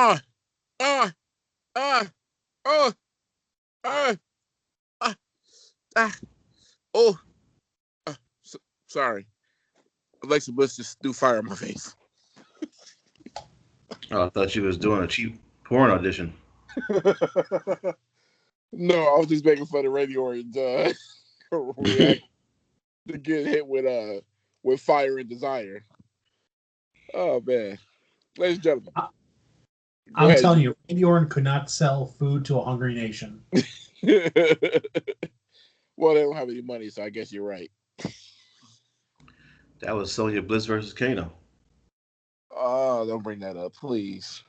Ah, ah, ah, oh, ah, ah, ah, oh. So, sorry. Alexa Bliss just threw fire in my face. Oh, I thought you was doing a cheap porn audition. No, I was just making fun of Randy Orton's react to get hit with fire and desire. Oh man, ladies and gentlemen, I- go I'm ahead. telling you, Randy Orton could not sell food to a hungry nation. Well, they don't have any money, so I guess you're right. That was Sonya Bliss versus Kano. Oh, don't bring that up, please.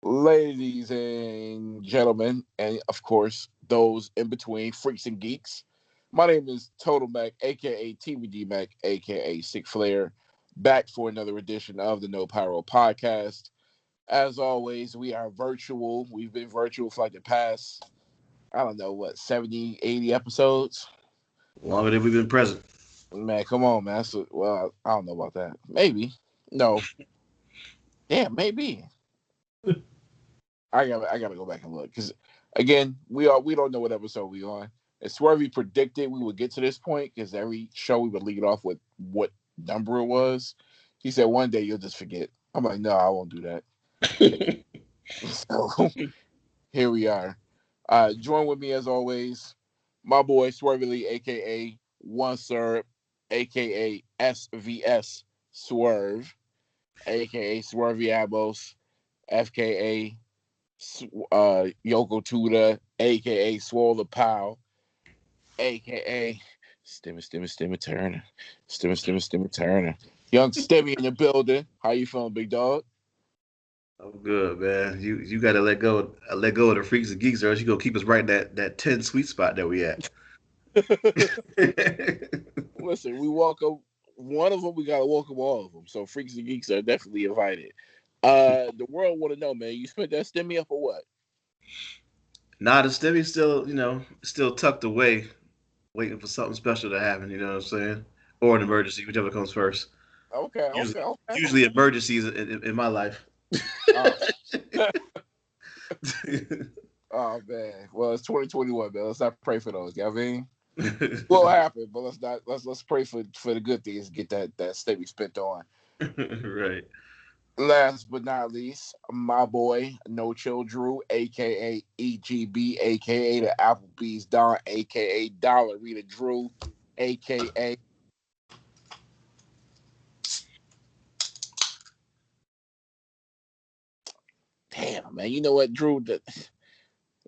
Ladies and gentlemen, and of course, those in between, freaks and geeks. My name is Total Mac, aka TVD Mac, aka Sick Flair, back for another edition of the No Pyro podcast. As always, we are virtual. We've been virtual for like the past, I don't know, what, 70, 80 episodes? Longer than we've been present. Man, come on, man. Well, I don't know about that. Maybe. No. Yeah, maybe. I gotta go back and look because again we don't know what episode we on. And Swervy predicted we would get to this point because every show we would lead off with what number it was. He said one day you'll just forget. I'm like, no, I won't do that. So here we are. Join with me as always, my boy Swervy Lee, aka One Serve, aka SVS Swerve, aka Swervy Abos, FKA Yoko Tuda, aka Swole the Pow, aka Stimmy Turner, Stimmy Turner. Young Stimmy in the building. How you feeling, big dog? I'm good, man. You got to let go of the freaks and geeks, or else you gonna keep us right in that 10 sweet spot that we at. Listen, we welcome one of them. We gotta welcome all of them. So freaks and geeks are definitely invited. The world want to know, man. You spent that Stimmy up or what? Nah, the Stimmy's still, still tucked away, waiting for something special to happen. You know what I'm saying? Or an emergency, whichever comes first. Okay, Usually, okay, okay. usually emergencies in my life. Oh. Oh man. Well, it's 2021, man. Let's not pray for those. You know what I mean? Will happen, but let's pray for the good things. Get that state we spent on. Right. Last but not least, my boy No Chill Drew, aka EGB, aka the Applebee's Don, aka Dollarita Drew, aka damn man. You know what, Drew?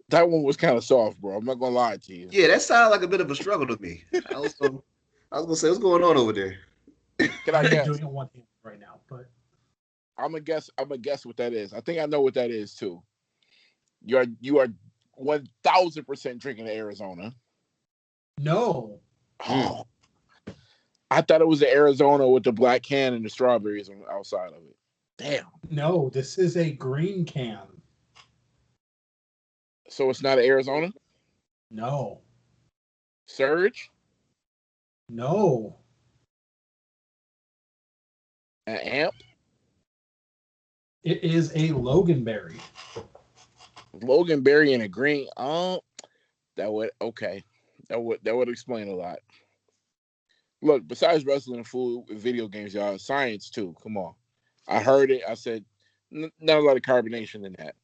That one was kind of soft, bro. I'm not gonna lie to you. Yeah, that sounded like a bit of a struggle to me. I was gonna say, what's going on over there? Can I I'm guess? doing it one hand right now, but I'm gonna guess. I'm gonna guess what that is. I think I know what that is too. You are 1,000% drinking Arizona. no, Mm. Oh, I thought it was the Arizona with the black can and the strawberries on the outside of it. Damn. no, this is a green can. So it's not an Arizona No, Surge, no, an Amp, it is a Loganberry. Loganberry, and a green. Oh, that would okay. That would explain a lot. Look, besides wrestling, food, and video games, y'all, science too. Come on. I heard it. I said, not a lot of carbonation in that.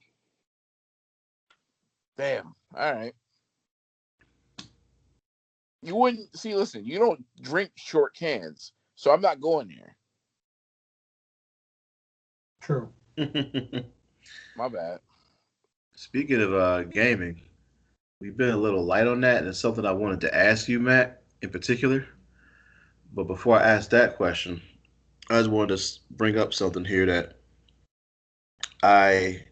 Damn. All right. You wouldn't see. Listen, you don't drink short cans, so I'm not going there. True. My bad. Speaking of gaming, we've been a little light on that, and it's something I wanted to ask you, Matt, in particular. But before I ask that question, I just wanted to bring up something here that I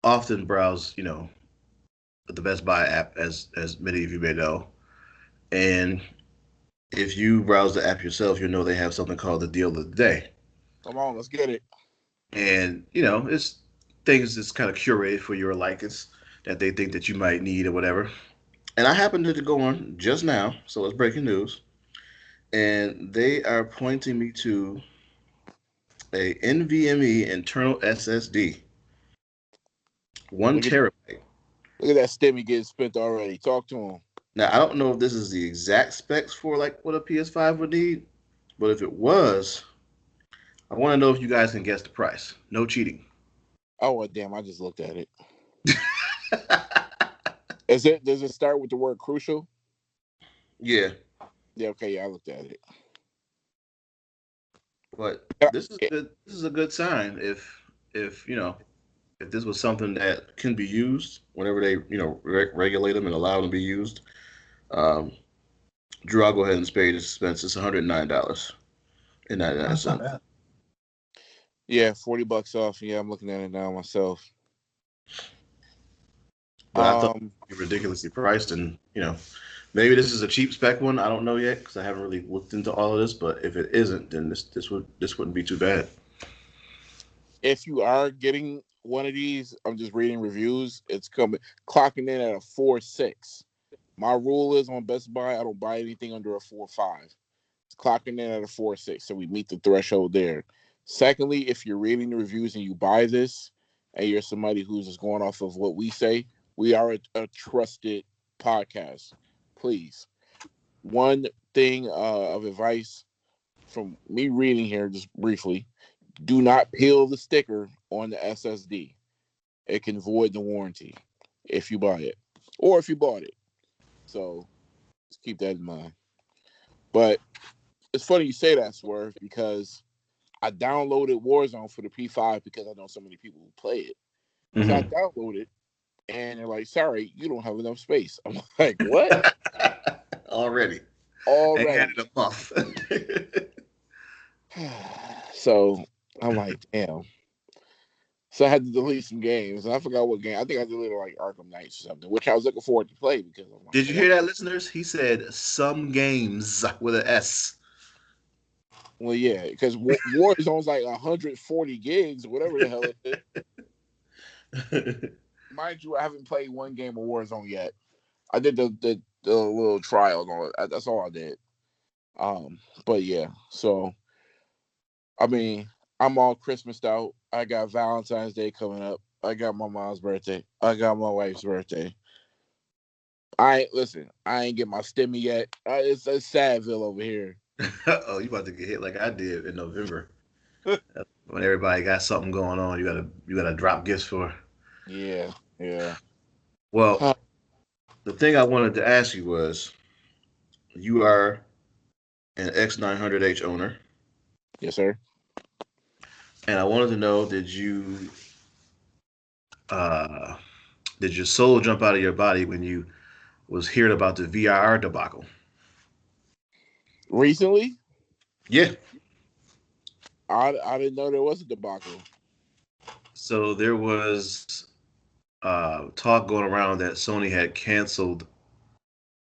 often browse, the Best Buy app, as many of you may know. And if you browse the app yourself, you know they have something called the deal of the day. Come on, let's get it. And, it's things that's kind of curated for your likings that they think that you might need or whatever. And I happened to go on just now, so it's breaking news. And they are pointing me to a NVMe internal SSD, one Look at terabyte. look at that stimmy getting spent already. Talk to him. Now I don't know if this is the exact specs for like what a PS5 would need, but if it was, I want to know if you guys can guess the price. No cheating. Oh well, damn! I just looked at it. Is it? Does it start with the word crucial? Yeah, Yeah. Okay. Yeah, I looked at it. but Yeah, this is good. This is a good sign if you know if this was something that can be used whenever they regulate them and allow them to be used. Um, Drew, I'll go ahead and spare you this expense. It's $109.99. That's not bad. yeah, $40 off. Yeah, I'm looking at it now myself. But I thought Um, it was ridiculously priced, and maybe this is a cheap spec one. I don't know yet because I haven't really looked into all of this. But if it isn't, then this wouldn't be too bad. if you are getting one of these, I'm just reading reviews. It's coming clocking in at a 4.6. My rule is on Best Buy, I don't buy anything under a 4.5. It's clocking in at a 4.6, so we meet the threshold there. Secondly, if you're reading the reviews and you buy this, and you're somebody who's just going off of what we say, we are a trusted podcast. Please, one thing of advice from me reading here, just briefly: do not peel the sticker on the SSD. It can void the warranty if you buy it, or if you bought it. So just keep that in mind. But it's funny you say that, Swerve, because I downloaded Warzone for the P5 because I know so many people who play it. So I Mm-hmm. downloaded, and they're like, "Sorry, you don't have enough space." I'm like, "What?" Already, ain't had Already. it a month. So I'm like, "Damn." So I had to delete some games, and I forgot what game. I think I deleted like Arkham Knights or something, which I was looking forward to play because I'm like, Did I you want. hear that, listeners? He said some games with an S. Well, yeah, because Warzone's like 140 gigs, whatever the hell it is. Mind you, I haven't played one game of Warzone yet. I did the little trial on it. That's all I did. But yeah, so I mean, I'm all Christmased out. I got Valentine's Day coming up. I got my mom's birthday. I got my wife's birthday. I ain't listen. I ain't get my stimmy yet. It's Sadville over here. Oh, you about to get hit like I did in November. When everybody got something going on, you gotta drop gifts for. Yeah, yeah. Well, Huh. the thing I wanted to ask you was, you are an X900H owner, Yes, sir. and I wanted to know, uh, did your soul jump out of your body when you was hearing about the VIR debacle? Recently, Yeah. I didn't know there was a debacle. So there was talk going around that Sony had canceled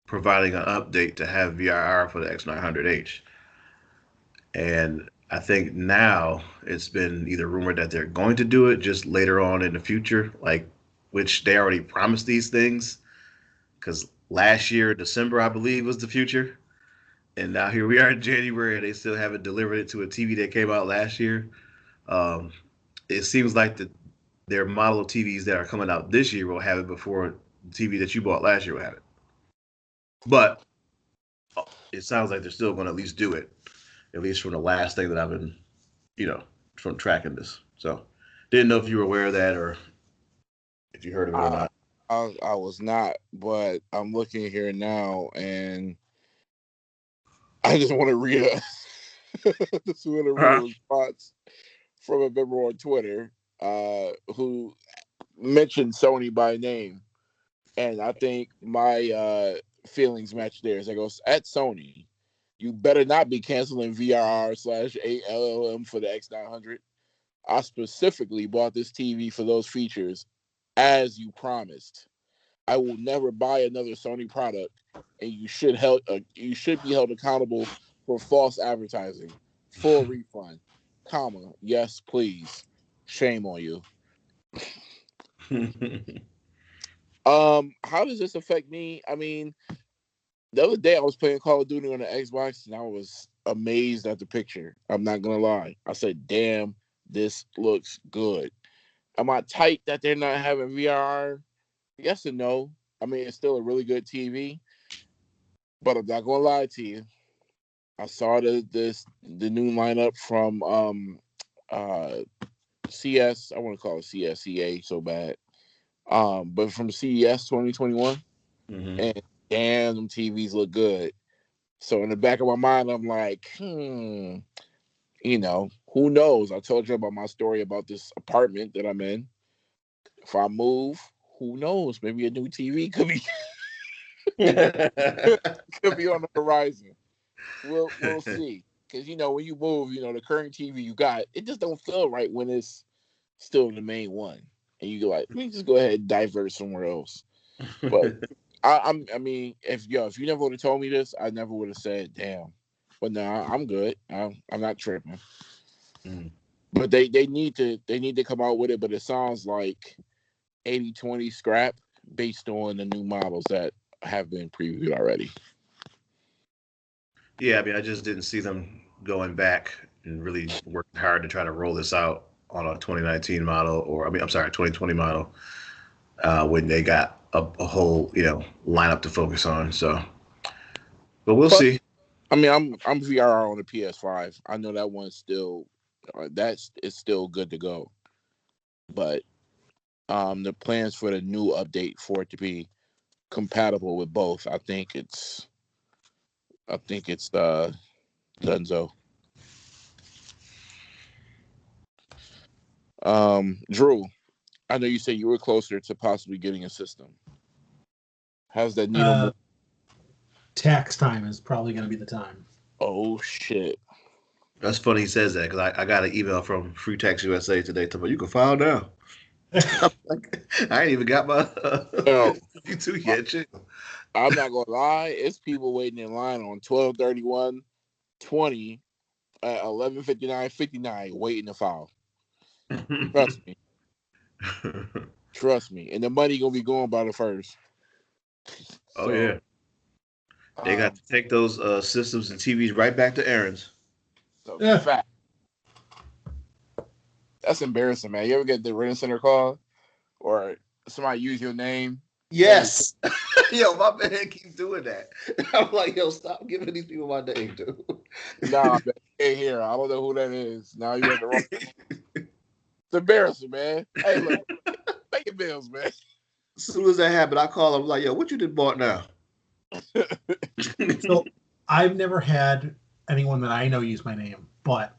providing an update to have VIR for the X900H. And I think now it's been either rumored that they're going to do it just later on in the future, like which they already promised these things. Because last year, December, I believe, was the future. And now here we are in January, and they still haven't delivered it to a TV that came out last year. Um, it seems like their model of TVs that are coming out this year will have it before the TV that you bought last year will have it. But it sounds like they're still going to at least do it, at least from the last thing that I've been, you know, from tracking this. So didn't know if you were aware of that or if you heard of it or I, not. I was not, but I'm looking here now, and I just want to read a just want to read a Huh? response from a member on Twitter, who mentioned Sony by name, and I think my feelings match theirs. I goes at Sony, you better not be canceling VRR/ALLM for the X900. I specifically bought this TV for those features, as you promised. I will never buy another Sony product, and you should be held accountable for false advertising. Full refund, comma, yes, please. Shame on you. How does this affect me? I mean, the other day I was playing Call of Duty on the Xbox, and I was amazed at the picture. I'm not gonna lie. I said, "Damn, this looks good." Am I tight that they're not having VR? Yes and no. I mean, it's still a really good TV, but I'm not gonna lie to you. I saw the new lineup from uh CS. I want to call it CSEA so bad. But from CES 2021, Mm-hmm. and damn, them TVs look good. So in the back of my mind, I'm like, who knows? I told you about my story about this apartment that I'm in. If I move, who knows? Maybe a new TV could be could be on the horizon. We'll see. Because when you move, the current TV you got, it just don't feel right when it's still the main one, and you go like, let me just go ahead and divert somewhere else. But I mean, if you never would have told me this, I never would have said, damn. But no, I'm good. I'm not tripping. Mm. But they need to come out with it. But it sounds like 80/20 scrap based on the new models that have been previewed already. Yeah, I mean, I just didn't see them going back and really working hard to try to roll this out on a 2019 model, or I mean, I'm sorry, 2020 model, when they got a whole lineup to focus on. So, but we'll But see. I mean, I'm VR on the PS5. I know that one's still it's still good to go. But the plans for the new update for it to be compatible with both, I think it's Dunzo. Drew, I know you said you were closer to possibly getting a system. How's that needle Uh, move? tax time is probably going to be the time. Oh shit! That's funny he says that because I got an email from Free Tax USA today telling me you can file now. I'm like, I ain't even got my No, you I, yet. Chill. I'm not gonna lie. It's people waiting in line on 12/31/20 at 11/59/59 waiting to file. Trust me, trust me, and the money gonna be going by the first. Oh So, yeah, they got um, to take those systems and TVs right back to Aaron's. so Yeah. fact. That's embarrassing, man. You ever get the rent center call or somebody use your name? Hey, Yes. Yo, my man keeps doing that. I'm like, yo, stop giving these people my name, dude. nah, man, hey here. I don't know who that is. Now you at the wrong. It's embarrassing, man. Hey, look, pay your bills, man. As soon as that happened, I call him like, yo, what you did bought now? So I've never had anyone that I know use my name, but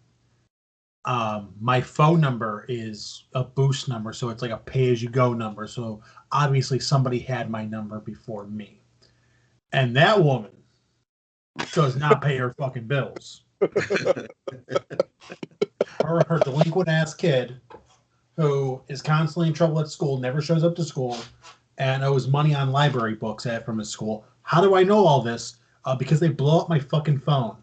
my phone number is a boost number, so it's like a pay-as-you-go number. So obviously somebody had my number before me, and that woman does not pay her fucking bills. Her delinquent ass kid who is constantly in trouble at school, never shows up to school, and owes money on library books from his school. How do I know all this? Because they blow up my fucking phone.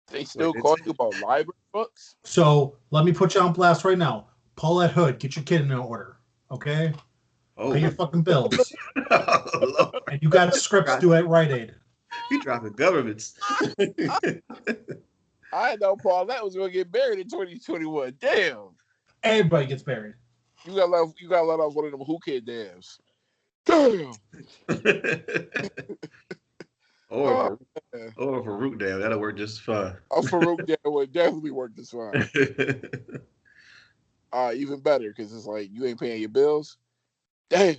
They Wait, still call you about library books? So let me put you on blast right now. Paulette Hood, get your kid in order, okay? Pay your oh, fucking bills. oh, And you got scripts due at Rite Aid. he dropping governments. I didn't know Paul that was gonna get married in 2021. Damn. Everybody gets buried. You gotta let off one of them who kid dams. Damn. or Oh, for man. or for root dam, that'll work just fine. A Farouk dam would definitely work this fine. Even better because it's like you ain't paying your bills. Damn.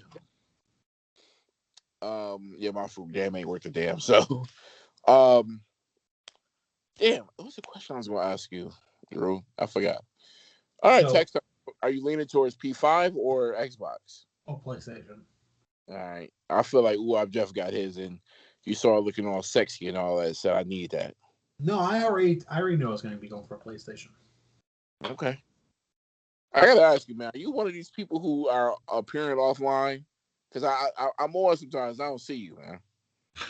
Yeah, my Farouk dam ain't worth a damn. So, um, damn. What was the question I was gonna ask you, Drew? I forgot. All right, So, text. Are you leaning towards P5 or Xbox? PlayStation. All right. I feel like Jeff got his, and you saw it looking all sexy and all that. So I need that. No, I already know it's going to be going for a PlayStation. Okay. I gotta ask you, man. Are you one of these people who are appearing offline? Because I'm on sometimes. I don't see you,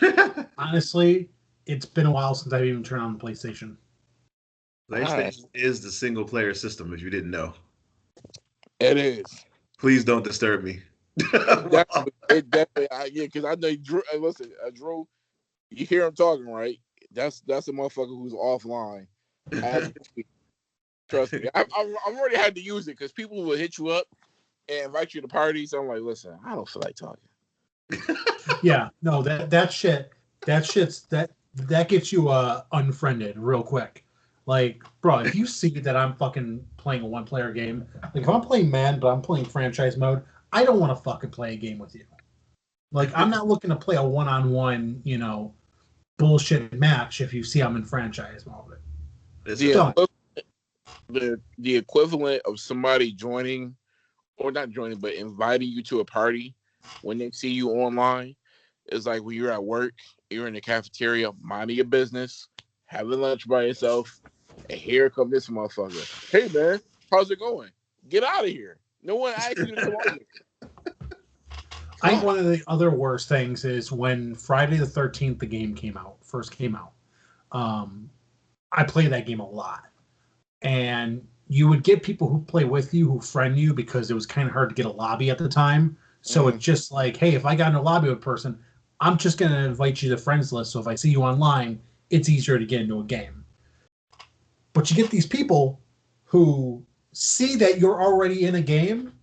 man. Honestly, it's been a while since I've even turned on the PlayStation. All right. PlayStation is the single player system, if you didn't know. It is. Please don't disturb me. It definitely. Yeah, because I know Drew. Listen, Drew. You hear him talking, right? That's a motherfucker who's offline as we speak. Trust me, I've already had to use it because people will hit you up and invite you to parties. I'm like, listen, I don't feel like talking. Yeah, no, that shit's that gets you unfriended real quick. Like, bro, if you see that I'm fucking playing a one-player game, like if I'm playing Madden but I'm playing franchise mode, I don't want to fucking play a game with you. Like, I'm not looking to play a one-on-one, bullshit match if you see I'm in franchise mode. The equivalent of somebody joining, or not joining, but inviting you to a party when they see you online is like when you're at work, you're in the cafeteria, minding your business, having lunch by yourself, and here come this motherfucker. Hey man, how's it going? Get out of here. No one asked you to come over here. I think one of the other worst things is when Friday the 13th, the game first came out. I played that game a lot. And you would get people who play with you, who friend you, because it was kind of hard to get a lobby at the time. So it's just like, hey, if I got in a lobby with a person, I'm just going to invite you to the friends list. So if I see you online, it's easier to get into a game. But you get these people who see that you're already in a game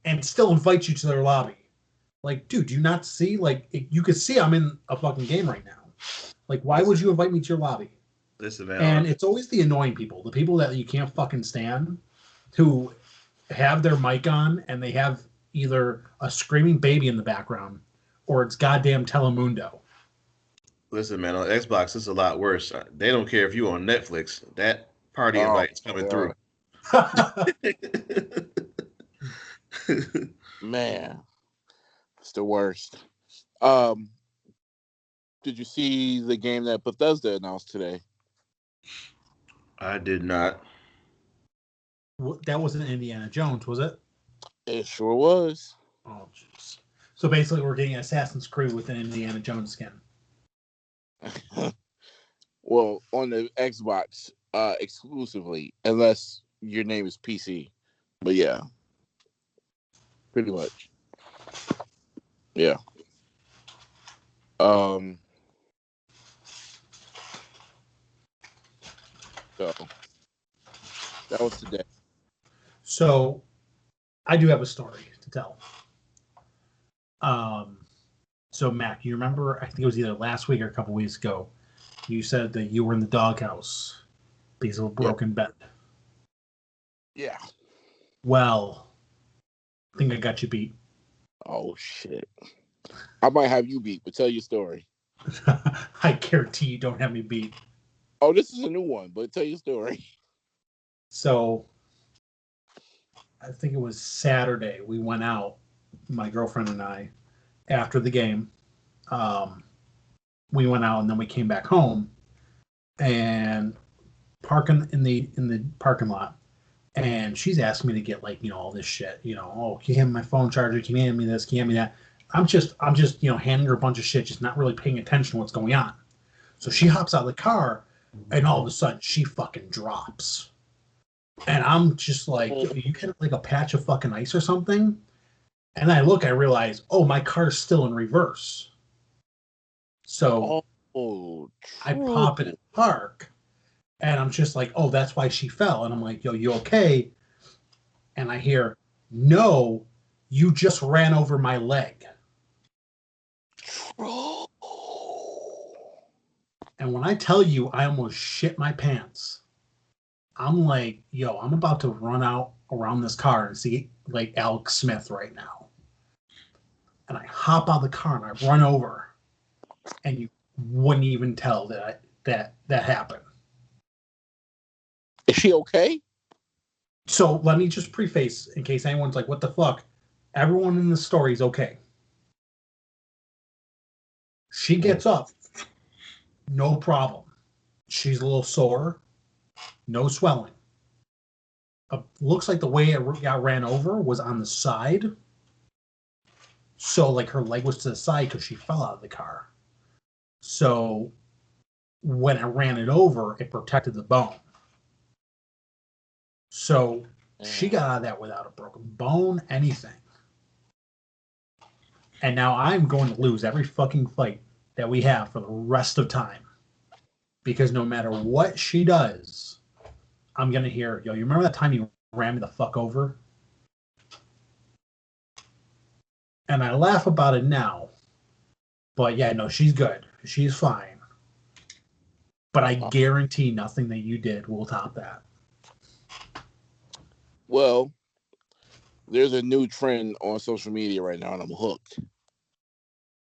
and still invite you to their lobby. Like, dude, do you not see? Like, you could see I'm in a fucking game right now. Like, why would you invite me to your lobby? Listen, man. And it's always the annoying people, the people that you can't fucking stand, who have their mic on and they have either a screaming baby in the background or it's goddamn Telemundo. Listen, man, on Xbox, it's a lot worse. They don't care if you're on Netflix. That party invite's coming through. Man, it's the worst. Did you see the game that Bethesda announced today? I did not. That wasn't Indiana Jones, was it? It sure was. Oh, jeez. So basically, we're getting Assassin's Creed with an Indiana Jones skin. Well, on the Xbox exclusively, unless your name is PC. But yeah, pretty much. Yeah. So that was today. So I do have a story to tell. So Mac, you remember? I think it was either last week or a couple weeks ago. You said that you were in the doghouse because of a broken bed. Yeah. Well, I think I got you beat. Oh shit! I might have you beat, but tell your story. I guarantee you don't have me beat. Oh, this is a new one, but tell your story. So, I think it was Saturday. We went out, my girlfriend and I, after the game. We went out and then we came back home and parking in the parking lot. And she's asked me to get all this shit. Oh, can you hand me my phone charger? Can you hand me this? Can you hand me that? I'm just handing her a bunch of shit, just not really paying attention to what's going on. So she hops out of the car, and all of a sudden she fucking drops. And I'm just like, you hit like a patch of fucking ice or something? And I realize, oh, my car's still in reverse. So I pop it in park. And I'm just like, oh, that's why she fell. And I'm like, yo, you okay? And I hear, no, you just ran over my leg. And when I tell you I almost shit my pants, I'm like, yo, I'm about to run out around this car and see like Alex Smith right now. And I hop out of the car and I run over. And you wouldn't even tell that happened. Is she okay? So let me just preface, in case anyone's like, what the fuck? Everyone in the story is okay. She gets up. No problem. She's a little sore. No swelling. Looks like the way it got ran over was on the side. So like her leg was to the side because she fell out of the car. So when I ran it over, it protected the bone. So she got out of that without a broken bone, anything. And now I'm going to lose every fucking fight that we have for the rest of time. because no matter what she does, I'm gonna hear, yo, you remember that time you ran me the fuck over? And I laugh about it now. But yeah, no, she's good. She's fine. But I guarantee nothing that you did will top that. Well, there's a new trend on social media right now, and I'm hooked.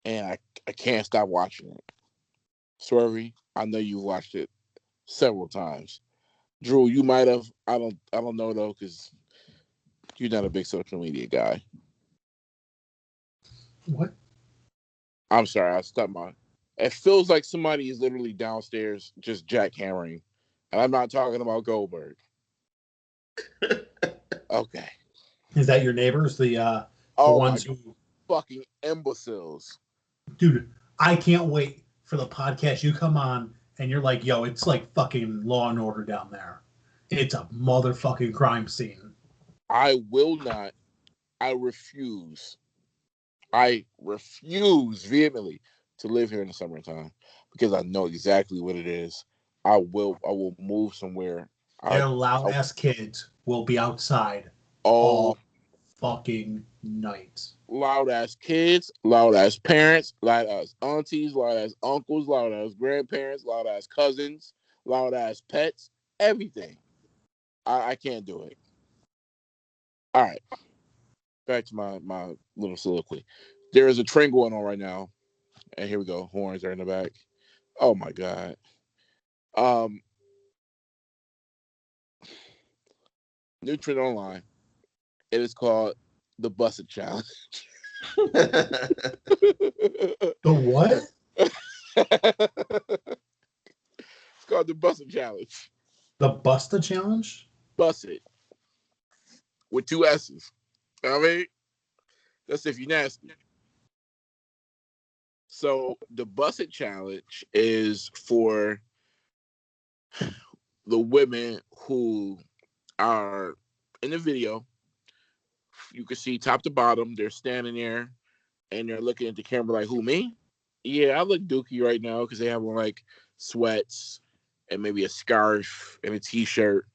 And I can't stop watching it. Swervy, I know you've watched it several times. Drew, you might have. I don't know though, because you're not a big social media guy. What? I'm sorry, I stopped my. It feels like somebody is literally downstairs just jackhammering, and I'm not talking about Goldberg. Okay. Is that your neighbors? The ones who fucking imbeciles. Dude, I can't wait for the podcast you come on and you're like, yo, it's like fucking Law and Order down there. It's a motherfucking crime scene. I will not. I refuse. I refuse vehemently to live here in the summertime because I know exactly what it is. I will move somewhere. Their loud ass kids will be outside all fucking night. Loud ass kids, loud ass parents, loud ass aunties, loud ass uncles, loud ass grandparents, loud ass cousins, loud ass pets, everything. I can't do it. All right. Back to my little soliloquy. There is a trend going on right now. And here we go. Horns are in the back. Oh my God. New trend online. It is called the Busted Challenge. The what? It's called the Busted Challenge. The Busta Challenge? Busted. With 2 S's. I mean, that's if you're nasty. So the Busted Challenge is for the women who are in the video. You can see top to bottom, they're standing there and they're looking at the camera like, who, me? Yeah, I look dookie right now because they have on like sweats and maybe a scarf and a t-shirt.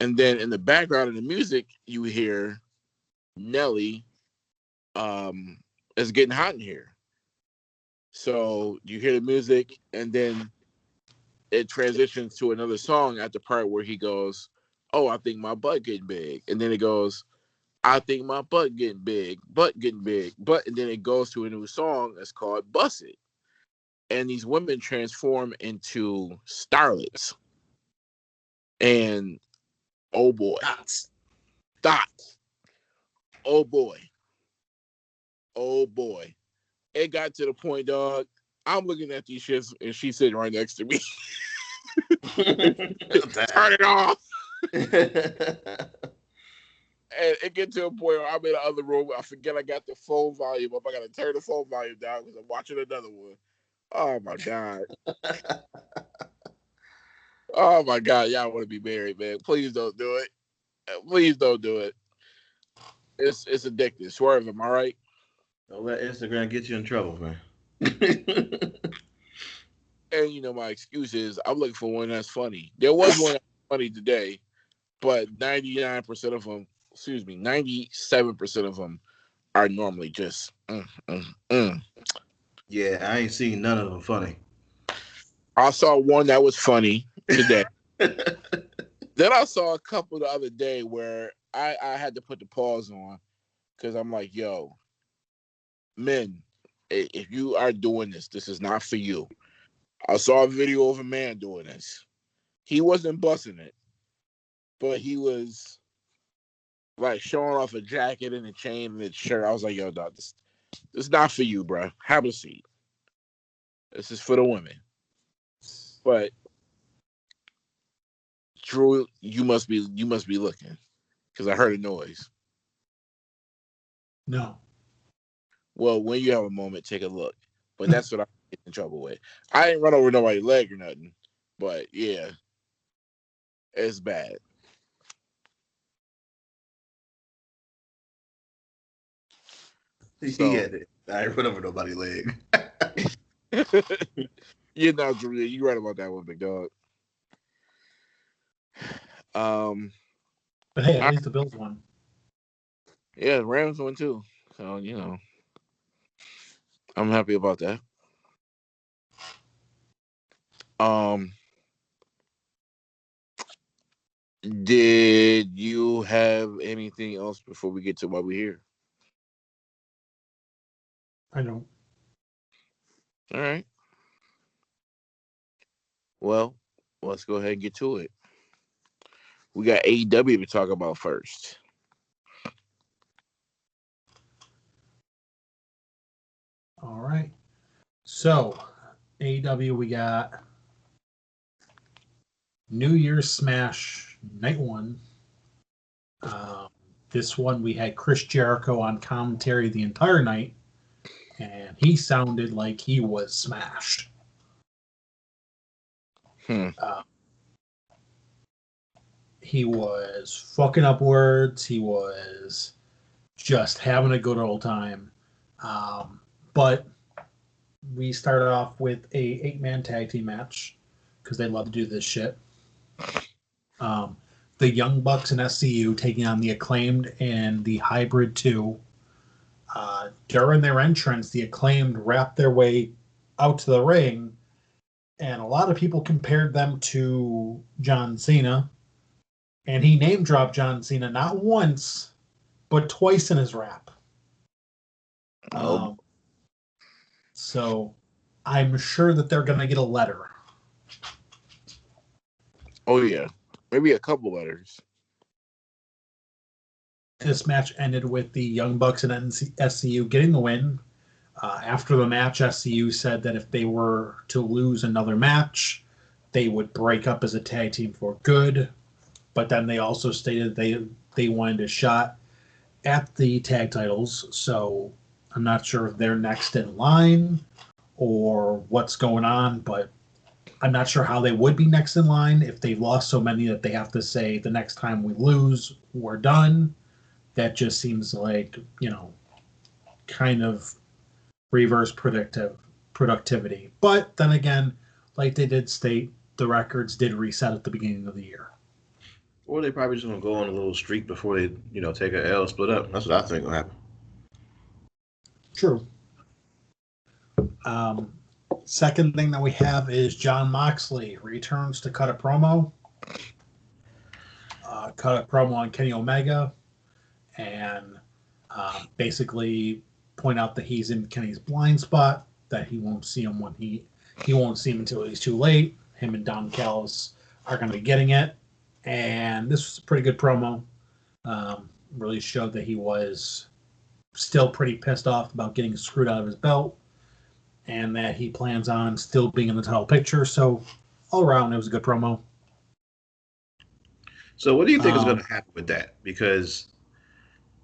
And then in the background of the music, you hear Nelly, it's getting hot in here. So you hear the music and then it transitions to another song at the part where he goes, oh, I think my butt getting big. And then it goes, I think my butt getting big, and then it goes to a new song that's called Busted. And these women transform into starlets. And oh boy. Dots. Oh boy. Oh boy. It got to the point, dog. I'm looking at these shits and she's sitting right next to me. Turn it off. And it get to a point where I'm in the other room. I forget I got the phone volume up. I got to turn the phone volume down because I'm watching another one. Oh my God. Oh my God. Y'all want to be married, man. Please don't do it. Please don't do it. It's addictive. Swerve, am I right? Don't let Instagram get you in trouble, man. And you know, my excuse is I'm looking for one that's funny. There was one that's funny today, but 97% of them are normally just Yeah, I ain't seen none of them funny. I saw one that was funny today. Then I saw a couple the other day where I had to put the pause on because I'm like, yo, men, if you are doing this, this is not for you. I saw a video of a man doing this. He wasn't busting it, but he was like showing off a jacket and a chain and a shirt. I was like, yo, dog, this is not for you, bro. Have a seat. This is for the women. But Drew, you must be looking because I heard a noise. No. Well, when you have a moment, take a look. But that's what I get in trouble with. I didn't run over nobody's leg or nothing. But yeah, it's bad. He had it. I ain't run over nobody's leg. You're not Drew. You're right about that one, big dog. But hey, at I, least the Bills won. yeah, the Rams won too. So I'm happy about that. Um, did you have anything else before we get to why we're here? I don't. All right. Well, let's go ahead and get to it. We got AEW to talk about first. All right. So, AEW, we got New Year's Smash Night 1. This one, we had Chris Jericho on commentary the entire night, and he sounded like he was smashed. Hmm. He was fucking up words. He was just having a good old time. But we started off with a 8-man tag team match because they love to do this shit. The Young Bucks and SCU taking on the Acclaimed and the Hybrid 2. During their entrance, the Acclaimed wrapped their way out to the ring, and a lot of people compared them to John Cena. And he name dropped John Cena not once, but twice in his rap. Oh. So I'm sure that they're going to get a letter. Oh yeah, maybe a couple letters. This match ended with the Young Bucks and SCU getting the win. After the match, SCU said that if they were to lose another match, they would break up as a tag team for good. But then they also stated they wanted a shot at the tag titles. So I'm not sure if they're next in line or what's going on, but I'm not sure how they would be next in line if they've lost so many that they have to say the next time we lose, we're done. That just seems like, kind of reverse productivity. But then again, like they did state, the records did reset at the beginning of the year. Or they probably just gonna go on a little streak before they, take a L, split up. That's what I think will happen. True. Second thing that we have is Jon Moxley returns to cut a promo. Cut a promo on Kenny Omega and basically point out that he's in Kenny's blind spot, that he won't see him when he won't see him until he's too late. Him and Don Callis are going to be getting it. And this was a pretty good promo. Really showed that he was still pretty pissed off about getting screwed out of his belt and that he plans on still being in the title picture. So all around, it was a good promo. So what do you think is going to happen with that? Because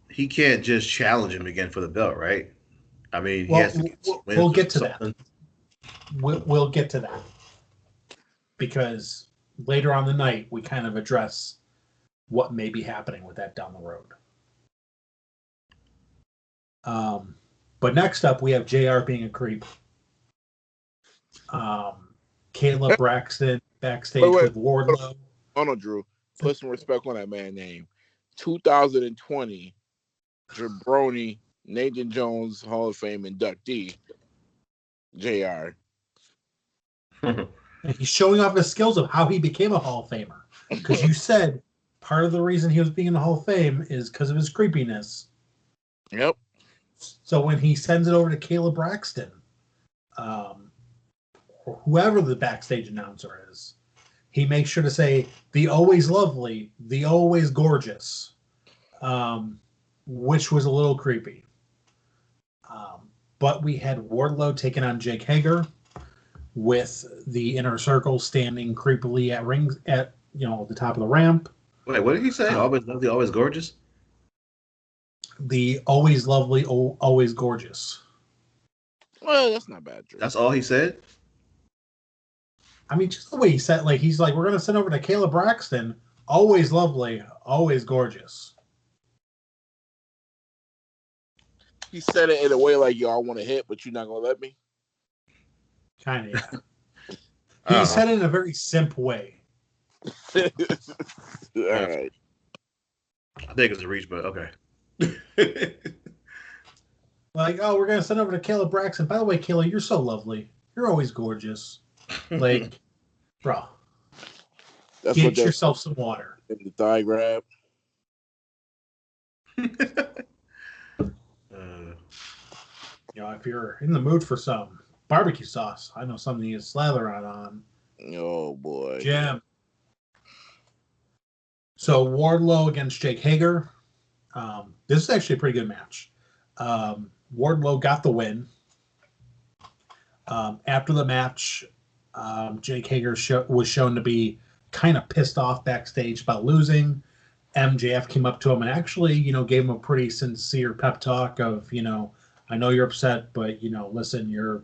he can't just challenge him again for the belt, right? I mean, he has to get some wins. We'll get to that. We'll get to that. Because later on the night, we kind of address what may be happening with that down the road. But next up, we have JR being a creep. Caleb Braxton backstage with Wardlow. Hold on, Drew. Put some respect on that man's name. 2020 Jabroni Nathan Jones Hall of Fame inductee, JR. And he's showing off his skills of how he became a Hall of Famer. Because you said part of the reason he was being in the Hall of Fame is because of his creepiness. Yep. So when he sends it over to Caleb Braxton, or whoever the backstage announcer is, he makes sure to say the always lovely, the always gorgeous, which was a little creepy. But we had Wardlow taking on Jake Hager with the Inner Circle standing creepily at rings at the top of the ramp. Wait, what did he say? Always lovely, always gorgeous? The always lovely, always gorgeous. Well, that's not bad, Drew. That's all he said? I mean, just the way he said, he's like, we're going to send over to Caleb Braxton, always lovely, always gorgeous. He said it in a way like, yo, I want to hit, but you're not going to let me. Kind of, yeah. He said it in a very simple way. All right. I think it's a reach, but okay. Like, oh, we're gonna send over to Kayla Braxton. By the way, Kayla, you're so lovely. You're always gorgeous. Like, bro, That's what get that yourself some water. the thigh grab. You know, if you're in the mood for some barbecue sauce, I know something you slather on. Oh boy. Jim. So Wardlow against Jake Hager. This is actually a pretty good match. Wardlow got the win. After the match, Jake Hager was shown to be kind of pissed off backstage about losing. MJF came up to him and actually, you know, gave him a pretty sincere pep talk of, you know, I know you're upset, but, you know, listen, you're a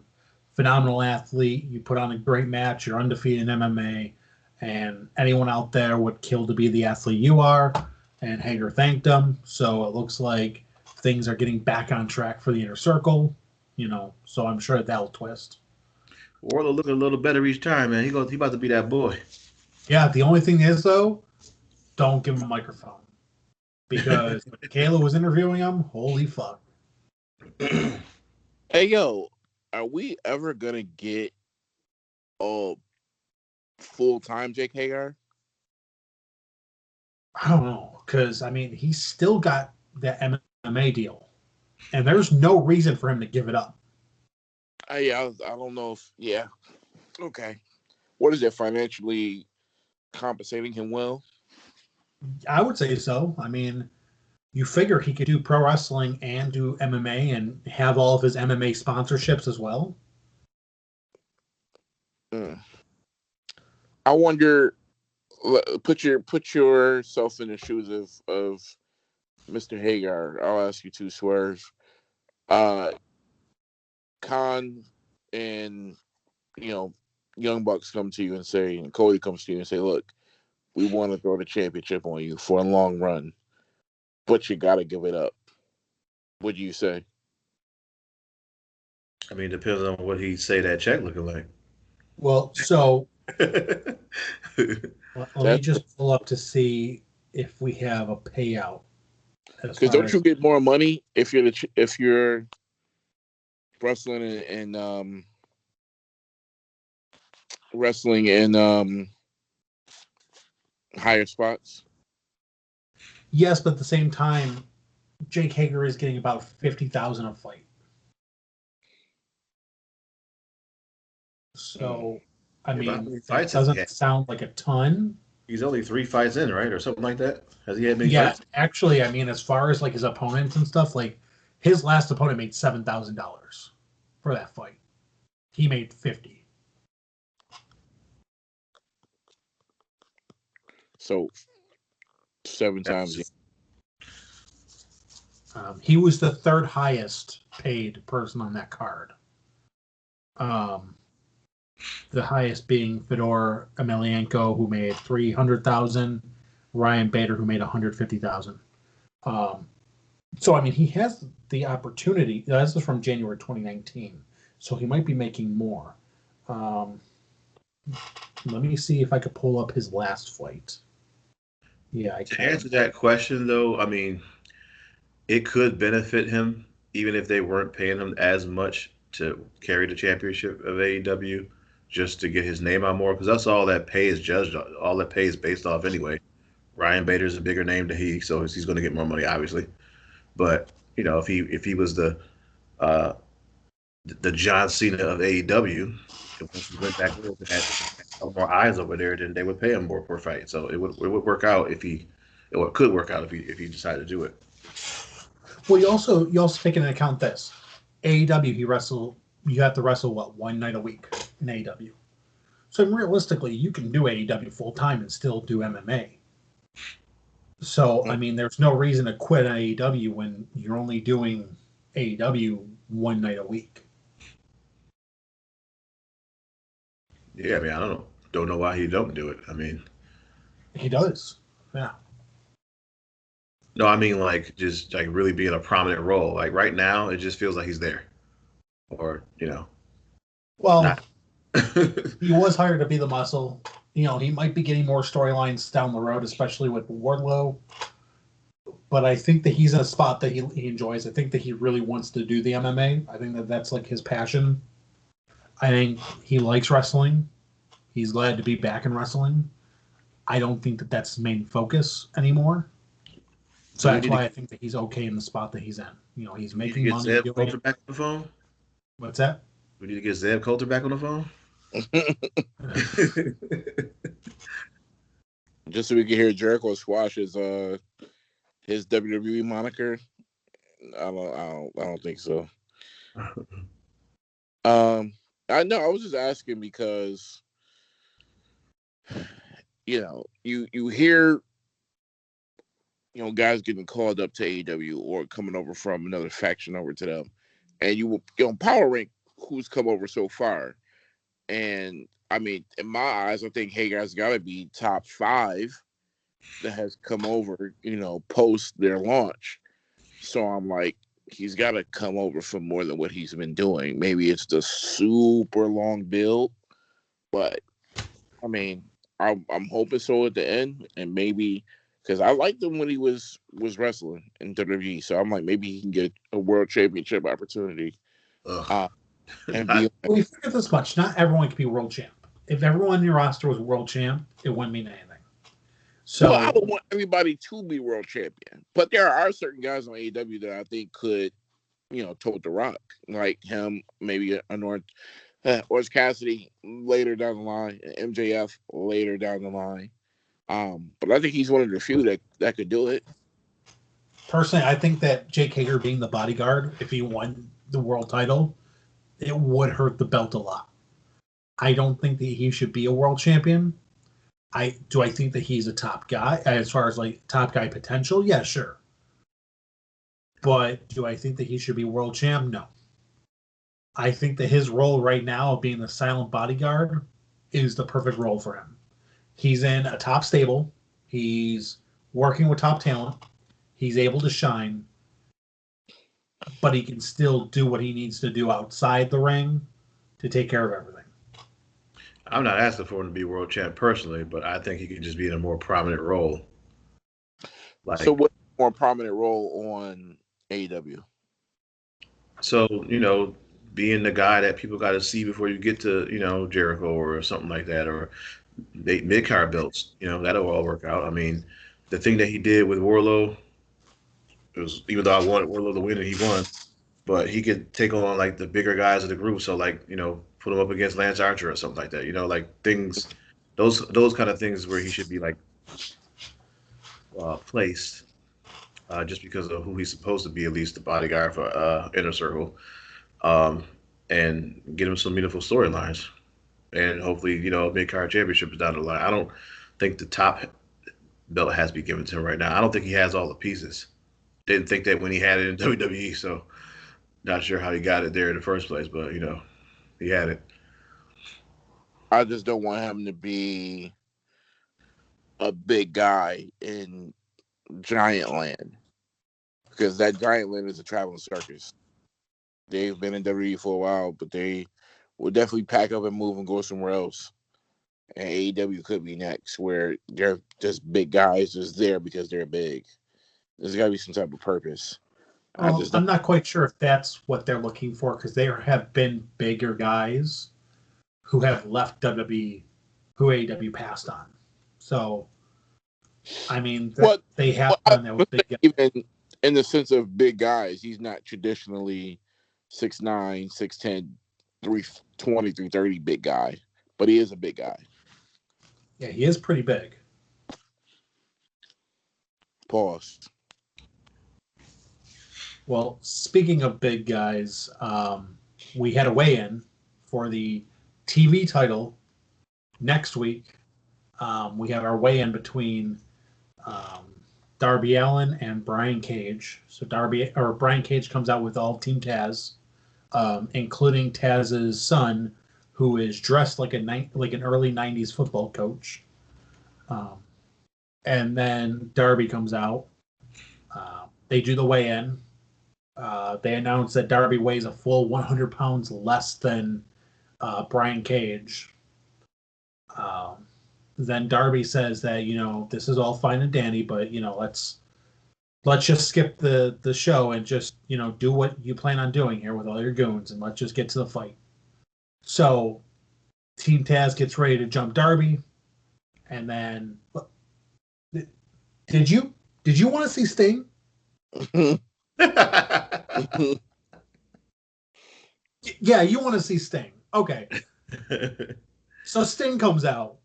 phenomenal athlete. You put on a great match. You're undefeated in MMA. And anyone out there would kill to be the athlete you are. And Hager thanked him. So it looks like things are getting back on track for the Inner Circle. You know, so I'm sure that'll twist. Wardlow looking a little better each time, man. He about to be that boy. Yeah, the only thing is, though, don't give him a microphone. Because when Kayla was interviewing him, holy fuck. Hey, yo, are we ever going to get a full-time Jake Hager? I don't know. Because, I mean, he's still got that MMA deal. And there's no reason for him to give it up. I don't know if, yeah. Okay. What is it, financially compensating him well? I would say so. I mean, you figure he could do pro wrestling and do MMA and have all of his MMA sponsorships as well. I wonder, put yourself in the shoes of Mr. Hagar. I'll ask you to, Swerve. Khan and, you know, Young Bucks come to you and say, and Cody comes to you and say, look, we want to throw the championship on you for a long run, but you got to give it up. What do you say? I mean, it depends on what he say that check looking like. Well, so let me just pull up to see if we have a payout. Because don't you get more money if you're wrestling in higher spots? Yes, but at the same time, Jake Hager is getting about $50,000 a fight. So, I mean, that doesn't sound like a ton. He's only 3 fights in, right, or something like that. Has he had many Yeah, fights? actually, I mean, as far as like his opponents and stuff, like his last opponent made $7,000 for that fight. He made 50. So 7 times. He was the third highest paid person on that card. The highest being Fedor Emelianenko, who made $300,000, Ryan Bader, who made $150,000. So I mean, he has the opportunity. This is from January 2019, so he might be making more. Let me see if I could pull up his last fight. Yeah, I to can. answer that question, though, I mean, it could benefit him even if they weren't paying him as much to carry the championship of AEW, just to get his name out more, because that's all that pay is judged. All that pay is based off anyway. Ryan Bader's a bigger name than so he's going to get more money, obviously. But you know, if he was the John Cena of AEW, once he went back over and had more eyes over there, then they would pay him more per fight. So it would work out if it could work out if he decided to do it. Well, you also take into account this. AEW, you have to wrestle, one night a week in AEW. So realistically, you can do AEW full time and still do MMA. So, I mean, there's no reason to quit AEW when you're only doing AEW one night a week. Yeah, I mean, I don't know why he don't do it. I mean, he does. Yeah. No, I mean just really be in a prominent role. Like right now, it just feels like he's there, or Well, not. He was hired to be the muscle. You know, he might be getting more storylines down the road, especially with Wardlow. But I think that he's in a spot that he enjoys. I think that he really wants to do the MMA. I think that that's like his passion. I think he likes wrestling. He's glad to be back in wrestling. I don't think that that's his main focus anymore. So that's why I think that he's okay in the spot that he's in. You know, he's making money Zeb doing Coulter it. back on the phone. What's that? We need to get Zeb Coulter back on the phone. Just so we can hear Jericho squash his WWE moniker. I don't think so. I know. I was just asking because, you know, you hear, you know, guys getting called up to AEW or coming over from another faction over to them, and you know, power rank who's come over so far, and I mean, in my eyes, I think Hagar's got to be top 5 that has come over, you know, post their launch. So I'm like, he's got to come over for more than what he's been doing. Maybe it's the super long build, but I mean, I'm hoping so at the end, and maybe because I liked him when he was wrestling in WWE, so I'm like, maybe he can get a world championship opportunity. And be we figured this much: not everyone can be world champ. If everyone in your roster was world champ, it wouldn't mean anything. So, well, I don't want everybody to be world champion, but there are certain guys on AEW that I think could, you know, tote the rock, like him, maybe Orange Cassidy later down the line, MJF later down the line. But I think he's one of the few that could do it. Personally, I think that Jake Hager being the bodyguard, if he won the world title, it would hurt the belt a lot. I don't think that he should be a world champion. I think that he's a top guy as far as like top guy potential. Yeah, sure. But do I think that he should be world champ? No. I think that his role right now of being the silent bodyguard is the perfect role for him. He's in a top stable. He's working with top talent. He's able to shine, but he can still do what he needs to do outside the ring to take care of everything. I'm not asking for him to be world champ personally, but I think he could just be in a more prominent role. So, what more prominent role on AEW? So, you know, being the guy that people got to see before you get to, you know, Jericho or something like that, or mid card belts, you know, that'll all work out. I mean, the thing that he did with Warlow, it was, even though I wanted Warlow to win and he won, but he could take on like the bigger guys of the group. So, like, you know, put him up against Lance Archer or something like that. You know, like things, those kind of things where he should be like placed, just because of who he's supposed to be, at least the bodyguard for Inner Circle, um, and get him some meaningful storylines. And hopefully, you know, mid card championship is down the line. I don't think the top belt has to be given to him right now. I don't think he has all the pieces. Didn't think that when he had it in WWE, so not sure how he got it there in the first place, but you know, he had it. I just don't want him to be a big guy in Giant Land, because that Giant Land is a traveling circus. They've been in WWE for a while, but they will definitely pack up and move and go somewhere else. And AEW could be next, where they're just big guys just there because they're big. There's got to be some type of purpose. I'm not quite sure if that's what they're looking for, because there have been bigger guys who have left WWE, who AEW passed on. So, I mean, they have done that with big guys. Even in the sense of big guys, he's not traditionally 6'9", 6'10", 320, 330 big guy, but he is a big guy. Yeah, he is pretty big. Pause. Well, speaking of big guys, we had a weigh-in for the TV title next week. We have our weigh-in between Darby Allin and Brian Cage. So Brian Cage comes out with all Team Taz, including Taz's son, who is dressed like an early '90s football coach. And then Darby comes out. They do the weigh-in. They announce that Darby weighs a full 100 pounds less than Brian Cage. Then Darby says that, this is all fine and dandy, but, let's just skip the show and just, do what you plan on doing here with all your goons, and let's just get to the fight. So Team Taz gets ready to jump Darby, and then did you want to see Sting? Yeah, you want to see Sting. Okay. So Sting comes out.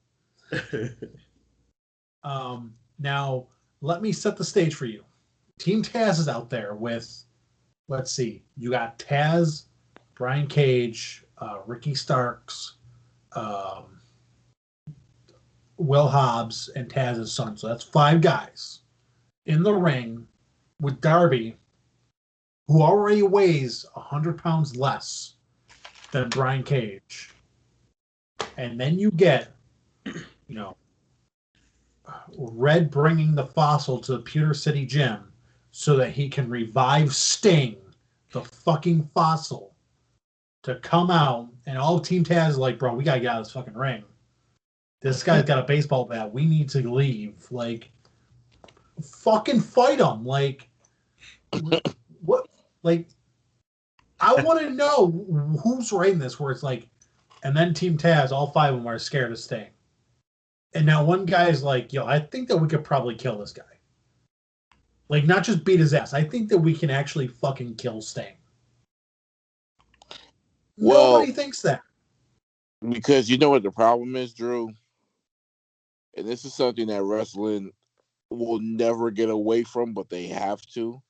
Now, let me set the stage for you. Team Taz is out there with, let's see, you got Taz, Brian Cage, Ricky Starks, Will Hobbs, and Taz's son. So that's 5 guys in the ring with Darby, who already weighs 100 pounds less than Brian Cage. And then you get, Red bringing the fossil to the Pewter City Gym so that he can revive Sting, the fucking fossil, to come out. And all Team Taz is like, bro, we gotta get out of this fucking ring. This guy's got a baseball bat. We need to leave. Like, fucking fight him. Like, what? Like, I want to know who's writing this where it's like, and then Team Taz, all 5 of them are scared of Sting. And now one guy's like, I think that we could probably kill this guy. Like, not just beat his ass. I think that we can actually fucking kill Sting. Well, nobody thinks that. Because you know what the problem is, Drew? And this is something that wrestling will never get away from, but they have to.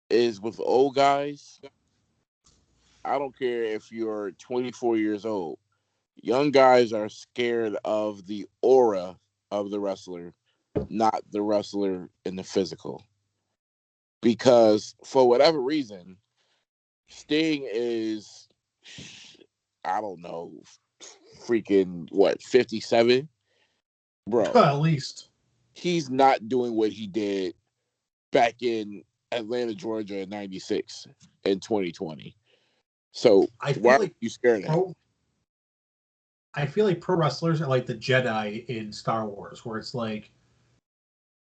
Is with old guys, I don't care if you're 24 years old. Young guys are scared of the aura of the wrestler, not the wrestler in the physical. Because for whatever reason, Sting is, I don't know, freaking, 57? Bro. At least. He's not doing what he did back in Atlanta, Georgia in 96 and 2020. So why are you scared of him? I feel like pro wrestlers are like the Jedi in Star Wars, where it's like,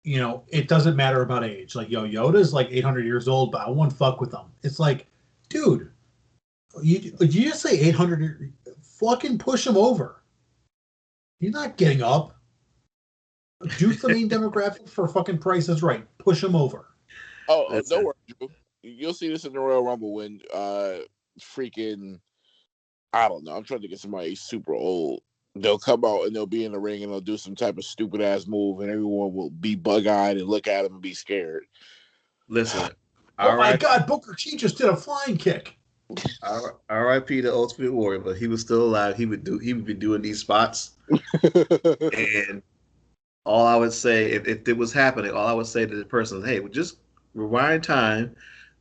it doesn't matter about age. Like, Yoda's like 800 years old, but I won't fuck with him. It's like, dude, you just say 800? Fucking push him over. He's not getting up. Juice the main demographic for fucking Price is Right. Push him over. Oh, don't worry, Drew. You'll see this in the Royal Rumble when freaking, I don't know, I'm trying to get somebody super old. They'll come out and they'll be in the ring and they'll do some type of stupid ass move and everyone will be bug eyed and look at him and be scared. Listen. Oh my God, Booker T just did a flying kick. R.I.P. the Ultimate Warrior, but he was still alive. He would be doing these spots. And all I would say, if it was happening, all I would say to the person is, hey, just rewind time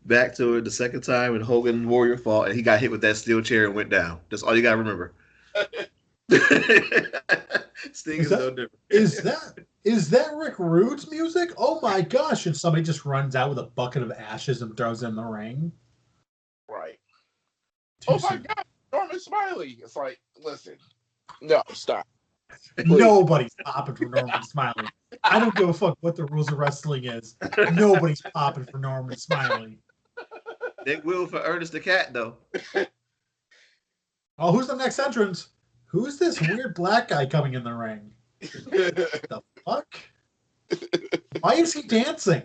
back to the second time when Hogan Warrior fought and he got hit with that steel chair and went down. That's all you got to remember. Sting is no different. Is that Rick Rude's music? Oh my gosh! And somebody just runs out with a bucket of ashes and throws it in the ring. Right. Oh my God, Norman Smiley. It's like, listen, no, stop. Nobody's popping for Norman Smiley. I don't give a fuck what the rules of wrestling is. Nobody's popping for Norman Smiley. They will for Ernest the Cat, though. Oh, who's the next entrant? Who's this weird black guy coming in the ring? The fuck? Why is he dancing?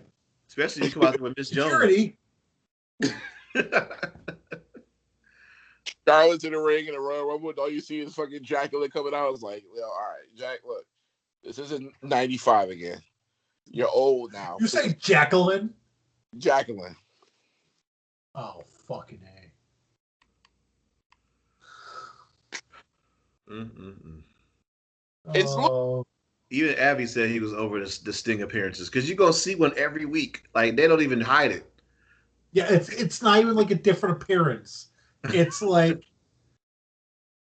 Especially if you come out with Miss Jones. Security. Charlotte's in the ring in the Royal Rumble, and all you see is fucking Jacqueline coming out. I was like, all right, Jack, look, this isn't 95 again. You're old now. You say Jacqueline? Jacqueline. Oh, fucking A. It's even Abby said he was over the Sting appearances because you're gonna see one every week. Like, they don't even hide it. Yeah, it's not even like a different appearance. It's like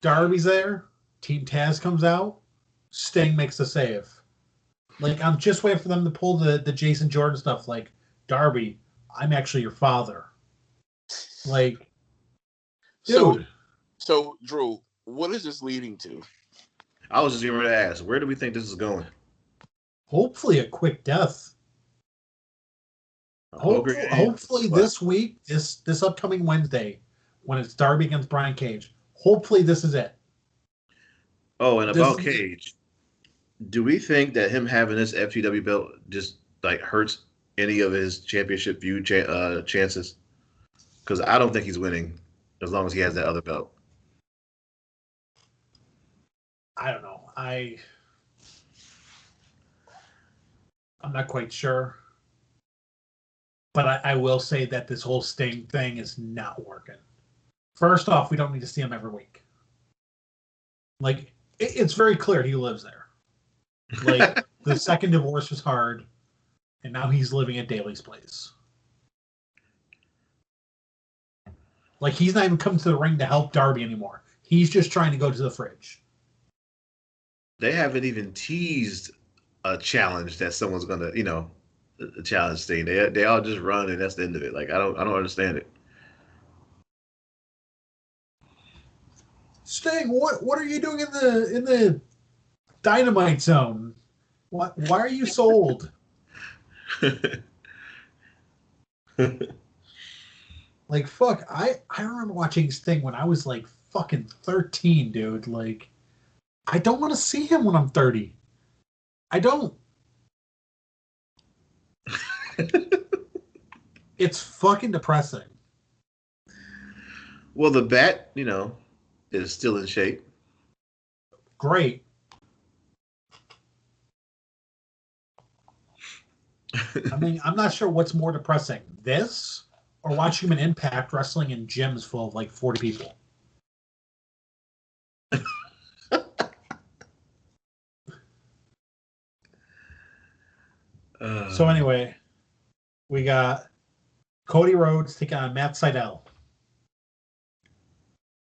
Darby's there, Team Taz comes out, Sting makes the save. Like, I'm just waiting for them to pull the Jason Jordan stuff. Like, Darby, I'm actually your father. Like, dude. So Drew, What is this leading to? I was just getting ready to ask, where do we think this is going? Hopefully, a quick death. A poker game? Hopefully What? this week, this upcoming Wednesday, when it's Darby against Brian Cage. Hopefully, this is it. Oh, and This about is Cage, do we think that him having this FTW belt just like hurts any of his championship chances? Because I don't think he's winning as long as he has that other belt. I don't know. I'm not quite sure. But I will say that this whole Sting thing is not working. First off, we don't need to see him every week. Like, it's very clear he lives there. Like, the second divorce was hard, and now he's living at Daly's place. Like, he's not even coming to the ring to help Darby anymore. He's just trying to go to the fridge. They haven't even teased a challenge that someone's gonna, a challenge thing. They all just run and that's the end of it. Like I don't understand it. Sting, what are you doing in the Dynamite Zone? Why are you sold? Like, fuck, I remember watching Sting when I was like fucking 13, dude. Like, I don't want to see him when I'm 30. I don't. It's fucking depressing. Well, the bat, is still in shape. Great. I mean, I'm not sure what's more depressing, this or watching him in Impact Wrestling in gyms full of like 40 people. So anyway, we got Cody Rhodes taking on Matt Sydal.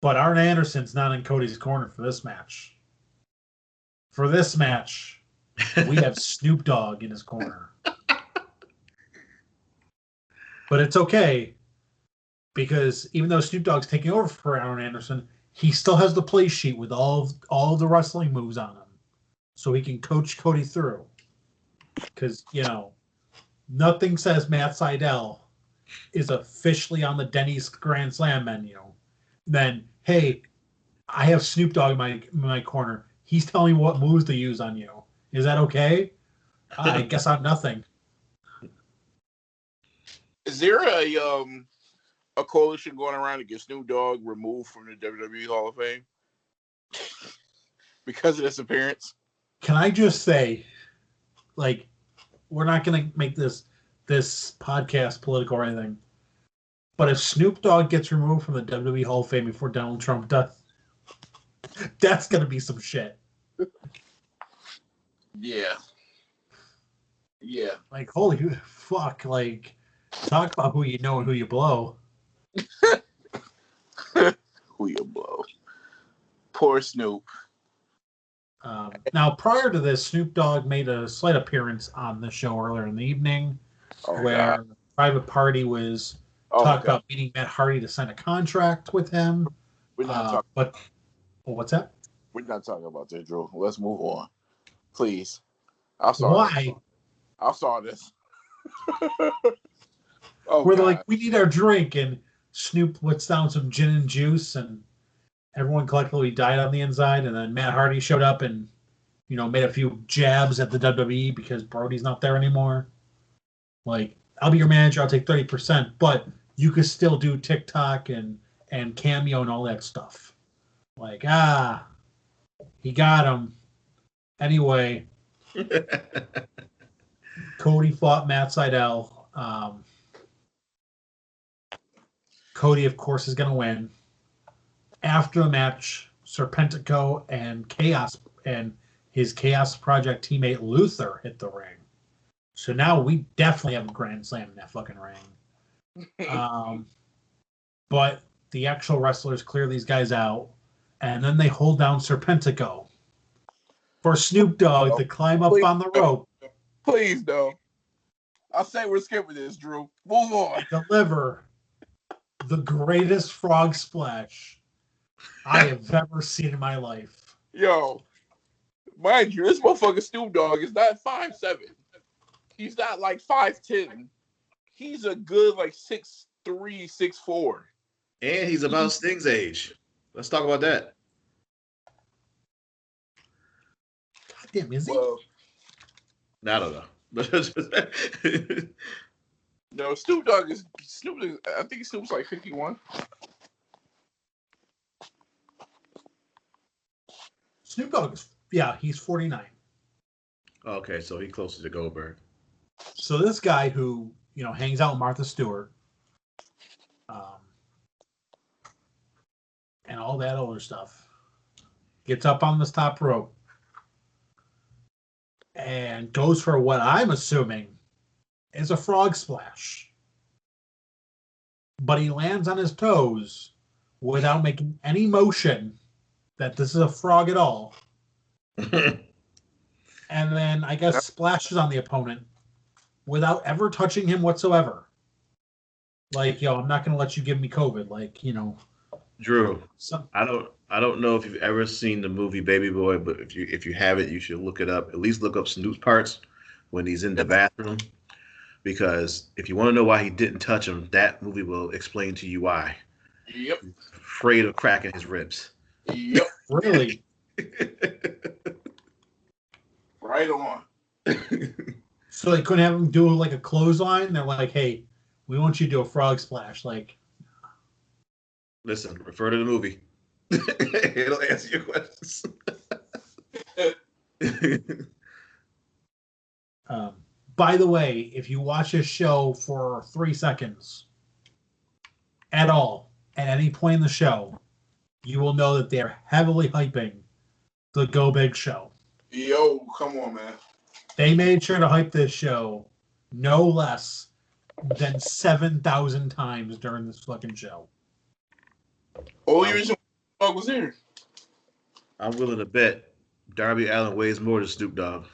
But Arn Anderson's not in Cody's corner for this match. For this match, we have Snoop Dogg in his corner. But it's okay, because even though Snoop Dogg's taking over for Arn Anderson, he still has the play sheet with all the wrestling moves on him. So he can coach Cody through. Because, nothing says Matt Sydal is officially on the Denny's Grand Slam menu. Then, hey, I have Snoop Dogg in my corner. He's telling me what moves to use on you. Is that okay? I guess I'm nothing. Is there a coalition going around to get Snoop Dogg removed from the WWE Hall of Fame because of this appearance? Can I just say, like, we're not going to make this podcast political or anything, but if Snoop Dogg gets removed from the WWE Hall of Fame before Donald Trump does, that's going to be some shit. Yeah. Yeah. Like, holy fuck. Like, talk about who you know and who you blow. Who you blow. Poor Snoop. Now, prior to this, Snoop Dogg made a slight appearance on the show earlier in the evening, where Private Party was talking about meeting Matt Hardy to sign a contract with him. We're not talking. But what's that? We're not talking about that, Drew. Let's move on, please. I saw Why? I saw this. We're like, we need our drink, and Snoop puts down some gin and juice, and everyone collectively died on the inside. And then Matt Hardy showed up and, made a few jabs at the WWE because Brody's not there anymore. Like, I'll be your manager. I'll take 30%, but you could still do TikTok and Cameo and all that stuff. Like, he got him. Anyway, Cody fought Matt Sydal. Cody, of course, is going to win. After the match, Serpentico and his Chaos Project teammate Luther hit the ring. So now we definitely have a Grand Slam in that fucking ring. But the actual wrestlers clear these guys out, and then they hold down Serpentico for Snoop Dogg to climb up on the rope. Please, no. I'll say we're skipping this, Drew. Move on. Deliver the greatest frog splash I have ever seen in my life. Yo, mind you, this motherfucker Snoop Dogg is not 5'7". He's not like 5'10". He's a good like 6'3", 6'4". And he's about Sting's age. Let's talk about that. God damn, is he? Well, I don't know. no, Snoop Dogg is I think Snoop's like 51. Snoop Dogg is, yeah, he's 49. Okay, so he's closer to Goldberg. So this guy who, hangs out with Martha Stewart, and all that other stuff, gets up on this top rope and goes for what I'm assuming is a frog splash. But he lands on his toes without making any motion that this is a frog at all. And then, I guess, splashes on the opponent without ever touching him whatsoever. Like, I'm not going to let you give me COVID. Like, Drew, I don't know if you've ever seen the movie Baby Boy, but if you haven't, you should look it up. At least look up Snoop's parts when he's in the bathroom, because if you want to know why he didn't touch him, that movie will explain to you why. Yep. He's afraid of cracking his ribs. Yep. Really? Right on. So they couldn't have him do like a clothesline? They're like, hey, we want you to do a frog splash. Like, listen, refer to the movie. It'll answer your questions. By the way, if you watch this show for 3 seconds at all, at any point in the show, you will know that they're heavily hyping the Go Big show. Yo, come on, man. They made sure to hype this show no less than 7,000 times during this fucking show. Only reason Dogg was there. I'm willing to bet Darby Allin weighs more than Snoop Dogg.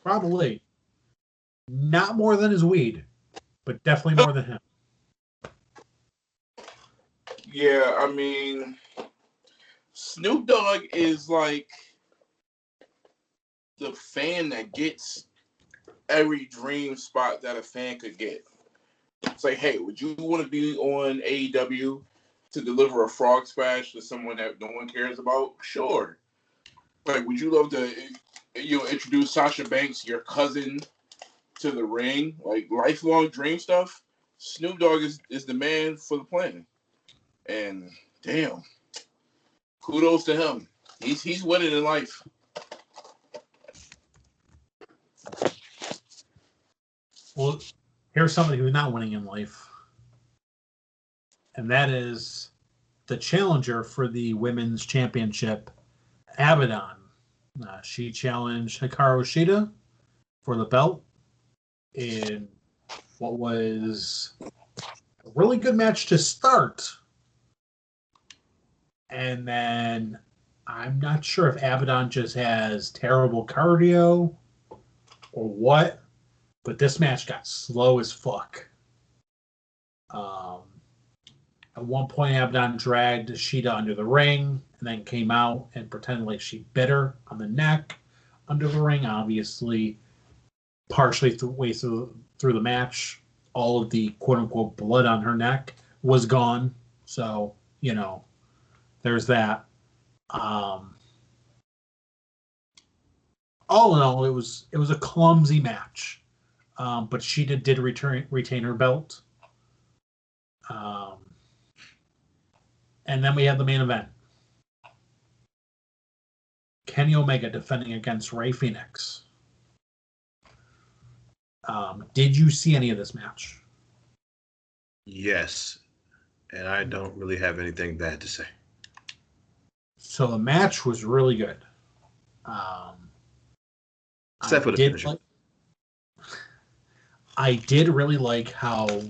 Probably. Not more than his weed, but definitely more than him. Yeah, I mean, Snoop Dogg is like the fan that gets every dream spot that a fan could get. It's like, hey, would you want to be on AEW to deliver a frog splash to someone that no one cares about? Sure. Like, would you love to, introduce Sasha Banks, your cousin, to the ring? Like, lifelong dream stuff. Snoop Dogg is the man for the plan. And damn, kudos to him. He's winning in life. Well, here's somebody who's not winning in life. And that is the challenger for the women's championship, Abaddon. She challenged Hikaru Shida for the belt in what was a really good match to start. And then I'm not sure if Abaddon just has terrible cardio or what, but this match got slow as fuck. At one point, Abaddon dragged Shida under the ring and then came out and pretended like she bit her on the neck under the ring. Obviously, partially through the match, all of the quote-unquote blood on her neck was gone. So, there's that. All in all, it was a clumsy match. But Shida did retain her belt. And then we have the main event. Kenny Omega defending against Rey Fenix. Did you see any of this match? Yes. And I don't really have anything bad to say. So the match was really good. Except for the finisher. I did really like how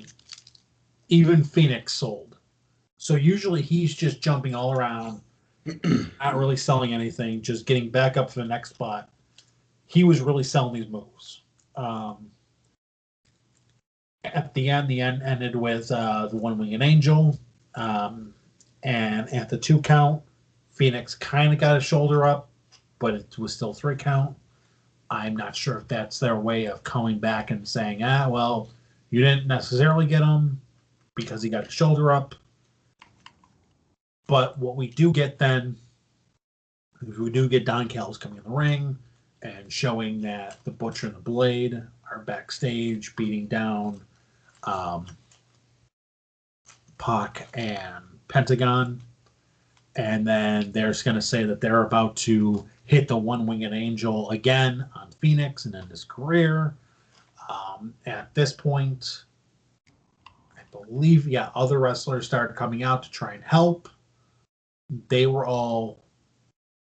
even Phoenix sold. So usually he's just jumping all around, not really selling anything, just getting back up for the next spot. He was really selling these moves. At the end ended with the One-Winged Angel. And And at the 2 count, Phoenix kind of got a shoulder up, but it was still 3 count. I'm not sure if that's their way of coming back and saying, well, you didn't necessarily get him because he got a shoulder up. But what we do get then, we do get Don Callis coming in the ring and showing that the Butcher and the Blade are backstage beating down Pac and Pentagon. And then they're going to say that they're about to hit the one-winged angel again on Phoenix and end his career. At this point, I believe, other wrestlers started coming out to try and help. They were all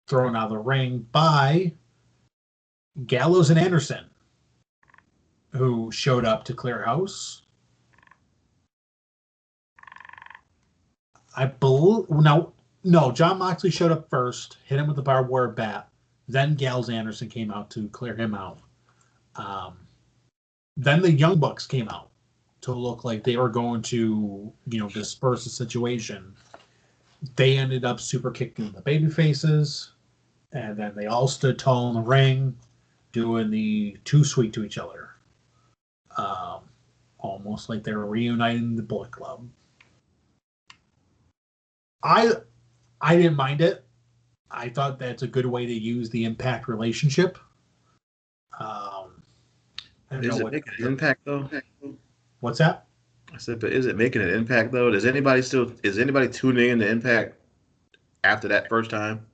thrown out of the ring by Gallows and Anderson, who showed up to clear house. I believe no, John Moxley showed up first, hit him with the barbed wire bat. Then Gallows Anderson came out to clear him out. Then the Young Bucks came out to look like they were going to, disperse the situation. They ended up super kicking the baby faces, and then they all stood tall in the ring, doing the too sweet to each other. Almost like they were reuniting the Bullet Club. I didn't mind it. I thought that's a good way to use the Impact relationship. Is it making an impact though? What's that? I said, but is it making an impact though? Is anybody tuning in to Impact after that first time?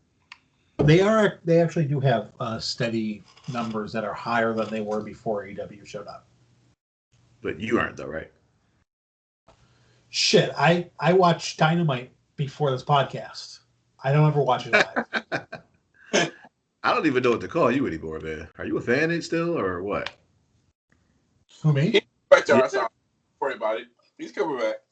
They actually do have steady numbers that are higher than they were before AEW showed up. But you aren't though, right? Shit, I watch Dynamite before this podcast. I don't ever watch it live. I don't even know what to call you anymore, man. Are you a fan still or what? Who, me? He's back to our side. Don't worry about it. He's coming back.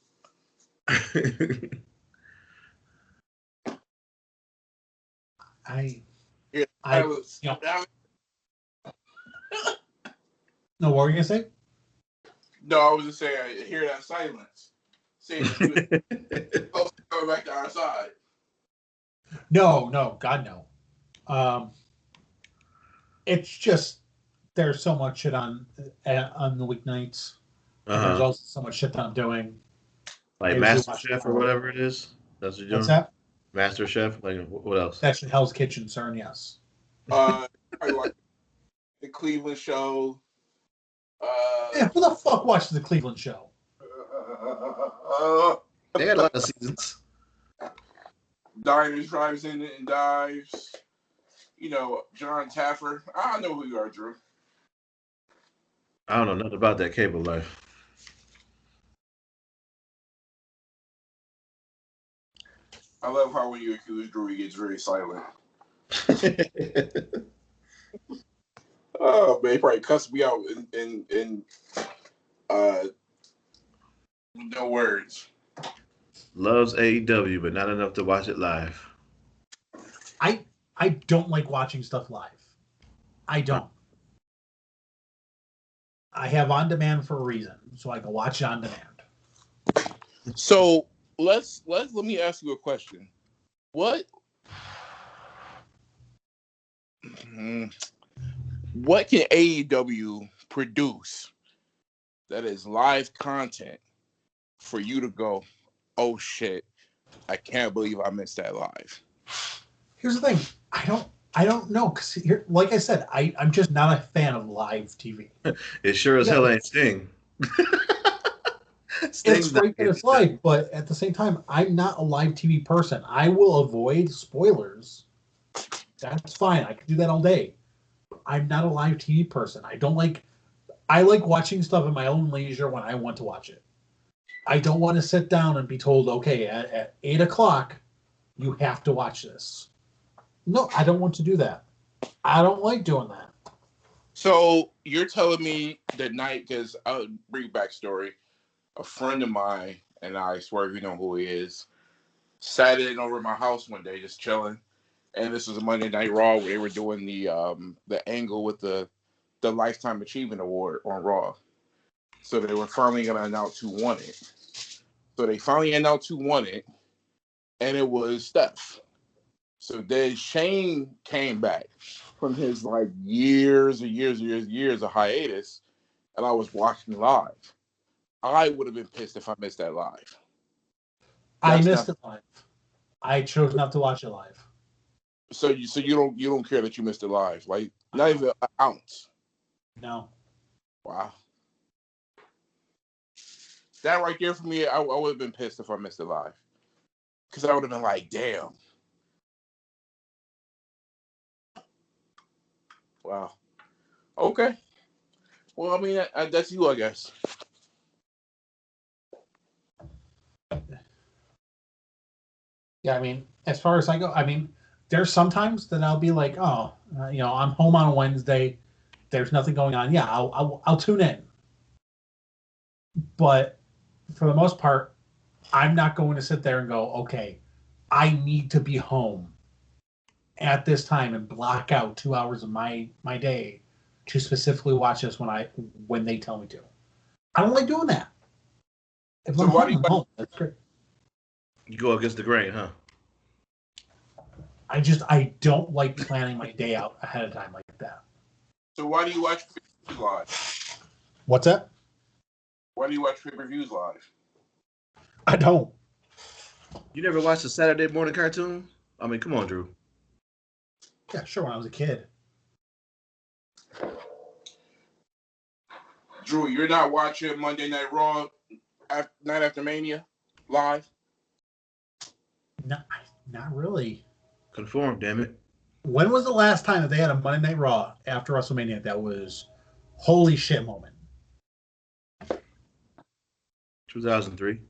No, what were you gonna say? No, I was just saying I hear that silence. Saying coming back to our side. No, God no. It's just there's so much shit on the weeknights. And there's also so much shit that I'm doing. Like Master Chef or whatever it is. That's what you're doing. What's that? Master Chef. Like what else? That's Hell's Kitchen, sir. Yes. I like the Cleveland show. Who the fuck watches the Cleveland show? They had a lot of seasons. Diners, drives in and dives. John Taffer. I don't know who you are, Drew. I don't know nothing about that cable life. I love how when you accuse Drew, he gets very silent. Oh man, he probably cussed me out in no words. Loves AEW, but not enough to watch it live. I don't like watching stuff live. I don't. I have on demand for a reason, so I can watch it on demand. So let me ask you a question. What can AEW produce that is live content for you to go, oh shit, I can't believe I missed that live? Here's the thing. I don't know, because like I said, I'm just not a fan of live TV. It sure as hell ain't Sting. It's great that it's live, but at the same time, I'm not a live TV person. I will avoid spoilers. That's fine. I can do that all day. I'm not a live TV person. I like watching stuff at my own leisure when I want to watch it. I don't want to sit down and be told, okay, at 8 o'clock, you have to watch this. No, I don't want to do that. I don't like doing that. So you're telling me that night, because I'll bring backstory. A friend of mine, and I swear you know who he is, sat in over at my house one day just chilling. And this was a Monday Night Raw where they were doing the angle with the Lifetime Achievement Award on Raw. So they were finally going to announce who won it. So they finally announced who won it. and it was Steph. So then Shane came back from his like years of hiatus, and I was watching live. I would have been pissed if I missed that live. I missed it live. I chose not to watch it live. So you don't care that you missed it live, like not even an ounce. No. Wow. That right there for me, I would have been pissed if I missed it live, because I would have been like, damn. Wow. Okay. Well, I mean, that's you, I guess. Yeah, I mean, as far as I go, I mean, there's sometimes that I'll be like, oh, I'm home on a Wednesday. There's nothing going on. Yeah, I'll tune in. But for the most part, I'm not going to sit there and go, okay, I need to be home at this time and block out 2 hours of my day to specifically watch this when they tell me to. I don't like doing that. If I'm home, I'm home. That's great. You go against the grain, huh? I don't like planning my day out ahead of time like that. So why do you watch pay-per-views live? What's that? Why do you watch pay-per-views live? I don't. You never watched a Saturday morning cartoon? I mean, come on, Drew. Yeah, sure, when I was a kid. Drew, you're not watching Monday Night Raw night after Mania live? Not really. Conform, damn it. When was the last time that they had a Monday Night Raw after WrestleMania that was holy shit moment? 2003.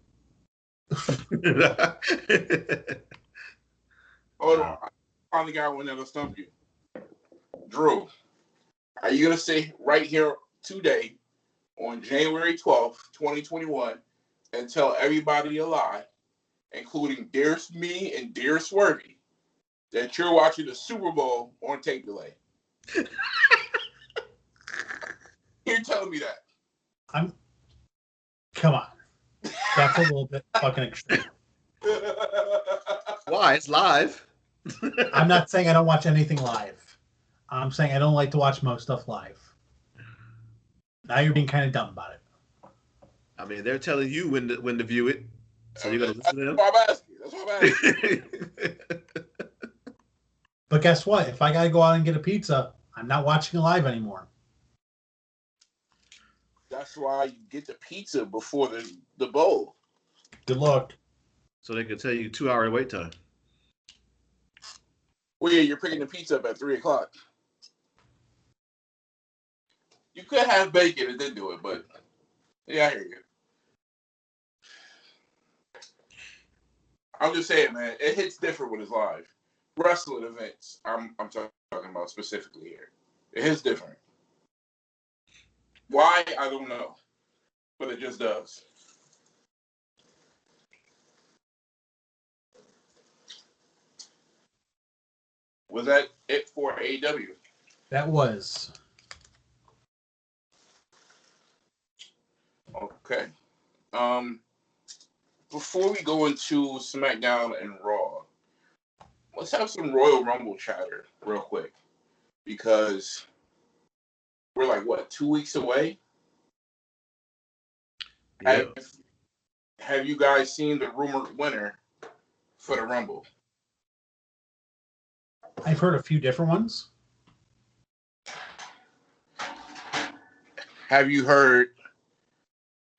Hold on. I finally got one that'll stump you. Drew, are you going to say right here today on January 12th, 2021, and tell everybody a lie, including dear me and dear Swervy, that you're watching the Super Bowl on tape delay? You're telling me that. Come on. That's a little bit fucking extreme. Why? It's live. I'm not saying I don't watch anything live. I'm saying I don't like to watch most stuff live. Now you're being kind of dumb about it. I mean, they're telling you when to view it, so you're gonna listen to them. That's why I'm asking. But guess what? If I gotta go out and get a pizza, I'm not watching it live anymore. That's why you get the pizza before the bowl. Good luck. So they can tell you 2-hour wait time. Well, yeah, you're picking the pizza up at 3:00. You could have bacon and then do it, but yeah, I hear you. I'm just saying, man, it hits different when it's live. Wrestling events, I'm talking about specifically here. It hits different. Why? I don't know, but it just does. Was that it for AEW? That was. Okay. Before we go into SmackDown and Raw, let's have some Royal Rumble chatter real quick, because we're like 2 weeks away. Yeah. Have you guys seen the rumored winner for the Rumble? I've heard a few different ones. Have you heard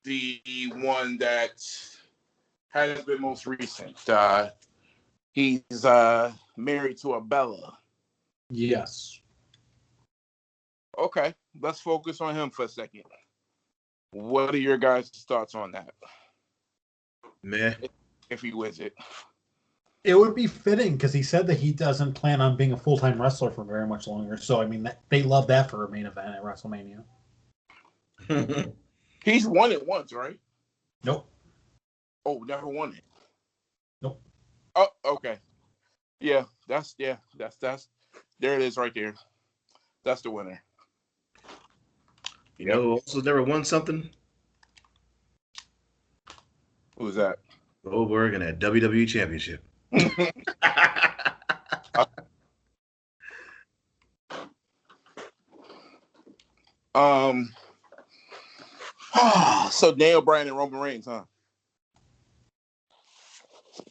the one that has been most recent? He's married to a Bella. Yes. Okay, let's focus on him for a second. What are your guys' thoughts on that? Meh. If he wins it. It would be fitting because he said that he doesn't plan on being a full-time wrestler for very much longer. So, I mean, they love that for a main event at WrestleMania. He's won it once, right? Nope. Oh, never won it. Nope. Oh, okay. Yeah, that's there it is right there. That's the winner. You know who also never won something? Who's that? Goldberg and that WWE Championship. um. So Daniel Bryan and Roman Reigns, huh?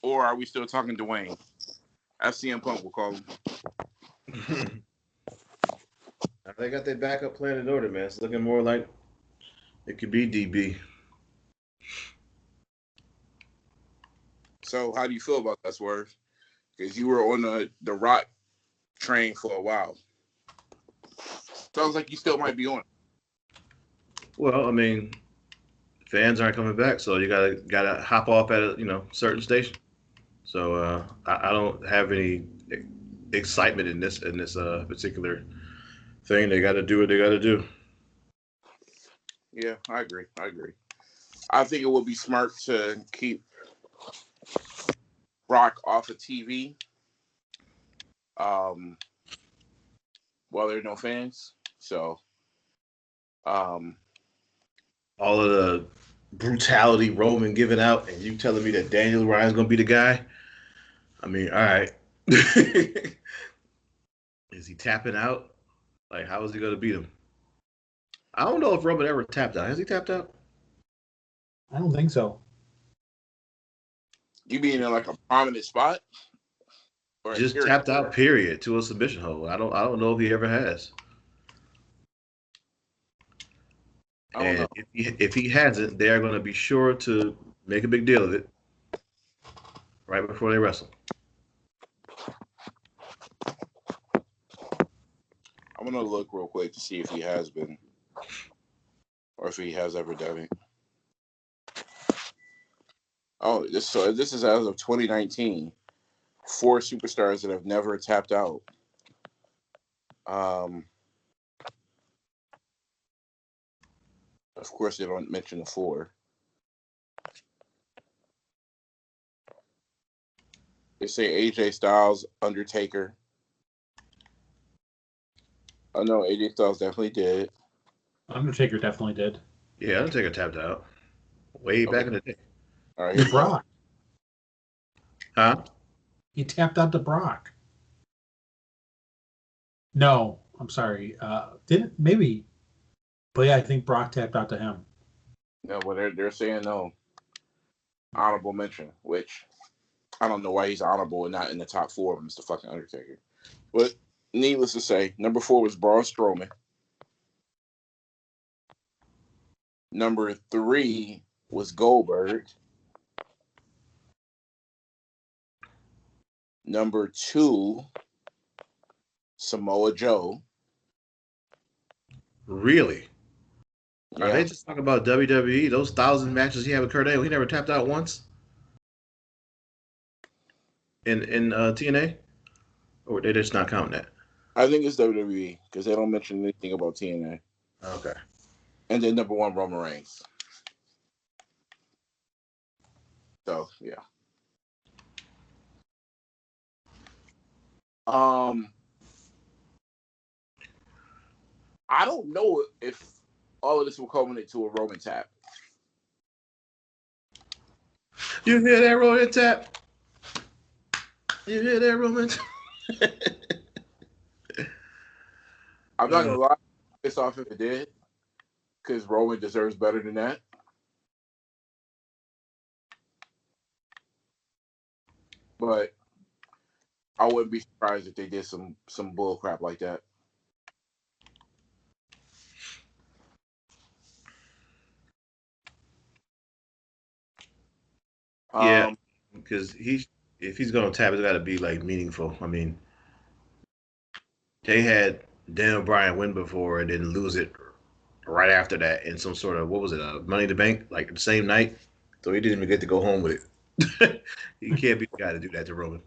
Or are we still talking Dwayne? FCM Punk will call him. They got their backup plan in order, man. It's looking more like it could be DB. So how do you feel about that, Swerve? Because you were on the Rock train for a while. Sounds like you still might be on it. Well, I mean, fans aren't coming back, so you gotta hop off at a certain station. So I don't have any excitement in this particular thing. They got to do what they got to do. Yeah, I agree. I think it would be smart to keep Rock off of TV. While there are no fans. So all of the brutality Roman giving out, and you telling me that Daniel Bryan's gonna be the guy? I mean, all right. Is he tapping out? Like, how is he gonna beat him? I don't know if Roman ever tapped out. Has he tapped out? I don't think so. You being in like a prominent spot? Or Just tapped out, period, to a submission hold. I don't know if he ever has. I don't know. If he hasn't, they are going to be sure to make a big deal of it right before they wrestle. I'm gonna look real quick to see if he has been, or if he has ever done it. Oh, this is as of 2019. 4 superstars that have never tapped out. Of course, they don't mention the 4. They say AJ Styles, Undertaker. Oh no, AJ Styles definitely did. Undertaker definitely did. Yeah, Undertaker tapped out way back in the day. All right, Brock. Huh? He tapped out to Brock. No, I'm sorry. Didn't maybe, but yeah, I think Brock tapped out to him. No, well they're saying no. Honorable mention, which I don't know why he's honorable and not in the top 4 of Mr. Fucking Undertaker. But needless to say, number 4 was Braun Strowman. Number 3 was Goldberg. Number 2, Samoa Joe. Really? Yeah. Are they just talking about WWE? Those 1,000 matches he had with Kurt Angle, he never tapped out once in TNA, or they just not counting that? I think it's WWE because they don't mention anything about TNA. Okay. And then number 1, Roman Reigns. So yeah. I don't know if all of this will culminate to a Roman tap. You hear that, Roman tap? You hear that, Roman? I'm not gonna lie, piss off if it did, because Roman deserves better than that. But I wouldn't be surprised if they did some bull crap like that. Yeah, because if he's gonna tap, it's got to be like meaningful. I mean, they had Daniel Bryan win before and then lose it right after that in some sort of, what was it, Money in the Bank, like the same night. So he didn't even get to go home with it. He can't be the guy to do that to Roman.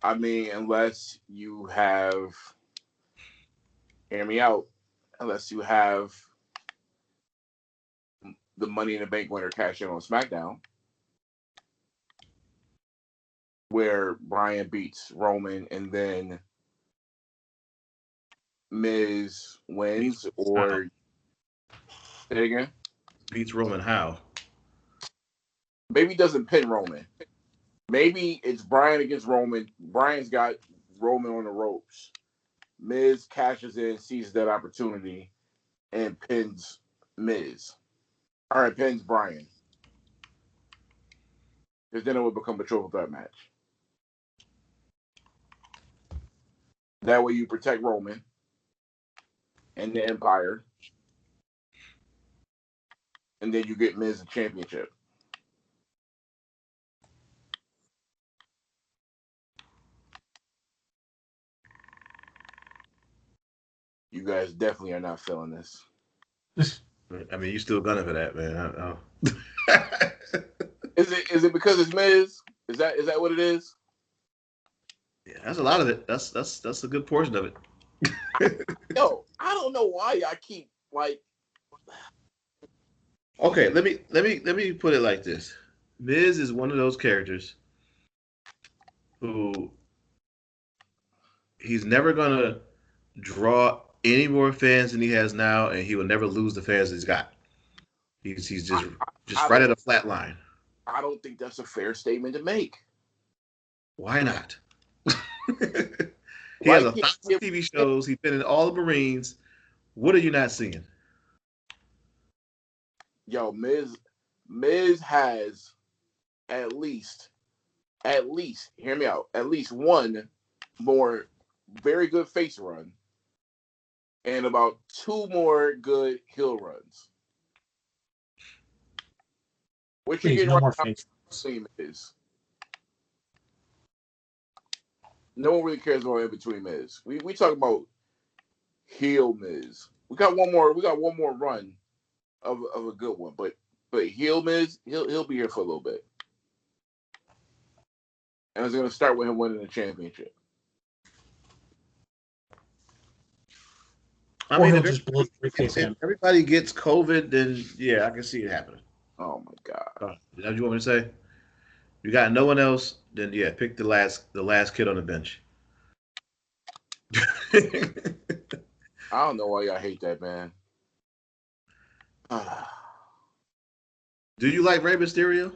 I mean, unless you have, hear me out, unless you have the Money in the Bank winner cash in on SmackDown, where Bryan beats Roman and then Miz wins, or say it again. Beats Roman how? Maybe he doesn't pin Roman. Maybe it's Bryan against Roman. Bryan's got Roman on the ropes. Miz cashes in, sees that opportunity, and pins Miz. All right, pins Bryan. Because then it would become a triple threat match. That way you protect Roman and the Empire. And then you get Miz the championship. You guys definitely are not feeling this. I mean, you still gunning for that, man. Is it because it's Miz? Is that what it is? Yeah, that's a lot of it. That's a good portion of it. Yo, I don't know why I keep like. Okay, let me put it like this. Miz is one of those characters who he's never gonna draw any more fans than he has now, and he will never lose the fans he's got. He's just right at a flat line. I don't think that's a fair statement to make. Why not? He has 1,000 TV shows. He's been in all the Marines. What are you not seeing? Yo, Miz has at least, hear me out, at least one more very good face run and about two more good heel runs. What you get no right more now face is no one really cares about in between Miz. We talk about heel Miz. We got one more run of a good one, but heel Miz, he'll be here for a little bit. And it's gonna start with him winning the championship. I mean, if everybody gets COVID, then yeah, I can see it happening. Oh my god! Is that what you want me to say? You got no one else, then yeah, pick the last kid on the bench. I don't know why y'all hate that, man. Do you like Rey Mysterio?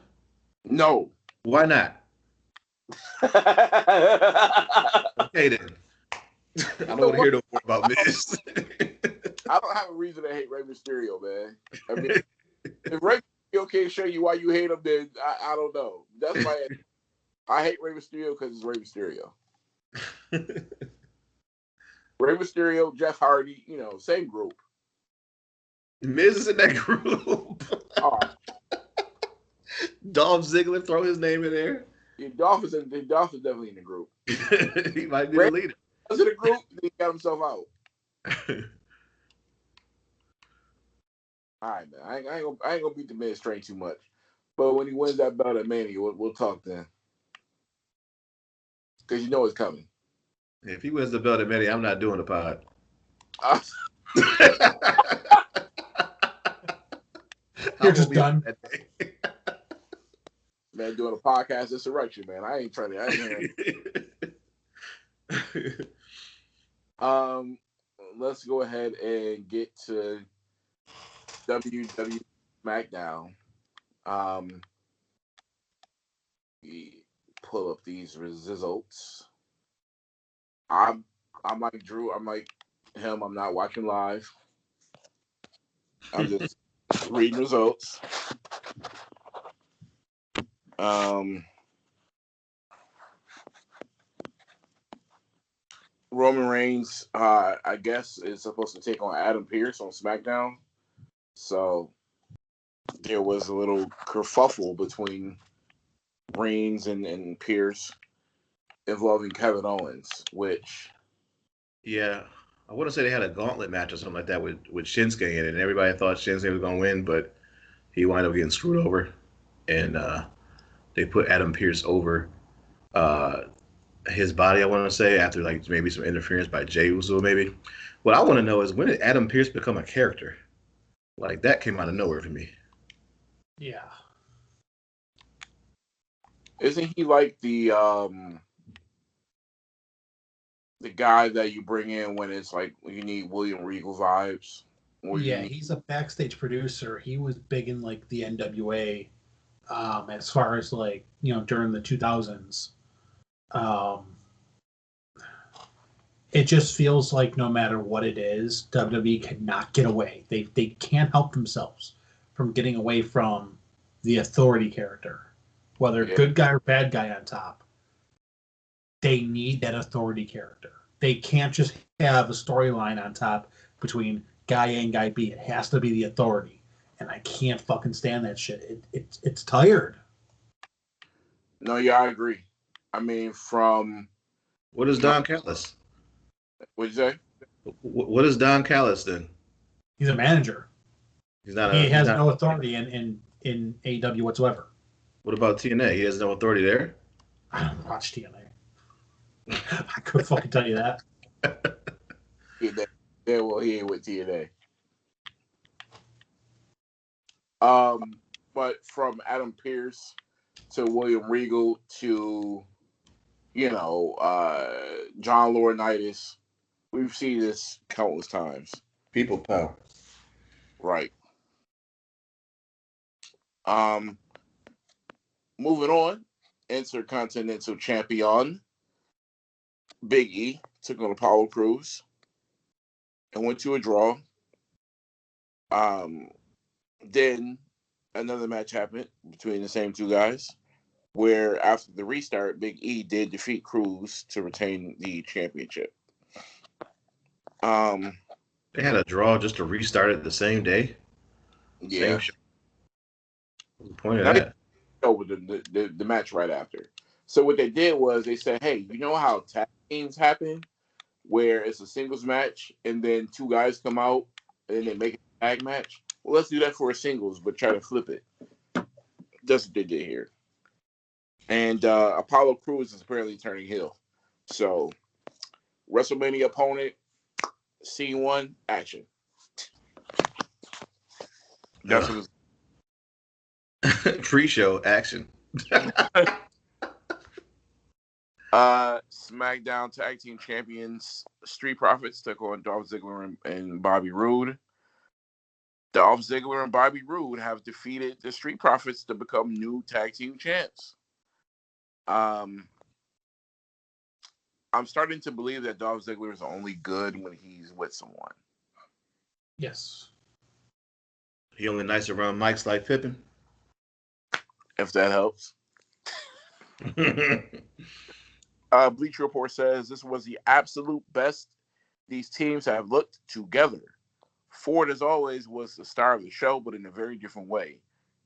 No. Why not? Okay then. I don't want to hear no more about Miz. I don't have a reason to hate Rey Mysterio, man. I mean, if Rey Mysterio can't show you why you hate him, then I don't know. That's why I hate Rey Mysterio because it's Rey Mysterio. Rey Mysterio, Jeff Hardy, same group. Miz is in that group. Oh. Dolph Ziggler, throw his name in there. Yeah, Dolph is definitely in the group. He might be the leader. Was in the group, he got himself out. All right, man. I ain't gonna beat the Miz train too much. But when he wins that belt at Mania, we'll talk then. Because you know it's coming. If he wins the belt at Mania, I'm not doing the pod. You're just done. Man, doing a podcast insurrection, man. I ain't trying to. Let's go ahead and get to WWE SmackDown. We pull up these results. I'm like Drew. I'm like him. I'm not watching live. I'm just reading results. Roman Reigns, I guess, is supposed to take on Adam Pearce on SmackDown. So there was a little kerfuffle between Reigns and Pearce involving Kevin Owens, which... Yeah, I want to say they had a gauntlet match or something like that with Shinsuke in it, and everybody thought Shinsuke was going to win, but he wound up getting screwed over, and they put Adam Pearce over his body, I want to say, after like maybe some interference by Jey Uso, maybe. What I want to know is, when did Adam Pearce become a character? Like, that came out of nowhere for me. Yeah. Isn't he like the guy that you bring in when it's like you need William Regal vibes? Yeah, he's a backstage producer. He was big in like the NWA As far as like during the 2000s, um, it just feels like no matter what it is, WWE cannot get away. They can't help themselves from getting away from the authority character, whether Yeah. good guy or bad guy on top. They need that authority character. They can't just have a storyline on top between guy A and guy B. It has to be the authority, and I can't fucking stand that shit. It's tired. No, yeah, I agree. I mean, from What is my, Don Callis? what'd you say? What is Don Callis then? He's a manager. He's not He a. He's has not. no authority in AEW whatsoever. What about TNA? He has no authority there. I don't watch TNA. I could fucking tell you that. Yeah, well, he ain't with TNA. But from Adam Pearce to William Regal to John Laurinaitis, we've seen this countless times. People power. Right. Um, Moving on, Intercontinental Champion Big E took on Apollo Crews and went to a draw. Then another match happened between the same two guys, where after the restart, Big E did defeat Cruz to retain the championship. Um, They had a draw just to restart it the same day. Same yeah. show. What's the point of Not even that? over the match right after. So what they did was they said, hey, you know how tag teams happen, where it's a singles match and then two guys come out and then they make a tag match? Well, let's do that for a singles, but try to flip it. That's what they did here. And Apollo Crews is apparently turning heel. So WrestleMania opponent, C1, action. That's what Pre-show action. it's. SmackDown Tag Team Champions Street Profits took on Dolph Ziggler and Bobby Roode. Dolph Ziggler and Bobby Roode have defeated the Street Profits to become new tag team champs. I'm starting to believe that Dolph Ziggler is only good when he's with someone. Yes. He only nice around mics like Pippin. If that helps. Bleacher Report says this was the absolute best these teams have looked together. Ford, as always, was the star of the show, but in a very different way.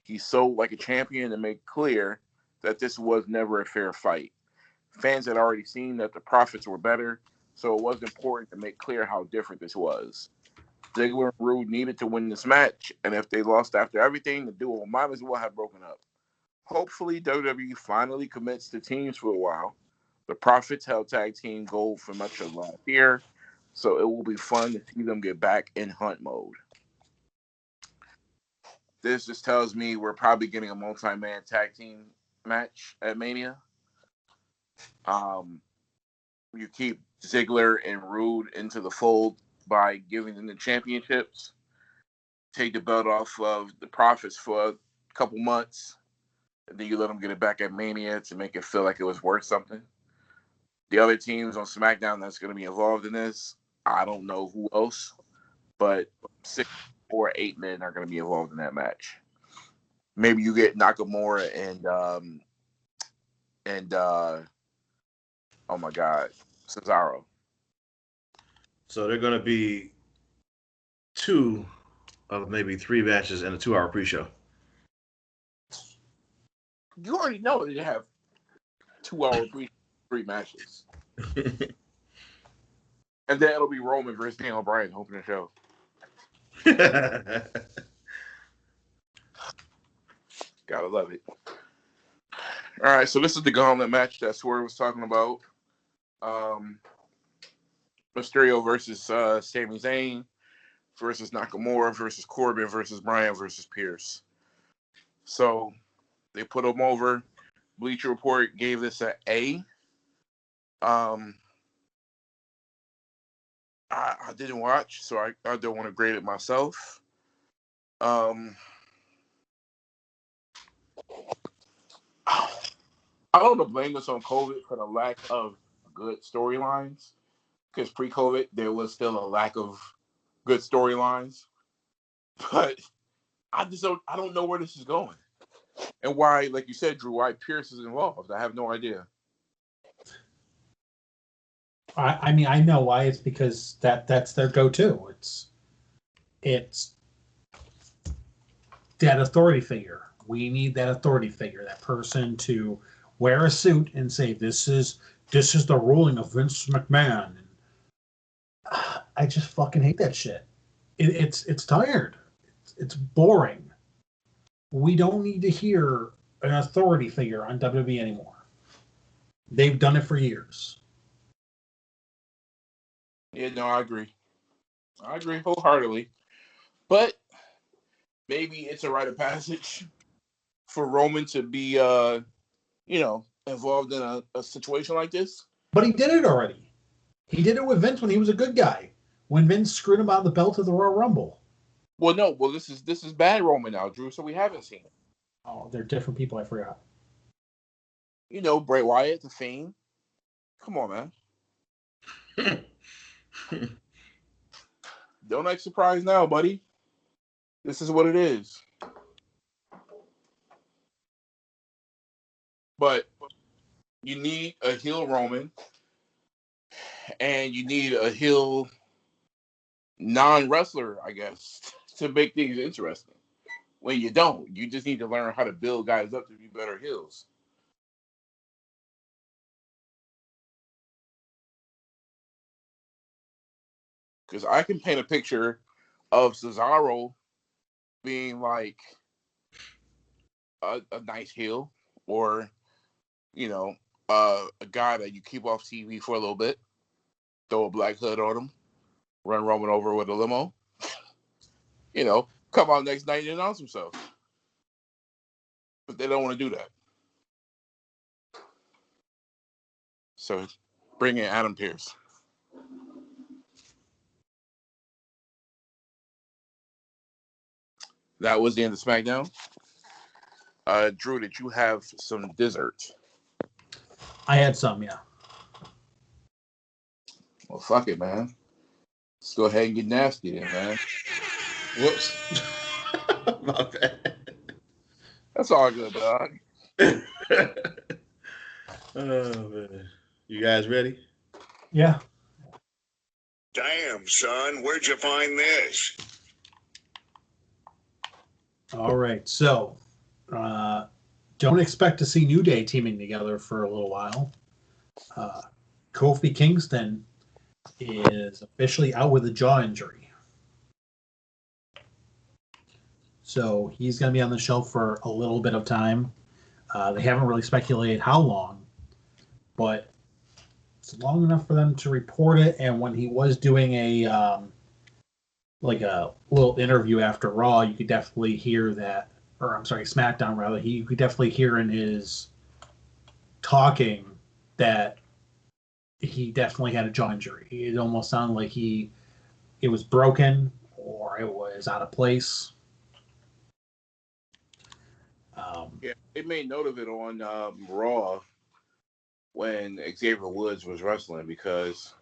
He sold like a champion and made clear that this was never a fair fight. Fans had already seen that the Profits were better, so it was important to make clear how different this was. Ziggler and Rude needed to win this match, and if they lost after everything, the duo might as well have broken up. Hopefully, WWE finally commits to teams for a while. The Profits held tag team gold for much of last year, so it will be fun to see them get back in hunt mode. This just tells me we're probably getting a multi-man tag team match at Mania. You keep Ziggler and Rude into the fold by giving them the championships. Take the belt off of the Profits for a couple months, and then you let them get it back at Mania to make it feel like it was worth something. The other teams on SmackDown that's going to be involved in this, I don't know who else, but 6 or 8 men are going to be involved in that match. Maybe you get Nakamura and oh my God, Cesaro. So they're going to be 2 of maybe 3 matches and a 2-hour pre-show. You already know they have 2 hour three matches, and then it'll be Roman versus Daniel Bryan opening the show. Gotta love it. All right, so this is the gauntlet match that Swerve was talking about. Mysterio versus Sami Zayn versus Nakamura versus Corbin versus Bryan versus Pierce. So they put them over. Bleacher Report gave this an A. I didn't watch, so I don't want to grade it myself. I don't want to blame this on COVID for the lack of good storylines. Because pre-COVID, there was still a lack of good storylines. But I don't know where this is going. And why, like you said, Drew, why Pierce is involved. I have no idea. I mean, I know why. It's because that's their go-to. It's that authority figure. We need that authority figure, that person to wear a suit and say, this is the ruling of Vince McMahon. I just fucking hate that shit. It's tired. It's boring. We don't need to hear an authority figure on WWE anymore. They've done it for years. Yeah, no, I agree. I agree wholeheartedly. But maybe it's a rite of passage for Roman to be, involved in a situation like this. But he did it already. He did it with Vince when he was a good guy. When Vince screwed him out of the belt of the Royal Rumble. Well, no. Well, this is bad Roman now, Drew. So we haven't seen it. Oh, they're different people. I forgot. Bray Wyatt, the Fiend. Come on, man. Don't act surprised now, buddy. This is what it is. But you need a heel Roman, and you need a heel non-wrestler, I guess, to make things interesting. When you don't, you just need to learn how to build guys up to be better heels. Because I can paint a picture of Cesaro being like a nice heel, or a guy that you keep off TV for a little bit, throw a black hood on him, run Roman over with a limo, come out next night and announce himself. But they don't want to do that. So bring in Adam Pearce. That was the end of SmackDown. Drew, did you have some dessert? I had some, yeah. Well, fuck it, man. Let's go ahead and get nasty then, man. Whoops. My bad. That's all good, dog. Oh, man. You guys ready? Yeah. Damn, son, where'd you find this? All right. So, don't expect to see New Day teaming together for a little while. Kofi Kingston is officially out with a jaw injury. So he's going to be on the show for a little bit of time. They haven't really speculated how long, but it's long enough for them to report it. And when he was doing a little interview after Raw, you could definitely hear that, or I'm sorry, SmackDown rather, you could definitely hear in his talking that he definitely had a jaw injury. It almost sounded like it was broken or it was out of place. Yeah, they made note of it on Raw when Xavier Woods was wrestling, because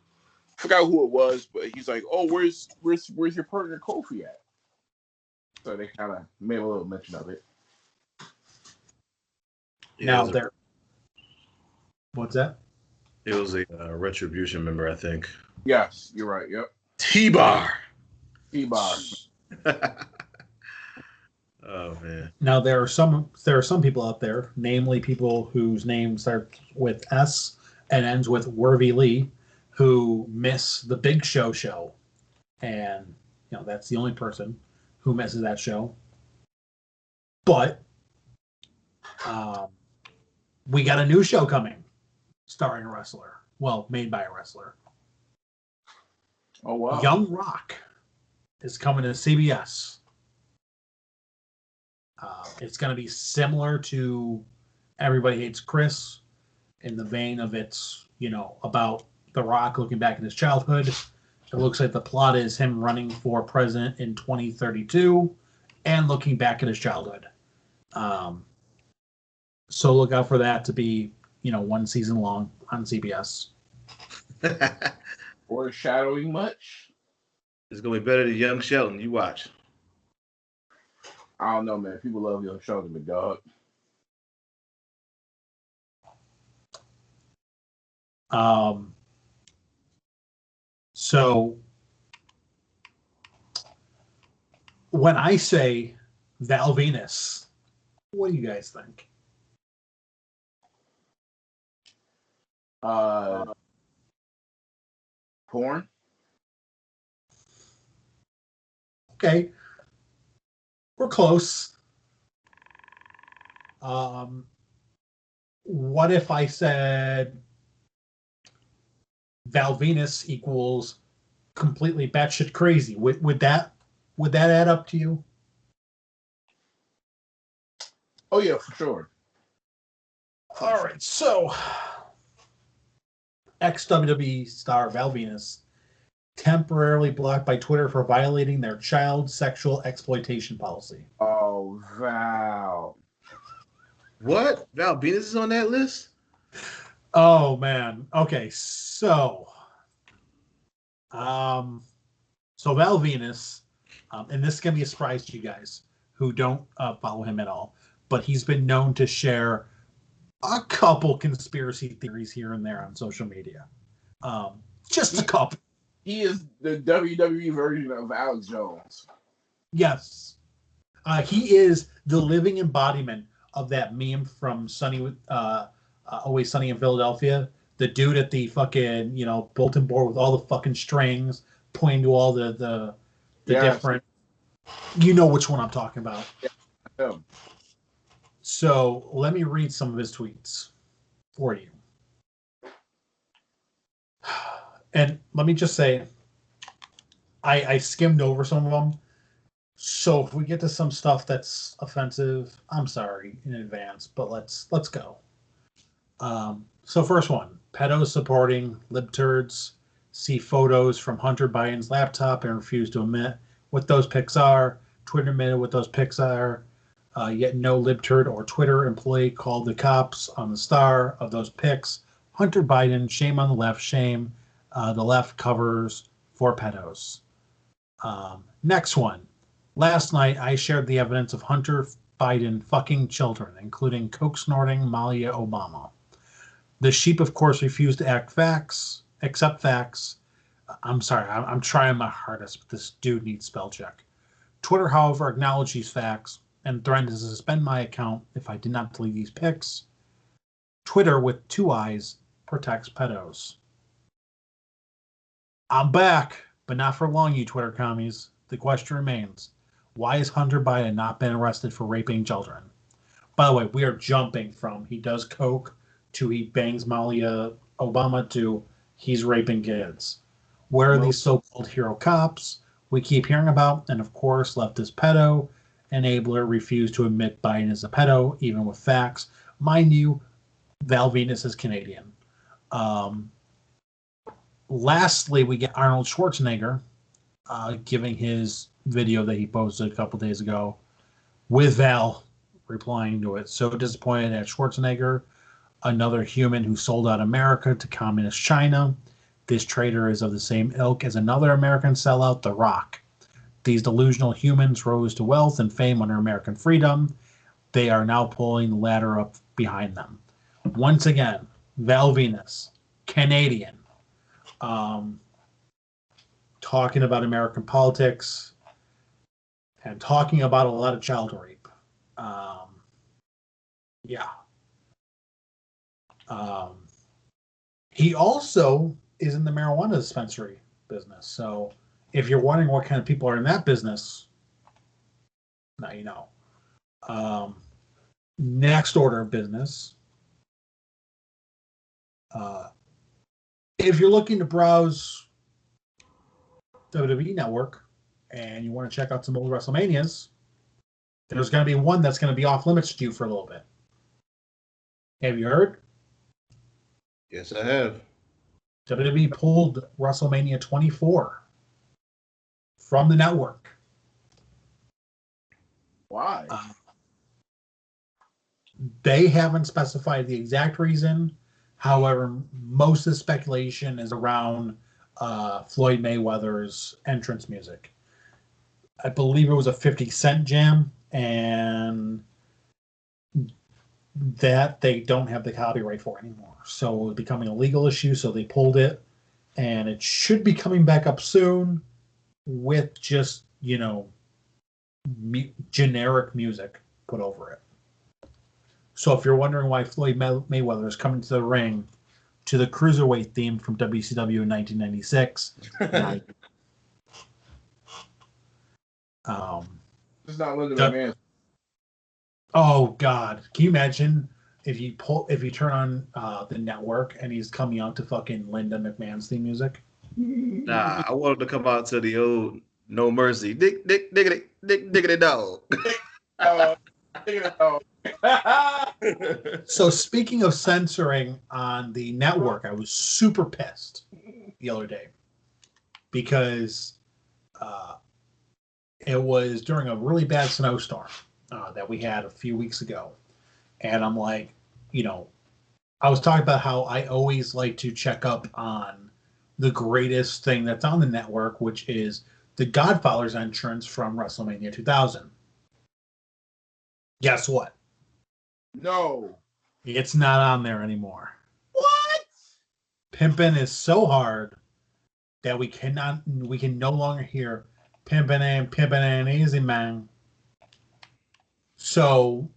I forgot who it was, but he's like, "Oh, where's your partner Kofi at?" So they kind of made a little mention of it. Now there. What's that? It was a Retribution member, I think. Yes, you're right. Yep. T-Bar. T-Bar. Oh man. Now there are some people out there, namely people whose names start with S and ends with Worthy Lee, who miss the Big Show, and that's the only person who misses that show. But we got a new show coming, starring a wrestler. Well, made by a wrestler. Oh wow! Young Rock is coming to CBS. It's going to be similar to Everybody Hates Chris, in the vein of it's, about The Rock looking back in his childhood. It looks like the plot is him running for president in 2032 and looking back at his childhood. So look out for that to be one season long on CBS. Foreshadowing much? It's gonna be better than Young Sheldon. You watch. I don't know, man. People love Young Sheldon, but dog. So when I say Val Venus, what do you guys think? Porn? Okay. We're close. What if I said Val Venus equals completely batshit crazy? Would that add up to you? Oh yeah, for sure. All right, so ex-WWE star Val Venus temporarily blocked by Twitter for violating their child sexual exploitation policy. Oh, Val. What? Val Venus is on that list? Oh man. Okay, so Val Venus, and this is gonna be a surprise to you guys who don't follow him at all, but he's been known to share a couple conspiracy theories here and there on social media. Just a couple. He is the WWE version of Alex Jones. Yes. He is the living embodiment of that meme from Always Sunny in Philadelphia. The dude at the fucking, bulletin board with all the fucking strings pointing to all the different. You know which one I'm talking about. Yeah. So let me read some of his tweets for you. And let me just say, I skimmed over some of them. So if we get to some stuff that's offensive, I'm sorry in advance, but let's go. So first one, pedos supporting libturds see photos from Hunter Biden's laptop and refuse to admit what those pics are. Twitter admitted what those pics are. Yet no libturd or Twitter employee called the cops on the star of those pics. Hunter Biden, shame on the left, shame. The left covers for pedos. Next one. Last night, I shared the evidence of Hunter Biden fucking children, including coke-snorting Malia Obama. The sheep, of course, refused to accept facts. I'm sorry, I'm trying my hardest, but this dude needs spell check. Twitter, however, acknowledged these facts and threatened to suspend my account if I did not delete these pics. Twitter, with two eyes, protects pedos. I'm back, but not for long, you Twitter commies. The question remains, why has Hunter Biden not been arrested for raping children? By the way, we are jumping from he does coke to he bangs Malia Obama to he's raping kids. Where are these so-called hero cops we keep hearing about? And of course, leftist pedo enabler refused to admit Biden is a pedo, even with facts. Mind you, Val Venus is Canadian. Lastly, we get Arnold Schwarzenegger giving his video that he posted a couple days ago with Val replying to it. So disappointed at Schwarzenegger, another human who sold out America to communist China. This traitor is of the same ilk as another American sellout, The Rock. These delusional humans rose to wealth and fame under American freedom. They are now pulling the ladder up behind them. Once again, Val Venus, Canadian, talking about American politics and talking about a lot of child rape. He also is in the marijuana dispensary business. So if you're wondering what kind of people are in that business, now you know. Next order of business. If you're looking to browse WWE Network and you want to check out some old WrestleManias, there's going to be one that's going to be off limits to you for a little bit. Have you heard? Yes, I have. WWE pulled WrestleMania 24 from the network. Why? They haven't specified the exact reason. However, most of the speculation is around Floyd Mayweather's entrance music. I believe it was a 50 Cent jam, and that they don't have the copyright for anymore. So it was becoming a legal issue, so they pulled it, and it should be coming back up soon with just, generic music put over it. So if you're wondering why Floyd Mayweather is coming to the ring to the Cruiserweight theme from WCW in 1996, It's not Linda McMahon. Oh God, can you imagine if you turn on the network and he's coming out to fucking Linda McMahon's theme music? Nah, I wanted to come out to the old No Mercy. Diggity dog. So speaking of censoring on the network, I was super pissed the other day because it was during a really bad snowstorm that we had a few weeks ago. And I'm like, I was talking about how I always like to check up on the greatest thing that's on the network, which is the Godfather's entrance from WrestleMania 2000. Guess what? No. It's not on there anymore. What? Pimpin' is so hard that we can no longer hear pimpin' and easy, man. So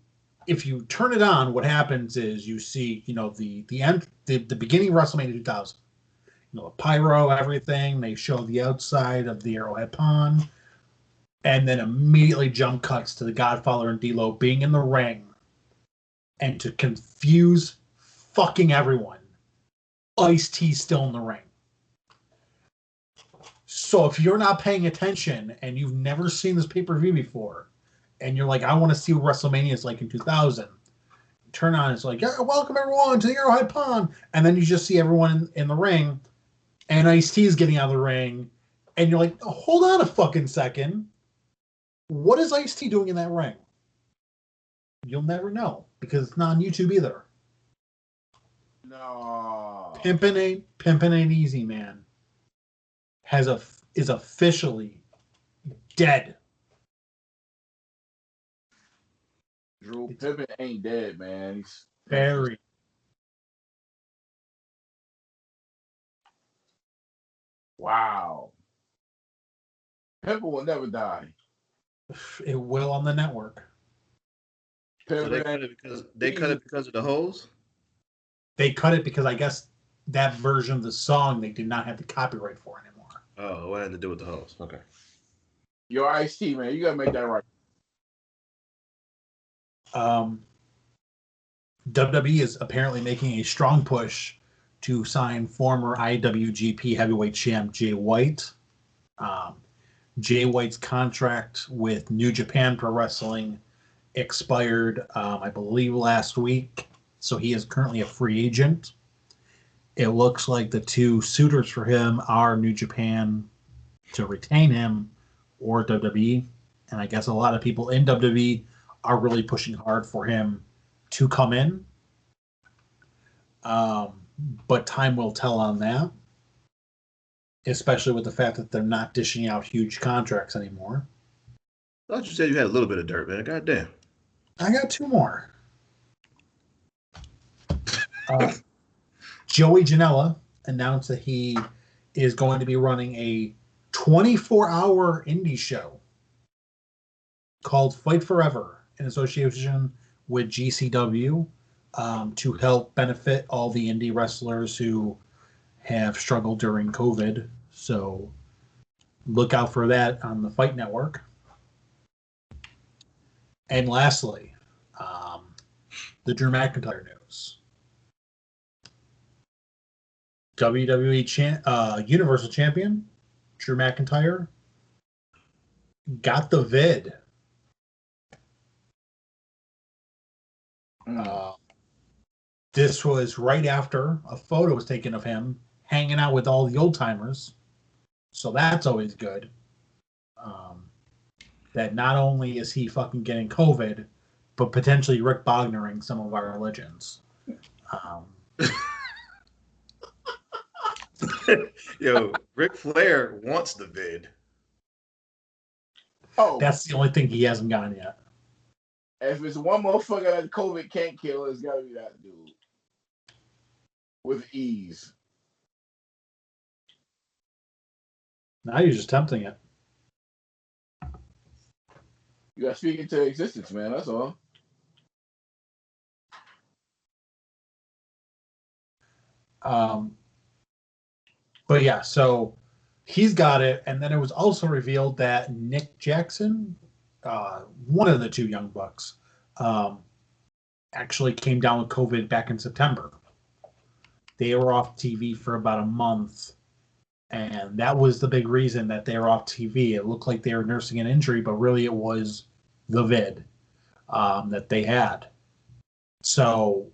if you turn it on, what happens is you see, the beginning of WrestleMania 2000. Pyro, everything. They show the outside of the Arrowhead Pond, and then immediately jump cuts to the Godfather and D'Lo being in the ring, and to confuse fucking everyone, Ice-T's still in the ring. So if you're not paying attention and you've never seen this pay-per-view before, and you're like, I want to see what WrestleMania is like in 2000, turn on, it's like, yeah, welcome everyone to the Arrowhead Pond, and then you just see everyone in the ring, and Ice-T is getting out of the ring, and you're like, oh, hold on a fucking second. What is Ice-T doing in that ring? You'll never know, because it's not on YouTube either. No. Pimpin' ain't easy, man. Is officially dead. Drew Pimpin ain't dead, man. He's Very. Wow. Pimpin will never die. It will on the network. So they cut it because of the holes? They cut it because I guess that version of the song they did not have the copyright for anymore. Oh, what had to do with the holes? Okay. Yo, Ice-T, man, you gotta make that right. WWE is apparently making a strong push to sign former IWGP heavyweight champ Jay White. Jay White's contract with New Japan Pro Wrestling expired, I believe, last week. So he is currently a free agent. It looks like the two suitors for him are New Japan to retain him or WWE. And I guess a lot of people in WWE are really pushing hard for him to come in. But time will tell on that. Especially with the fact that they're not dishing out huge contracts anymore. I thought you said you had a little bit of dirt, man. God damn. I got two more. Joey Janela announced that he is going to be running a 24-hour indie show called Fight Forever in association with GCW to help benefit all the indie wrestlers who have struggled during COVID. So look out for that on the Fight Network. And lastly, the Drew McIntyre news. WWE Universal Champion Drew McIntyre got the vid. This was right after a photo was taken of him hanging out with all the old timers. So that's always good. That not only is he fucking getting COVID, but potentially Rick Bognering some of our religions. Yo, Ric Flair wants the vid. Oh, That's the only thing he hasn't gotten yet. if it's one motherfucker that COVID can't kill, it's gotta be that dude. With ease. Now you're just tempting it. You gotta speak into existence, man. That's all. But yeah, so he's got it, and then it was also revealed that Nick Jackson, one of the two Young Bucks, actually came down with COVID back in September. They were off TV for about a month, and that was the big reason that they were off TV. It looked like they were nursing an injury, but really it was the vid that they had. So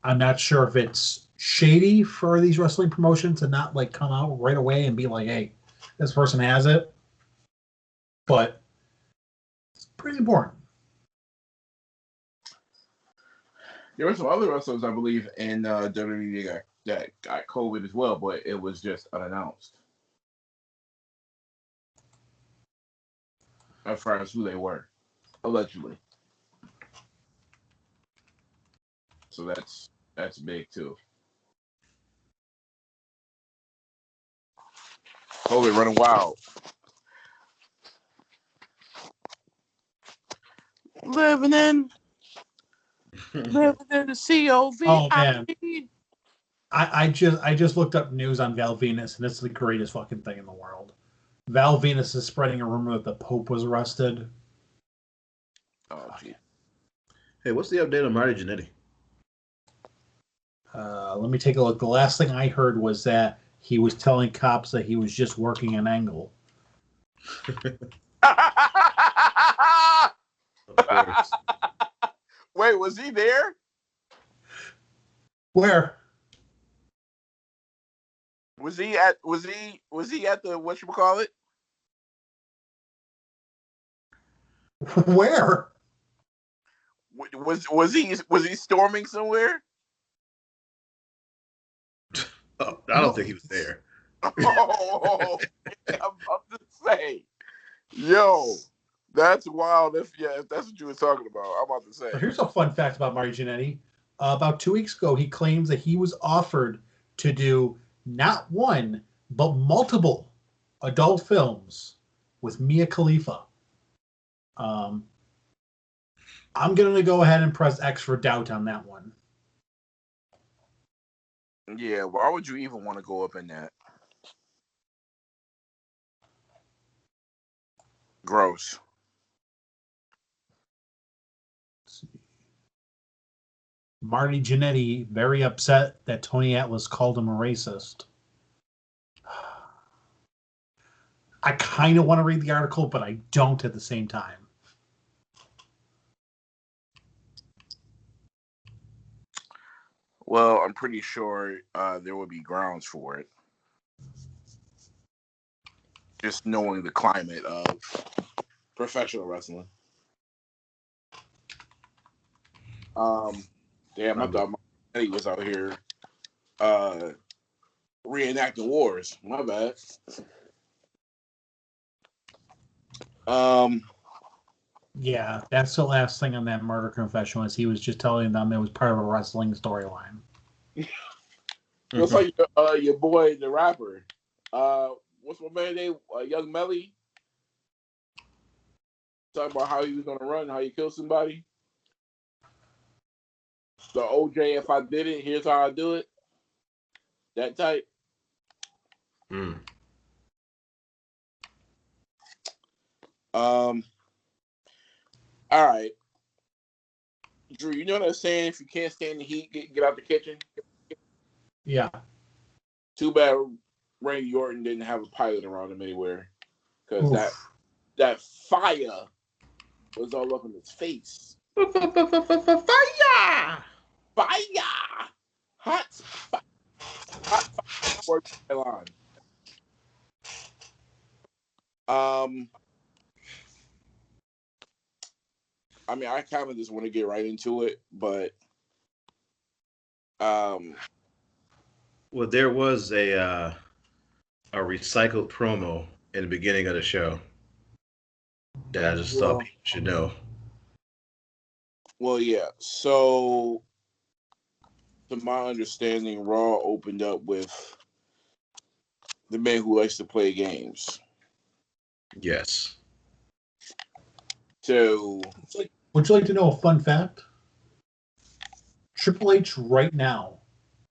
I'm not sure if it's shady for these wrestling promotions to not like come out right away and be like, hey, this person has it. But it's pretty important. There were some other wrestlers, I believe, in WWE that got COVID as well, but it was just unannounced. As far as who they were, allegedly. So that's big too. COVID running wild. Living in the COVID. Oh man. I just looked up news on Val Venus, and it's the greatest fucking thing in the world. Val Venus is spreading a rumor that the Pope was arrested. Oh, gee. Hey, what's the update on Marty Jannetty? Let me take a look. The last thing I heard was that he was telling cops that he was just working an angle. Of course. Wait, was he there? Where? Was he at the whatchamacallit? Where? Was he storming somewhere? Oh, I don't think he was there. Oh, I'm about to say, yo, that's wild. If that's what you were talking about, I'm about to say. So here's a fun fact about Marty Jannetty. About 2 weeks ago, he claims that he was offered to do not one, but multiple adult films with Mia Khalifa. I'm going to go ahead and press X for doubt on that one. Yeah, why would you even want to go up in that? Gross. Marty Jannetty very upset that Tony Atlas called him a racist. I kind of want to read the article, but I don't at the same time. Well, I'm pretty sure there would be grounds for it. Just knowing the climate of professional wrestling. Damn, I thought Eddie was out here reenacting wars. My bad. Yeah, that's the last thing on that murder confession was he was just telling them it was part of a wrestling storyline. Looks like your boy, the rapper. What's my man name? Young Melly. Talking about how he was gonna run, how he killed somebody. The OJ, if I did it, here's how I do it. That type. All right. Drew, you know what I'm saying? If you can't stand the heat, get out the kitchen. Yeah. Too bad Randy Orton didn't have a pilot around him anywhere. Because that fire was all up in his face. Fire! Fire! Hot fire. Hot fire. I mean, I kind of just want to get right into it, but um, Well, there was a recycled promo in the beginning of the show that I just thought Well, people should know. well, yeah. So, to my understanding, Raw opened up with the man who likes to play games. Yes. So, would you like to know a fun fact? Triple H right now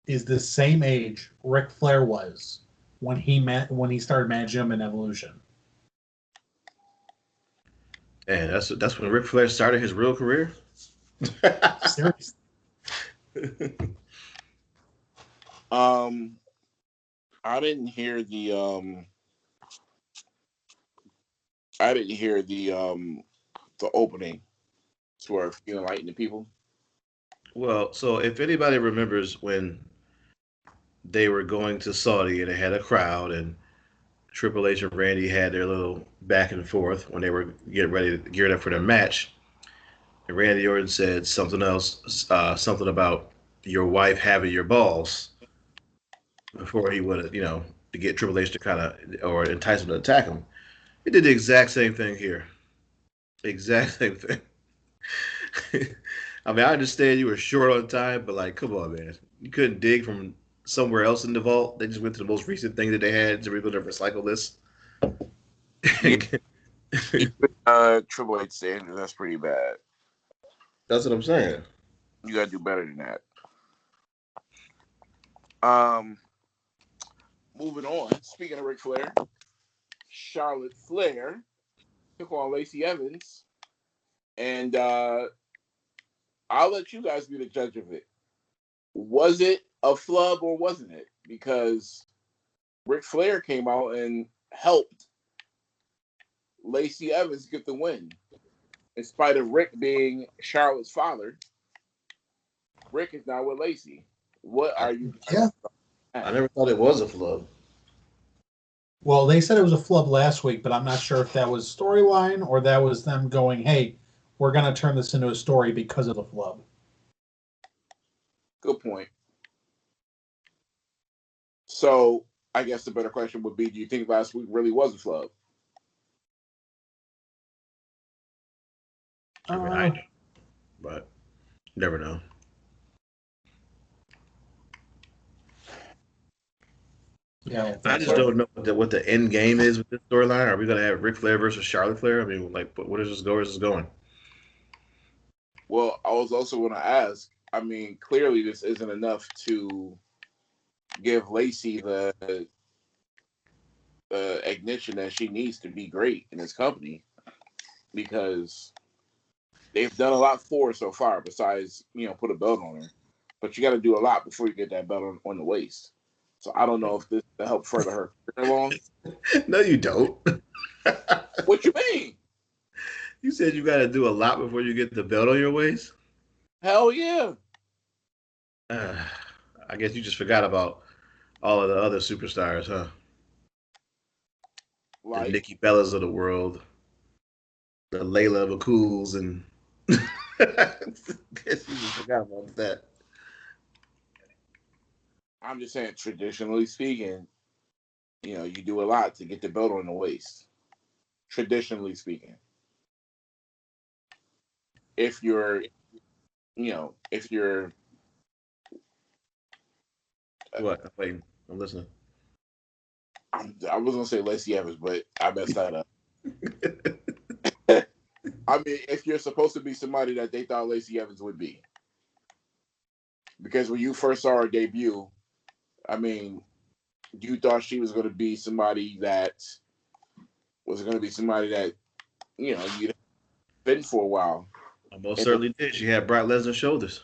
is the same age Ric Flair was when he started managing him in Evolution. And that's when Ric Flair started his real career. Seriously. um, I didn't hear the opening. Swerve, you enlighten the people. Well, so if anybody remembers when they were going to Saudi and they had a crowd and Triple H and Randy had their little back and forth when they were getting ready to geared up for their match. And Randy Orton said something else, something about your wife having your balls before he would have, to get Triple H to kind of or entice him to attack him. He did the exact same thing here. Exact same thing. I mean, I understand you were short on time, but like, come on, man. You couldn't dig from somewhere else in the vault. They just went to the most recent thing that they had to be able to recycle this. Yeah, Triple H standard. That's pretty bad. That's what I'm saying. You gotta do better than that. Um, moving on. Speaking of Ric Flair, Charlotte Flair took on Lacey Evans, and I'll let you guys be the judge of it. Was it a flub or wasn't it? Because Ric Flair came out and helped Lacey Evans get the win. In spite of Rick being Charlotte's father, Rick is now with Lacey. What I, are you Yeah. I never thought it was a flub. Well, they said it was a flub last week, but I'm not sure if that was storyline or that was them going, "Hey, we're going to turn this into a story because of the flub." Good point. So I guess the better question would be: do you think last week really was a flub? I mean, I do, but never know. Yeah, I don't I think just so. don't know what the end game is with this storyline. Are we going to have Ric Flair versus Charlotte Flair? I mean, like, what is this go? Where is this going? Well, I was also going to ask. I mean, clearly this isn't enough to give Lacey the ignition that she needs to be great in this company because they've done a lot for her so far. Besides, put a belt on her, but you got to do a lot before you get that belt on the waist. So I don't know if this will help further her career along. No, you don't. What you mean? You said you got to do a lot before you get the belt on your waist. Hell yeah! Uh, I guess you just forgot about all of the other superstars, huh? The Like Nikki Bellas of the world, the Layla McCools, and guess you just forgot about that. I'm just saying, traditionally speaking, you do a lot to get the belt on the waist. Traditionally speaking, if you're, if you're, What? Wait, I'm listening. I was gonna say Lacey Evans, but I messed that up. I mean, if you're supposed to be somebody that they thought Lacey Evans would be, because when you first saw her debut, I mean, you thought she was going to be somebody that was going to be somebody that you'd been for a while. I most And certainly did. She had Brock Lesnar's shoulders.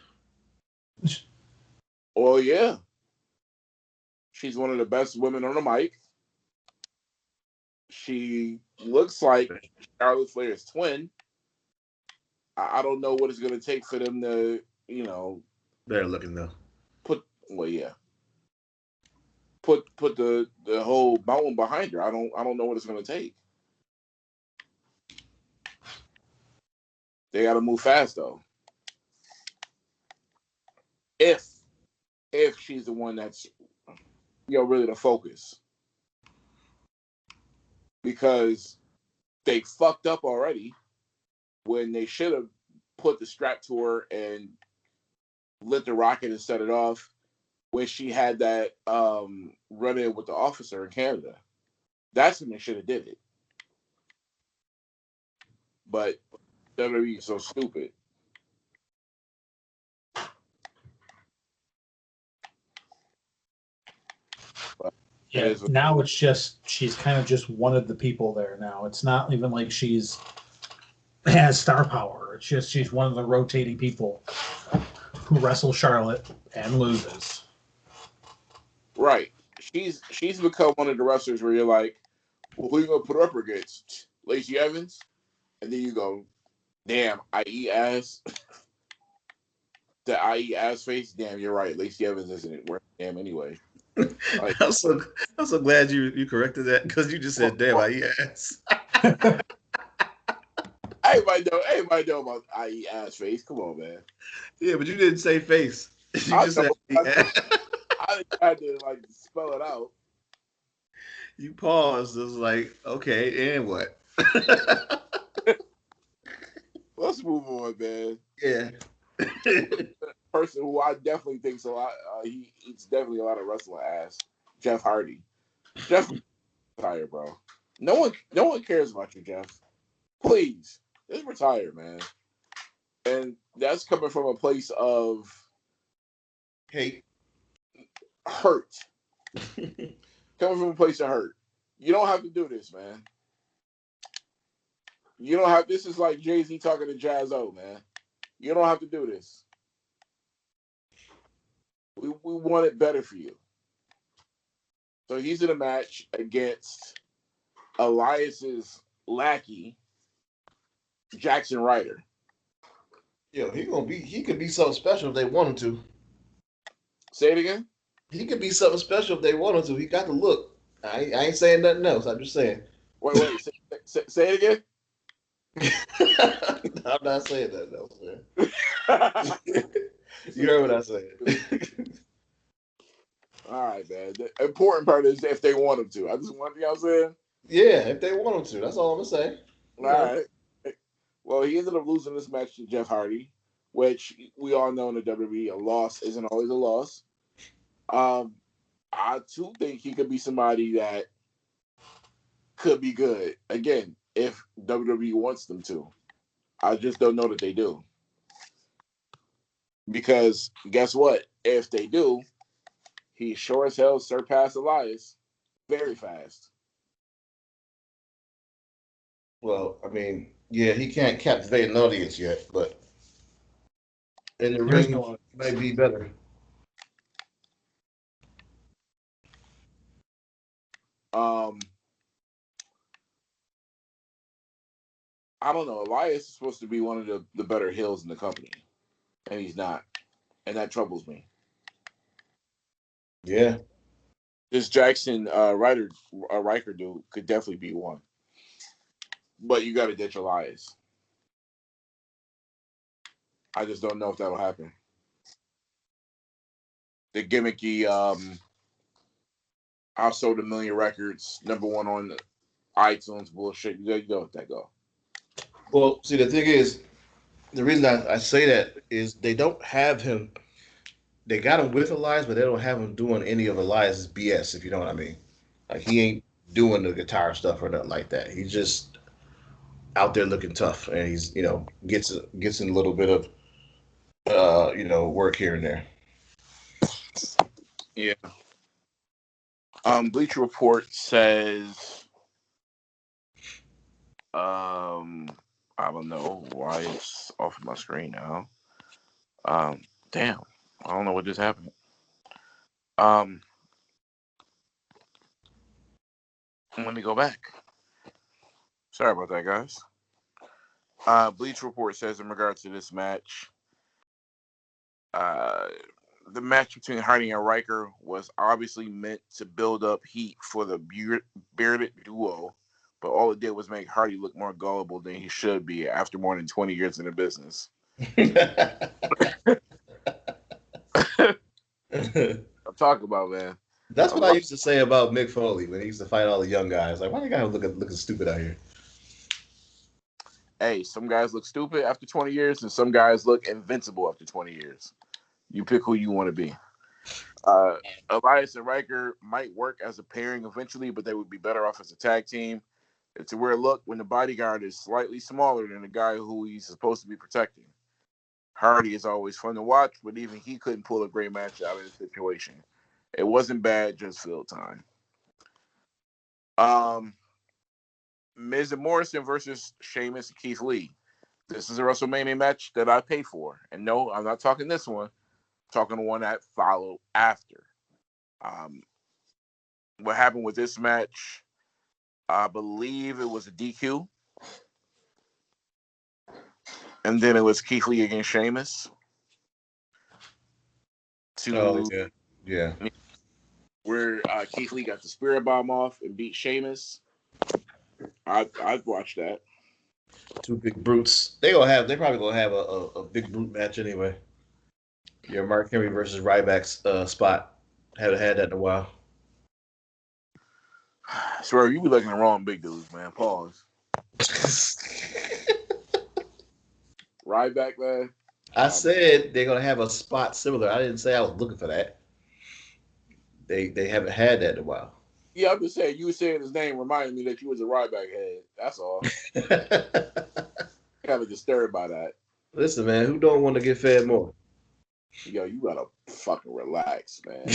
oh yeah, she's one of the best women on the mic. She looks like Charlotte Flair's twin. I don't know what it's going to take for them to, Better looking though. put well, yeah, put the whole mountain behind her. I don't know what it's going to take. They got to move fast though. If she's the one that's really the focus, because they fucked up already when they should have put the strap to her and lit the rocket and set it off when she had that run-in with the officer in Canada. That's when they should have did it. But WWE is so stupid. But Yeah, now it's just she's kind of just one of the people there now. It's not even like she's has star power. It's just she's one of the rotating people who wrestle Charlotte and loses. Right. She's become one of the wrestlers where you're like, well, who are you gonna put her up against? Lacey Evans? And then you go, damn, IE ass. The IE ass face. Damn, you're right. Lacey Evans isn't worth damn anyway. Like, I'm so glad you corrected that because you just said damn I ass. everybody know about IE ass face. Come on, man. Yeah, but you didn't say face. You just said I had to like spell it out. You paused. It was like, okay, and what? Let's move on, man. Yeah. Person who I definitely think's a lot. He eats definitely a lot of wrestling ass. Jeff Hardy. Jeff, retire, bro. No one cares about you, Jeff. Please, just retire, man. And that's coming from a place of hate, hurt. Coming from a place of hurt. You don't have to do this, man. You don't have. This is like Jay-Z talking to Jazzo, man. You don't have to do this. We want it better for you. So he's in a match against Elias's lackey, Jackson Ryder. Yo, he could be something special if they want him to. Say it again? He could be something special if they want him to. He got the look. I ain't saying nothing else. I'm just saying. Wait. Say it again? I'm not saying nothing else, man. You heard what I said. All right, man. The important part is if they want him to. I just want, you know what I'm saying? Yeah, if they want him to. That's all I'm going to say. All right. Well, he ended up losing this match to Jeff Hardy, which we all know in the WWE, a loss isn't always a loss. I too think he could be somebody that could be good. Again, if WWE wants them to. I just don't know that they do. Because guess what? If they do, he sure as hell surpassed Elias very fast. Well, I mean, yeah, he can't captivate an audience yet, but in the ring, he might be better. I don't know. Elias is supposed to be one of the better heels in the company, and he's not, and that troubles me. Yeah, This Jackson Riker dude could definitely be one, but you got to ditch Elias. I just don't know if that'll happen. The gimmicky, I sold 1 million records, #1 on iTunes bullshit. You know what that go. Well, see, the thing is, the reason I say that is they don't have him. They got him with Elias, but they don't have him doing any of Elias's BS, if you know what I mean. Like, he ain't doing the guitar stuff or nothing like that. He's just out there looking tough, and he's, gets in a little bit of, work here and there. Yeah. Bleacher Report says, I don't know why it's off of my screen now. Damn, I don't know what just happened. Let me go back. Sorry about that, guys. Bleach Report says in regards to this match, the match between Hardy and Riker was obviously meant to build up heat for the bearded duo but all it did was make Hardy look more gullible than he should be after more than 20 years in the business. I'm talking about, man. That's what I used to say about Mick Foley when he used to fight all the young guys. Like, why you gotta looking stupid out here? Hey, some guys look stupid after 20 years, and some guys look invincible after 20 years. You pick who you want to be. Elias and Riker might work as a pairing eventually, but they would be better off as a tag team. It's a weird look when the bodyguard is slightly smaller than the guy who he's supposed to be protecting. Hardy is always fun to watch, but even he couldn't pull a great match out of the situation. It wasn't bad, just fill time. Miz and Morrison versus Sheamus and Keith Lee. This is a WrestleMania match that I pay for. And no, I'm not talking this one. I'm talking the one that followed after. What happened with this match? I believe it was a DQ. And then it was Keith Lee against Sheamus. Yeah. Where Keith Lee got the spirit bomb off and beat Sheamus. I've watched that. Two big brutes. They probably gonna have a big brute match anyway. Your Mark Henry versus Ryback's spot. Haven't had that in a while. Swear, you be looking at the wrong big dudes, man. Pause. Ryback, man. I said they're gonna have a spot similar. I didn't say I was looking for that. They haven't had that in a while. Yeah, I'm just saying. You saying his name reminded me that you was a Ryback head. That's all. Kind of disturbed by that. Listen, man, who don't want to get fed more? Yo, you gotta fucking relax, man.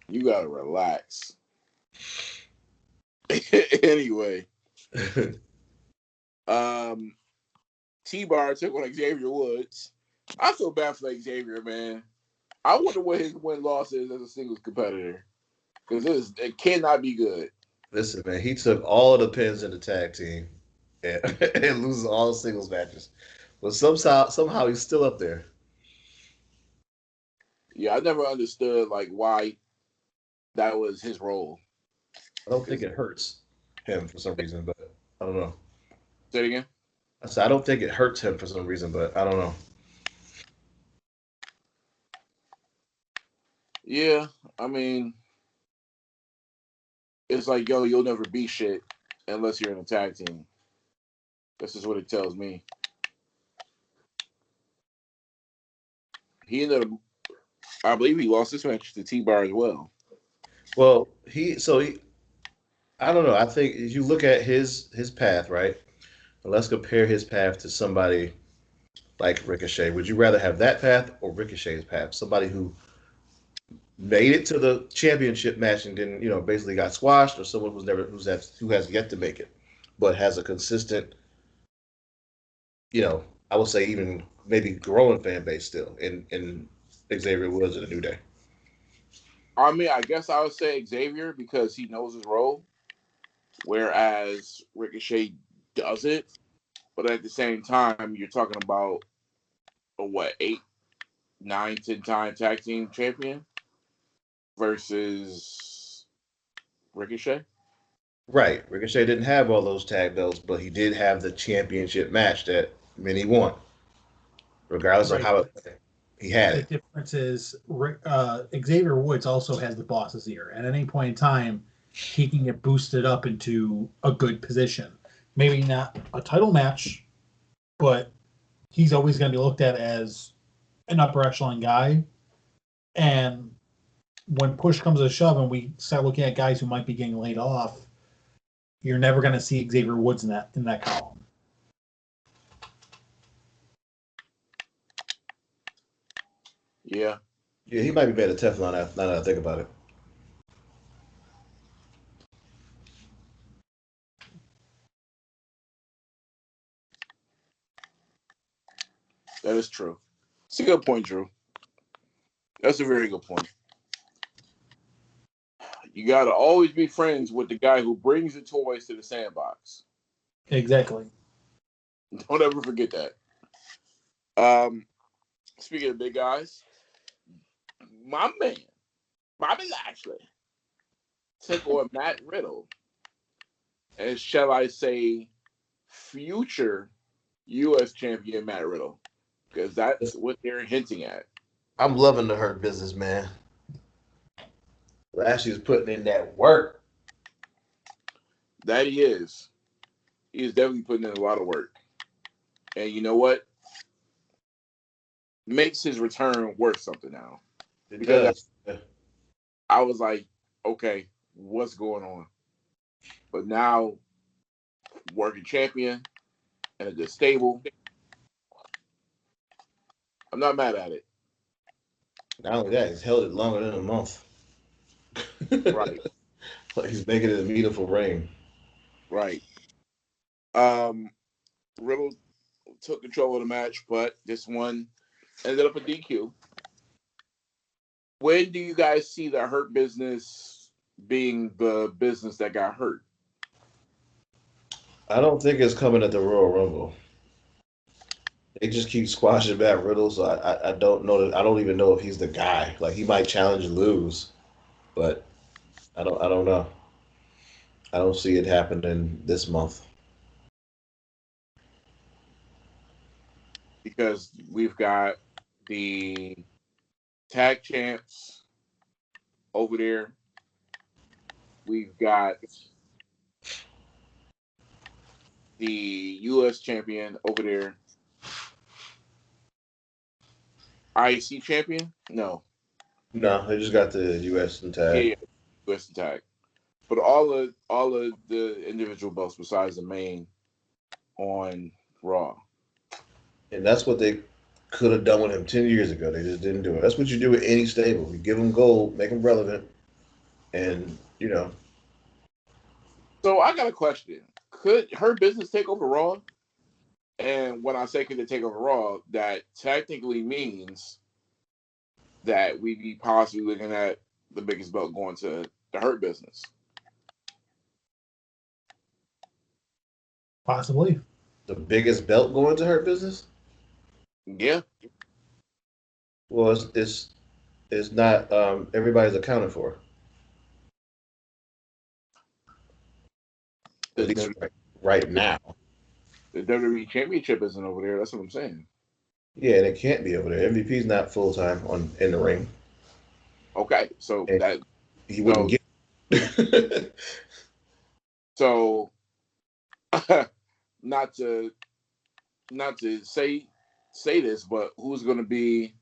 You gotta relax. Anyway, T-Bar took on Xavier Woods. I feel bad for Xavier, man. I wonder what his win-loss is as a singles competitor, because it cannot be good. Listen, man, he took all of the pins in the tag team and loses all the singles matches, but somehow he's still up there. Yeah, I never understood why that was his role. I don't think it hurts him for some reason, but I don't know. Say it again. I said I don't think it hurts him for some reason, but I don't know. Yeah, I mean, it's like, yo, you'll never be shit unless you're in a tag team. This is what it tells me. He ended up, I believe he lost this match to T-Bar as well. Well, I don't know. I think if you look at his path, right? Let's compare his path to somebody like Ricochet. Would you rather have that path or Ricochet's path? Somebody who made it to the championship match and then, basically got squashed, or someone who has yet to make it, but has a consistent, I would say even maybe growing fan base still in Xavier Woods in the New Day. I mean, I guess I would say Xavier because he knows his role, whereas Ricochet doesn't. But at the same time, you're talking about a 8, 9, 10-time tag team champion versus Ricochet. Right. Ricochet didn't have all those tag belts, but he did have the championship match that many won, regardless of how he had it. The difference is Xavier Woods also has the boss's ear. And at any point in time, he can get boosted up into a good position. Maybe not a title match, but he's always going to be looked at as an upper echelon guy. And when push comes to shove and we start looking at guys who might be getting laid off, you're never going to see Xavier Woods in that column. Yeah. Yeah, he might be better Teflon now that I think about it. That is true. It's a good point, Drew. That's a very good point. You got to always be friends with the guy who brings the toys to the sandbox. Exactly. Don't ever forget that. Speaking of big guys, my man, Bobby Lashley, took on Matt Riddle and shall I say, future U.S. champion Matt Riddle, because that's what they're hinting at. I'm loving the Hurt Business, man. Lashley's putting in that work. That he is. He is definitely putting in a lot of work. And you know what? Makes his return worth something now. It Because does. I was like, okay, what's going on? But now, working champion and a good stable, I'm not mad at it. Not only that, he's held it longer than a month. Right, Like he's making it a beautiful ring. right. Um, Riddle took control of the match, but this one ended up a DQ. When do you guys see the Hurt Business being the business that got hurt? I don't think it's coming at the Royal Rumble. They just keep squashing back Riddle, so I don't know that I don't even know if he's the guy. Like he might challenge and lose, but I don't know. I don't see it happening this month. Because we've got the tag champs over there. We've got the U.S. champion over there. IC champion? No. No, they just got the U.S. and Yeah, tag, yeah. U.S. tag. But all of the individual belts besides the main on Raw. and that's what they could have done with him 10 years ago. They just didn't do it. That's what you do with any stable. You give them gold, make them relevant, and So I got a question. Could her business take over Raw? And when I say could it take over Raw, that technically means that we be possibly looking at the biggest belt going to the Hurt Business. Possibly. the biggest belt going to Hurt Business. Yeah. Well, it's not everybody's accounted for. At least The, right now. the WWE Championship isn't over there. That's what I'm saying. Yeah, and it can't be over there. MVP's not full time on in the ring, Okay. So and that he wouldn't so get. so not to say this, but who's gonna be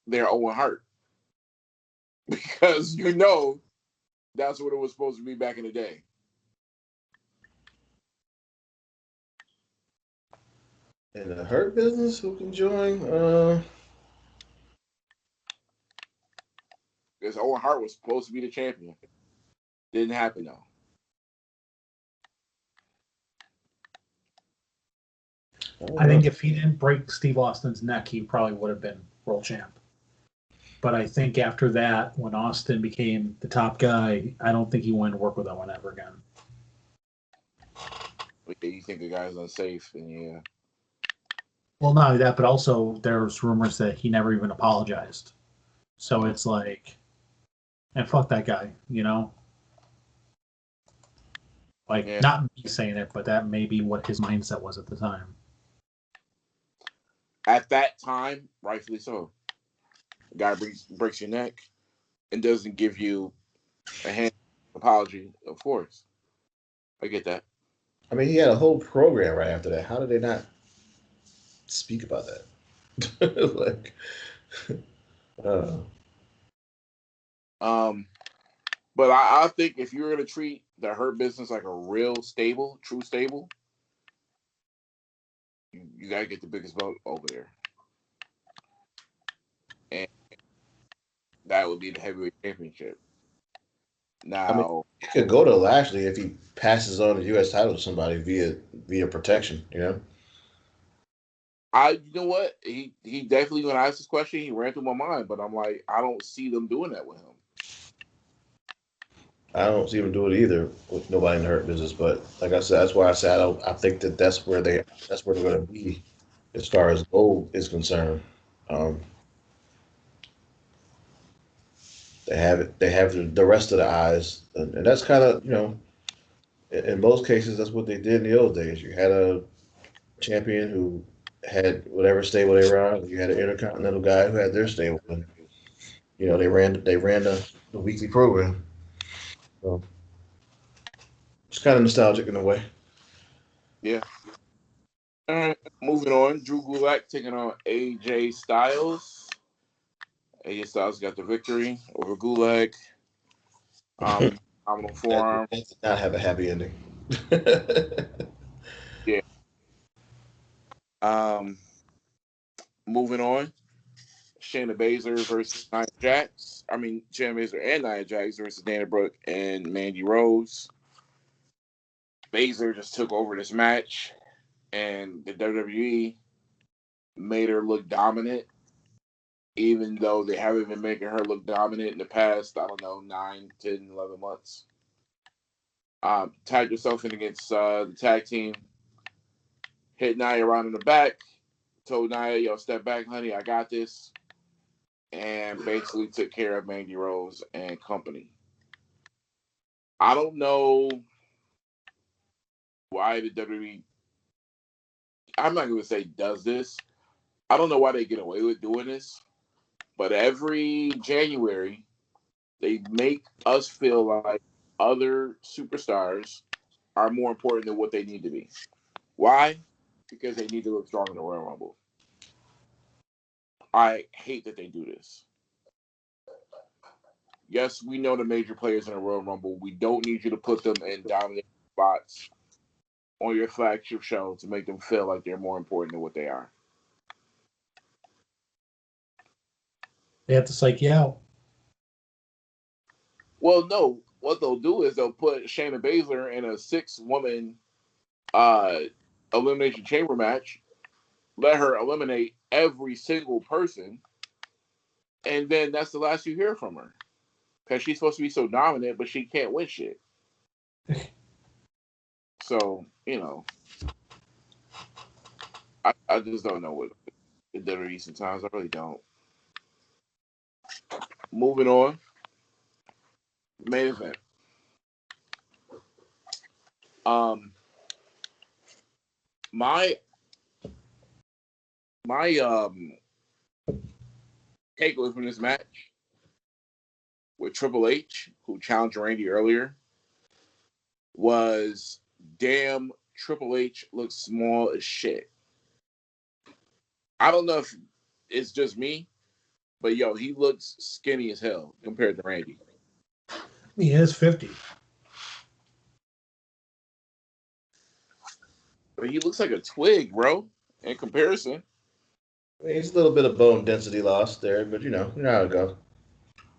their Owen Hart? Because that's what it was supposed to be back in the day. In the Hurt Business, who can join? Because Owen Hart was supposed to be the champion. Didn't happen though. I think if he didn't break Steve Austin's neck, he probably would have been world champ. But I think after that, when Austin became the top guy, I don't think he wanted to work with Owen ever again. But yeah, you think the guy's unsafe, and yeah. Well, not only that, but also there's rumors that he never even apologized. So it's like, and fuck that guy, you know? Like, Yeah. not me saying it, but that may be what his mindset was at the time. At that time, rightfully so. The guy breaks your neck and doesn't give you a hand apology, of course. I get that. I mean, he had a whole program right after that. How did they not speak about that? Like, uh, But I think if you're gonna treat the Hurt Business like a real stable, true stable, you gotta get the biggest belt over there, and that would be the heavyweight championship. I mean, Now, he could go to Lashley if he passes on the U.S. title to somebody via protection. you know what? He definitely when I asked this question, he ran through my mind, but I'm like, I don't see them doing that with him. I don't see him do it either with nobody in the Hurt Business. But like I said, that's why I said I think that's where they're going to be as far as gold is concerned. Um, they have it. They have the rest of the eyes, and that's kind of in most cases, that's what they did in the old days. You had a champion who had whatever stable they were on. You had an intercontinental guy who had their stable. And, they ran the weekly program. So it's kind of nostalgic in a way. Yeah. All right. Moving on. Drew Gulak taking on AJ Styles. AJ Styles got the victory over Gulak. that, Phenomenal that forearm. did not have a happy ending. Yeah. Um, moving on. Shayna Baszler versus Nia Jax. I mean, Shayna Baszler and Nia Jax versus Dana Brooke and Mandy Rose. Baszler just took over this match, and the WWE made her look dominant, even though they haven't been making her look dominant in the past, I don't know, 9, 10, 11 months. Tagged herself in against the tag team, hit Nia around in the back, told Nia, yo, step back, honey, I got this, and basically took care of Mandy Rose and company. I don't know why the WWE, I'm not going to say does this. I don't know why they get away with doing this, but every January, they make us feel like other superstars are more important than what they need to be. Why? Because they need to look strong in the Royal Rumble. I hate that they do this. Yes, we know the major players in the Royal Rumble. We don't need you to put them in dominant spots on your flagship show to make them feel like they're more important than what they are. They have to psych you out. Well, no. What they'll do is they'll put Shayna Baszler in a 6-woman uh, Elimination Chamber match, let her eliminate every single person, and then that's the last you hear from her. Because she's supposed to be so dominant, but she can't win shit. So, I just don't know what the WWE sometimes. I really don't. Moving on. Main event. Um, my my takeaway from this match with Triple H, who challenged Randy earlier, was damn Triple H looks small as shit. I don't know if it's just me, but yo, he looks skinny as hell compared to Randy. He is 50. But he looks like a twig, bro, in comparison. I mean, it's a little bit of bone density loss there, but you know how it goes.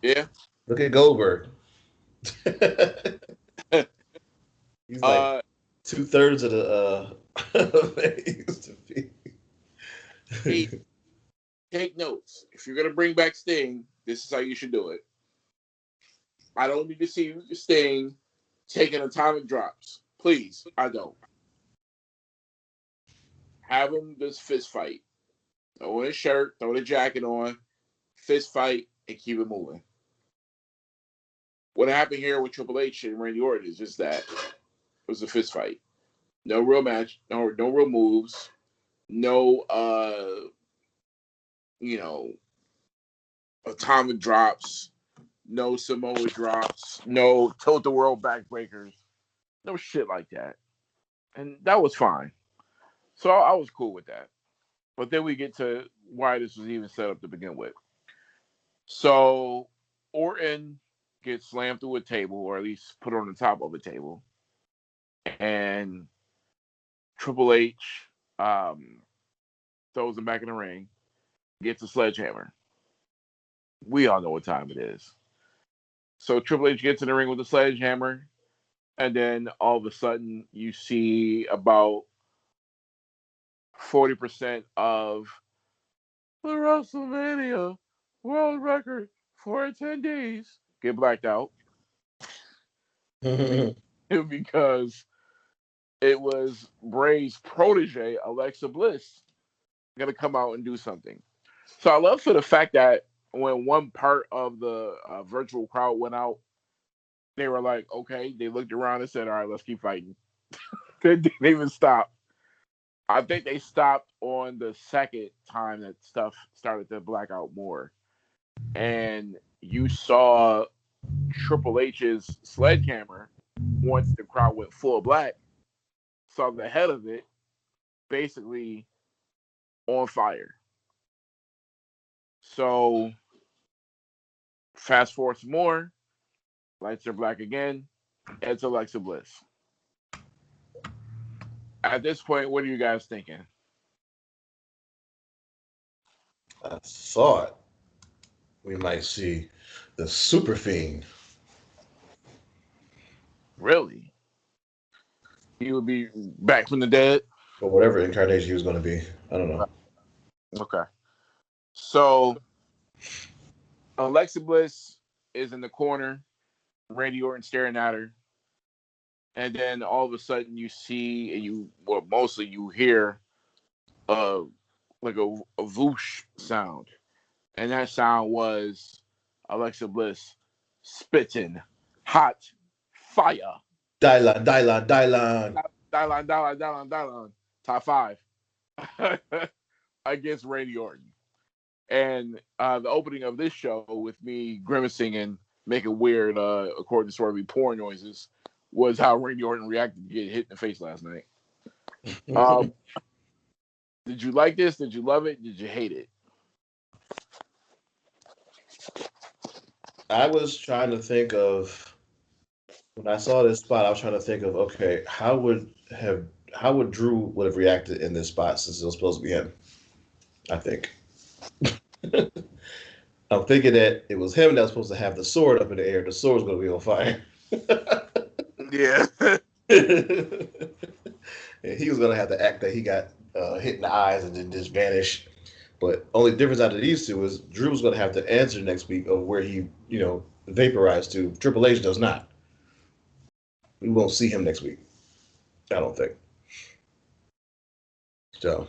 Yeah. Look at Goldberg. He's like uh, 2/3 of the that he used to be. hey, take notes. If you're gonna bring back Sting, this is how you should do it. I don't need to see Sting taking atomic drops. Please, I don't. Have him just fist fight. Throw in a shirt, throw the jacket on, fist fight, and keep it moving. What happened here with Triple H and Randy Orton is just that. It was a fist fight. No real match, no real moves, no you know, atomic drops, no Samoa drops, no tilt the world backbreakers, no shit like that. And that was fine. So I was cool with that. But then we get to why this was even set up to begin with. So Orton gets slammed through a table, or at least put on the top of a table. And Triple H throws him back in the ring, gets a sledgehammer. We all know what time it is. So Triple H gets in the ring with a sledgehammer, and then all of a sudden you see about 40% of the WrestleMania world record for attendees get blacked out because it was Bray's protege, Alexa Bliss, going to come out and do something. So I love for the fact that when one part of the virtual crowd went out, they were like, okay. They looked around and said, all right, let's keep fighting. They didn't even stop. I think they stopped on the second time that stuff started to black out more. And you saw Triple H's sledgehammer once the crowd went full black, saw the head of it basically on fire. So fast forward some more, lights are black again. It's Alexa Bliss. At this point, what are you guys thinking? I thought we might see the Super Fiend. Really? He would be back from the dead? Or whatever incarnation he was going to be. I don't know. Okay. So Alexa Bliss is in the corner, Randy Orton staring at her, and then all of a sudden you see and mostly you hear uh like a whoosh sound. And that sound was Alexa Bliss spitting hot fire. Dylan, Dylan, Dylan. Dylan. Top five against Randy Orton. And the opening of this show with me grimacing and making weird, according to Swervy, porn noises was how Randy Orton reacted to get hit in the face last night. Did you like this? Did you love it? Did you hate it? I was trying to think of when I saw this spot. I was trying to think of okay, how would Drew would have reacted in this spot since it was supposed to be him? I think. I'm thinking that it was him that was supposed to have the sword up in the air. The sword was going to be on fire. Yeah. And he was going to have to act that he got hit in the eyes and then just vanish. But only difference out of these two is Drew was going to have to answer next week of where he, vaporized to. Triple H does not. We won't see him next week. I don't think. So.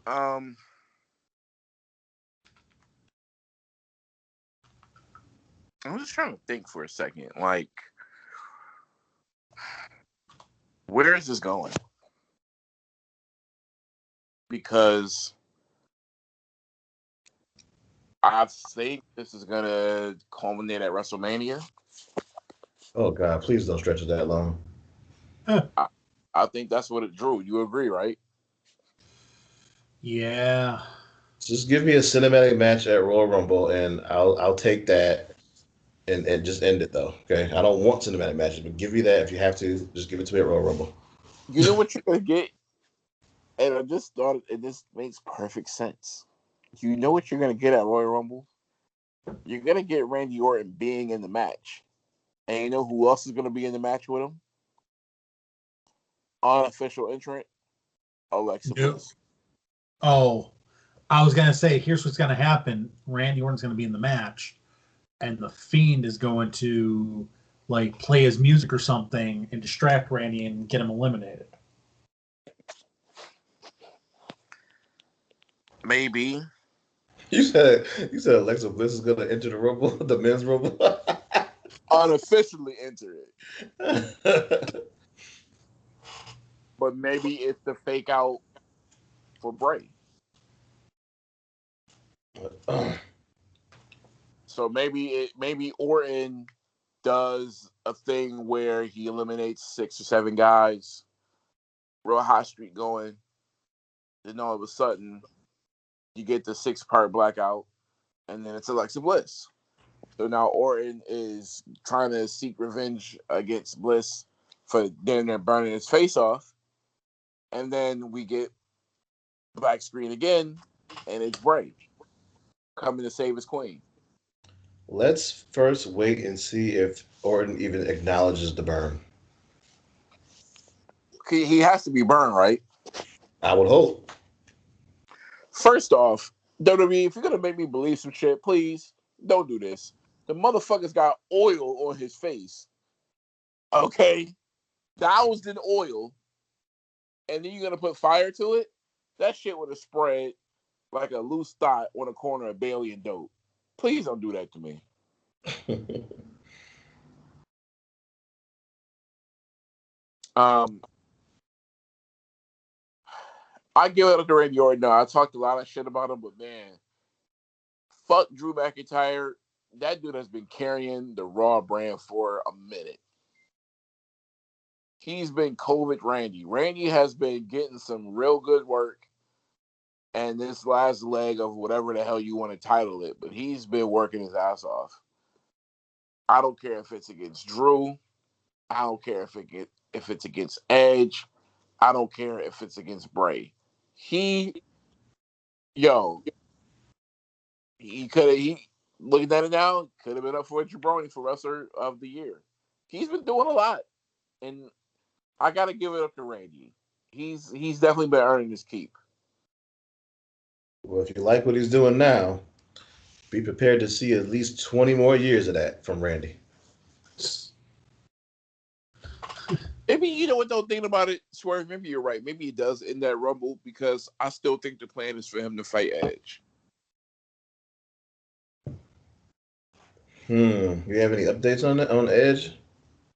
I'm just trying to think for a second. Like, where is this going? Because I think this is going to culminate at WrestleMania. Oh, God, please don't stretch it that long. I think that's what it drew. You agree, right? Yeah. Just give me a cinematic match at Royal Rumble, and I'll take that and just end it, though. Okay? I don't want cinematic matches, but give me that if you have to. Just give it to me at Royal Rumble. You know what you're going to get? And I just thought it just makes perfect sense. You know what you're going to get at Royal Rumble? You're going to get Randy Orton being in the match. And you know who else is going to be in the match with him? Unofficial entrant, Alexa Bliss. Oh, I was going to say, here's what's going to happen. Randy Orton's going to be in the match, and the Fiend is going to play his music or something and distract Randy and get him eliminated. Maybe. You said Alexa Bliss is going to enter the Rumble, the men's Rumble. Unofficially enter it. But maybe it's the fake out for Bray. So maybe Orton does a thing where he eliminates 6 or 7 guys, real high streak going. Then all of a sudden, you get the 6-part blackout, and then it's Alexa Bliss. So now Orton is trying to seek revenge against Bliss for then they're burning his face off. And then we get black screen again, and it's Bray coming to save his queen. Let's first wait and see if Orton even acknowledges the burn. He has to be burned, right? I would hope. First off, WWE, if you're going to make me believe some shit, please don't do this. The motherfucker's got oil on his face. Okay? Doused in oil. And then you're going to put fire to it? That shit would have spread like a loose thought on a corner of Bailey and Dope. Please don't do that to me. I give it up to Randy Orton. No, I talked a lot of shit about him, but man, fuck Drew McIntyre. That dude has been carrying the Raw brand for a minute. He's been COVID Randy. Randy has been getting some real good work, and this last leg of whatever the hell you want to title it, but he's been working his ass off. I don't care if it's against Drew. I don't care if it's against Edge. I don't care if it's against Bray. He looking at it now, could have been up for a jabroni for Wrestler of the Year. He's been doing a lot, and I got to give it up to Randy. He's definitely been earning his keep. Well, if you like what he's doing now, be prepared to see at least 20 more years of that from Randy. Maybe, you know what, though, thinking about it, Swerve, maybe you're right. Maybe he does in that Rumble, because I still think the plan is for him to fight Edge. You have any updates on Edge?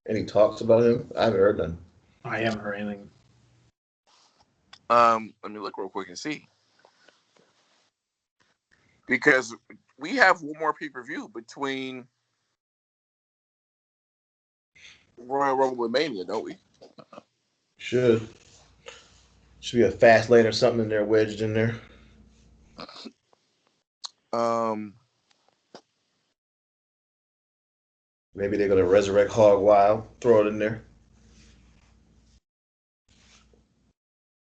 Any talks about him? I haven't heard none. I haven't heard anything. Let me look real quick and see. Because we have one more pay-per-view between Royal Rumble and Mania, don't we? Should be a fast lane or something in there wedged in there. Maybe they're gonna resurrect Hog Wild, throw it in there.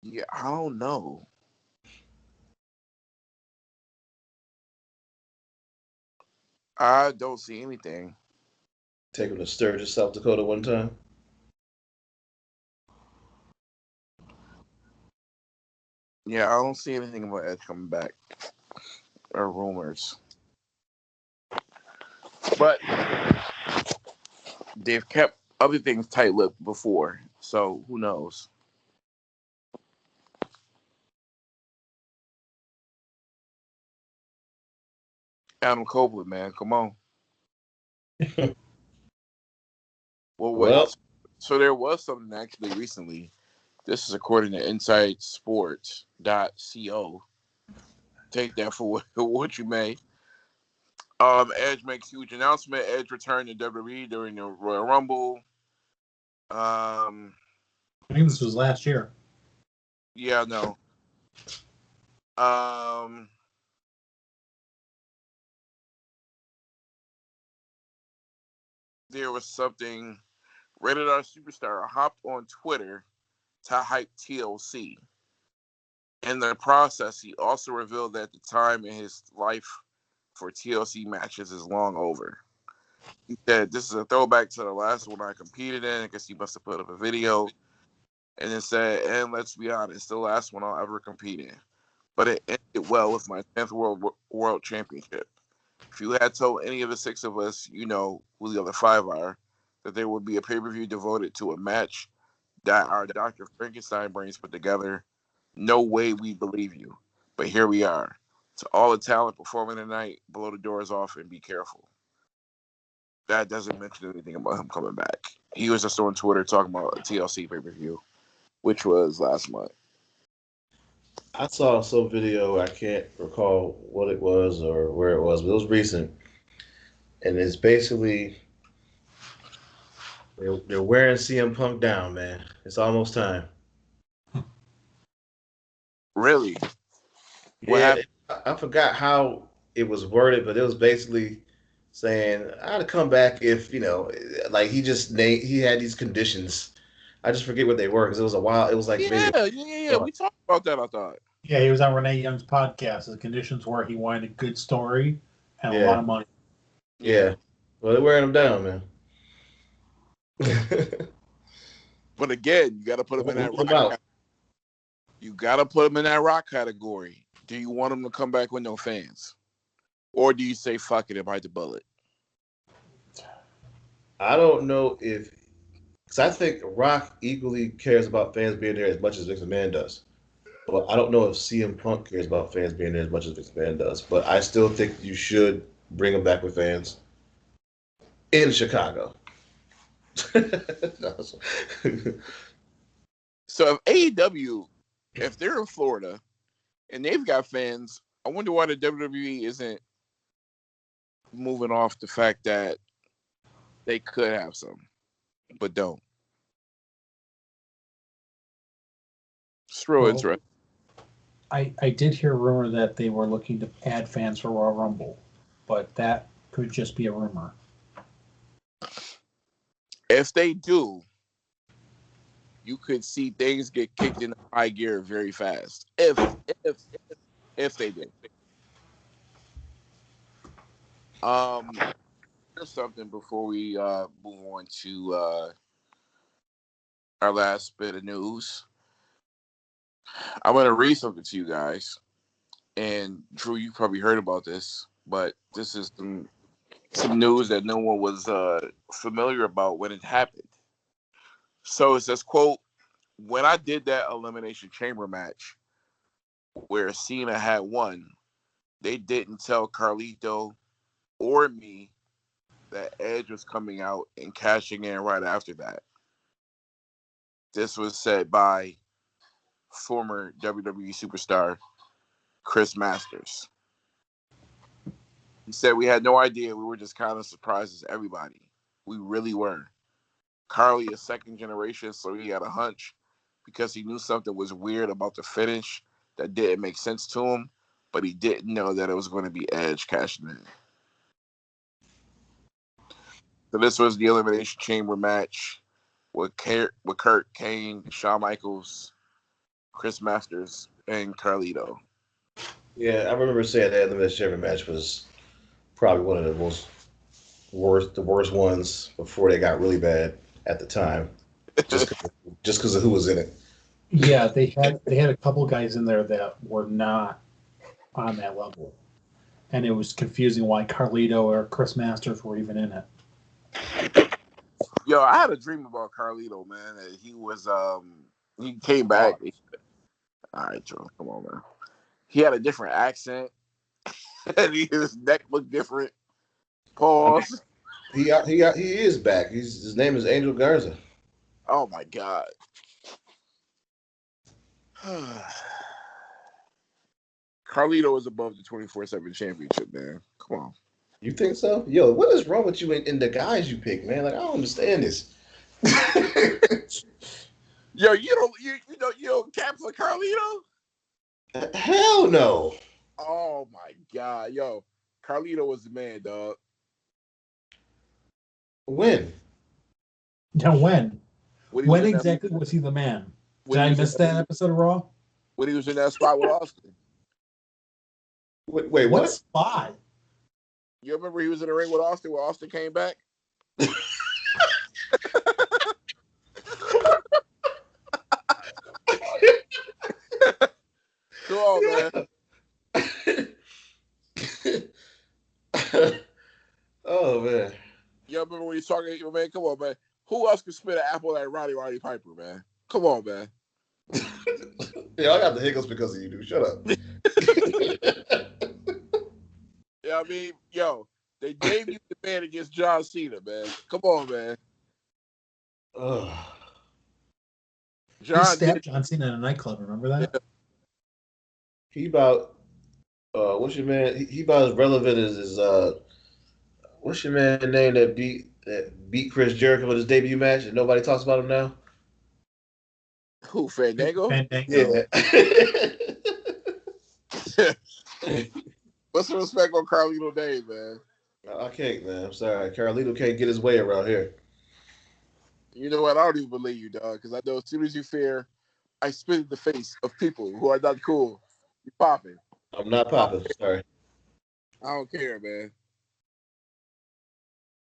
Yeah, I don't know. I don't see anything. Take him to Sturgis, South Dakota one time. Yeah, I don't see anything about Edge coming back. Or rumors. But they've kept other things tight-lipped before, so who knows? Adam Copeland, man, come on. Well, so there was something actually recently. This is according to InsideSports.co. Take that for what you may. Edge makes huge announcement. Edge returned to WWE during the Royal Rumble. I think this was last year. Yeah, no. There was something. Rated R Superstar hopped on Twitter to hype TLC. In the process, he also revealed that the time in his life for TLC matches is long over. He said, "This is a throwback to the last one I competed in." I guess he must have put up a video. And then said, "And let's be honest, the last one I'll ever compete in. But it ended well with my 10th World Championship. If you had told any of the 6 of us, you know who the other 5 are, that there would be a pay-per-view devoted to a match that our Dr. Frankenstein brains put together, no way we believe you. But here we are. To all the talent performing tonight, blow the doors off and be careful." That doesn't mention anything about him coming back. He was just on Twitter talking about a TLC pay-per-view, which was last month. I saw some video. I can't recall what it was or where it was, but it was recent. And it's basically they're wearing CM Punk down, man. It's almost time. Really? What Yeah, happened? I forgot how it was worded, but it was basically saying I'd come back if like he had these conditions. I just forget what they were because it was a while. It was like maybe. Yeah. We talked about that, I thought. Yeah, he was on Renee Young's podcast. The conditions were he wanted a good story and a lot of money. Yeah. Well, they're wearing him down, man. But again, you got to put him in that rock. You got to put him in that rock category. Do you want him to come back with no fans, or do you say fuck it and bite the bullet? I don't know because I think Rock equally cares about fans being there as much as Vince McMahon does. But I don't know if CM Punk cares about fans being there as much as Vince McMahon does. But I still think you should bring him back with fans in Chicago. No, So if AEW, if they're in Florida and they've got fans, I wonder why the WWE isn't moving off the fact that they could have some, but don't. It's real interesting. I did hear a rumor that they were looking to add fans for Royal Rumble, but that could just be a rumor. If they do, you could see things get kicked into high gear very fast. If they did. There's something before we move on to our last bit of news. I'm gonna read something to you guys. And Drew, you probably heard about this, but this is some news that no one was familiar about when it happened. So it says, quote, when I did that Elimination Chamber match where Cena had won, they didn't tell Carlito or me that Edge was coming out and cashing in right after that. This was said by former WWE superstar Chris Masters. He said, we had no idea. We were just kind of surprised as everybody. We really were. Carly is second generation, so he had a hunch because he knew something was weird about the finish that didn't make sense to him, but he didn't know that it was going to be Edge cashing in. So this was the Elimination Chamber match with Kurt, Kane, Shawn Michaels, Chris Masters, and Carlito. yeah, I remember saying that Elimination Chamber match was probably one of the worst ones before they got really bad at the time, just because of who was in it. Yeah, they had a couple guys in there that were not on that level, and it was confusing why Carlito or Chris Masters were even in it. Yo, I had a dream about Carlito, man. That he was he came back. All right, Joe, come on, man. He had a different accent, and his neck looked different. Pause. He is back. His name is Angel Garza. Oh my god. Carlito is above the 24/7 championship, man. Come on. You think so? Yo, what is wrong with you in the guys you pick, man? Like, I don't understand this. Yo, you don't cap for Carlito? Hell no. Oh my god, yo, Carlito was the man, dog. When? Now when? When Exactly was he the man? Did I miss that episode of Raw? When he was in that spot with Austin. Wait, what spot? You remember he was in the ring with Austin when Austin came back? Come on, man. Oh man. You remember when he's talking, man? Come on, man. Who else could spit an apple like Roddy Piper, man? Come on, man. Yeah, I got the hiccups because of you, dude. Shut up. Yeah, I mean, yo, they debuted the man against John Cena, man. Come on, man. He stabbed John Cena in a nightclub. Remember that? Yeah. He about what's your man? He about as relevant as his what's your man name that beat Chris Jericho in his debut match and nobody talks about him now? Who, Fandango? Yeah. What's the respect on Carlito Day, man? I can't, man. I'm sorry. Carlito can't get his way around here. You know what? I don't even believe you, dog, because I know as soon as you fear, I spit in the face of people who are not cool. You popping. I'm not popping. Sorry. I don't care, man.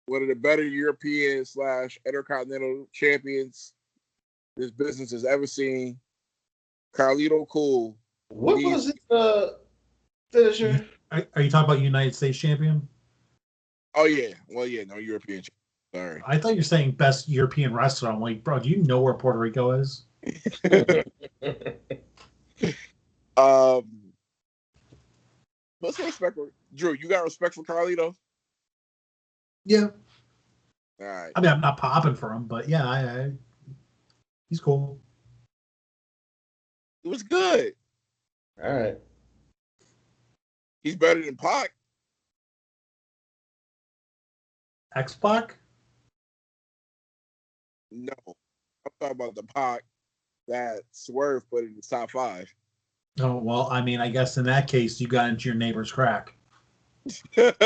One of the better European / Intercontinental champions this business has ever seen. Carlito Cool. What was his finisher? Are you talking about United States champion? Oh, yeah. Well, yeah, no European champion. Sorry. I thought you were saying best European wrestler. I'm like, bro, do you know where Puerto Rico is? Let's respect. Drew, you got respect for Carlito? Yeah. All right. I mean, I'm not popping for him, but yeah, he's cool. It was good. All right. He's better than Pac. X-Pac? No. I'm talking about the Pac that Swerve put in the top 5. Oh, well, I mean, I guess in that case, you got into your neighbor's crack. What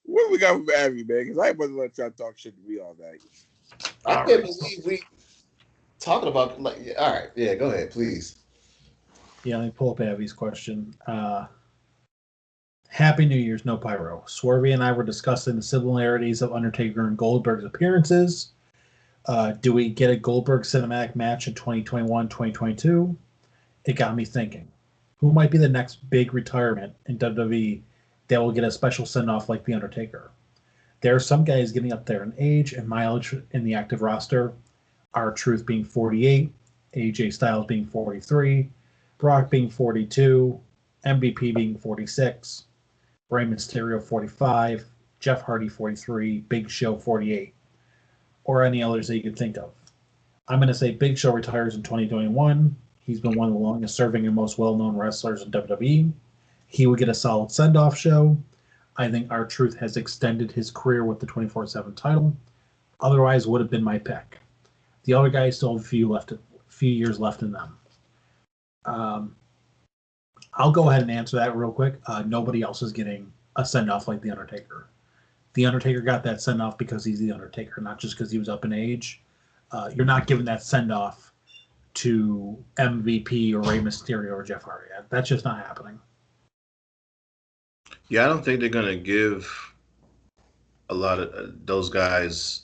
do we got from Abby, man? Because I ain't about to let y'all talk shit to me all night. I can't believe we talking about like. All right, yeah, go ahead, please. Yeah, let me pull up Abby's question. Happy New Year's, no Pyro. Swervy and I were discussing the similarities of Undertaker and Goldberg's appearances. Do we get a Goldberg cinematic match in 2021, 2022? It got me thinking. Who might be the next big retirement in WWE that will get a special send-off like The Undertaker? There are some guys getting up there in age and mileage in the active roster. R-Truth being 48, AJ Styles being 43, Brock being 42, MVP being 46, Rey Mysterio 45, Jeff Hardy 43, Big Show 48, or any others that you could think of. I'm going to say Big Show retires in 2021. He's been one of the longest serving and most well-known wrestlers in WWE. He would get a solid send-off show. I think R-Truth has extended his career with the 24/7 title. Otherwise, would have been my pick. The other guys still have a few years left in them. I'll go ahead and answer that real quick. Nobody else is getting a send-off like The Undertaker. The Undertaker got that send-off because he's The Undertaker, not just because he was up in age. You're not giving that send-off to MVP or Rey Mysterio or Jeff Hardy. That's just not happening. Yeah, I don't think they're gonna give a lot of those guys.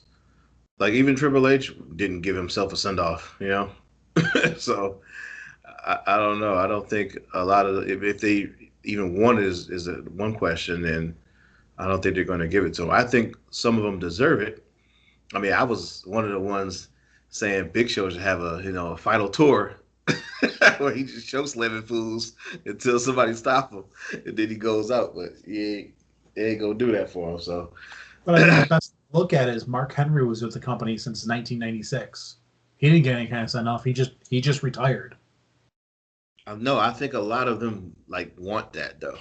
Like even Triple H didn't give himself a send off, you know. So I don't know. I don't think a lot of if they even want it is a one question, and I don't think they're going to give it to them. I think some of them deserve it. I mean, I was one of the ones saying Big Show should have a final tour where he just show slamming fools until somebody stop him, and then he goes out. But they ain't gonna do that for him. So, But I mean, the best look at it is Mark Henry was with the company since 1996. He didn't get any kind of send off. He just retired. no, I think a lot of them like want that though.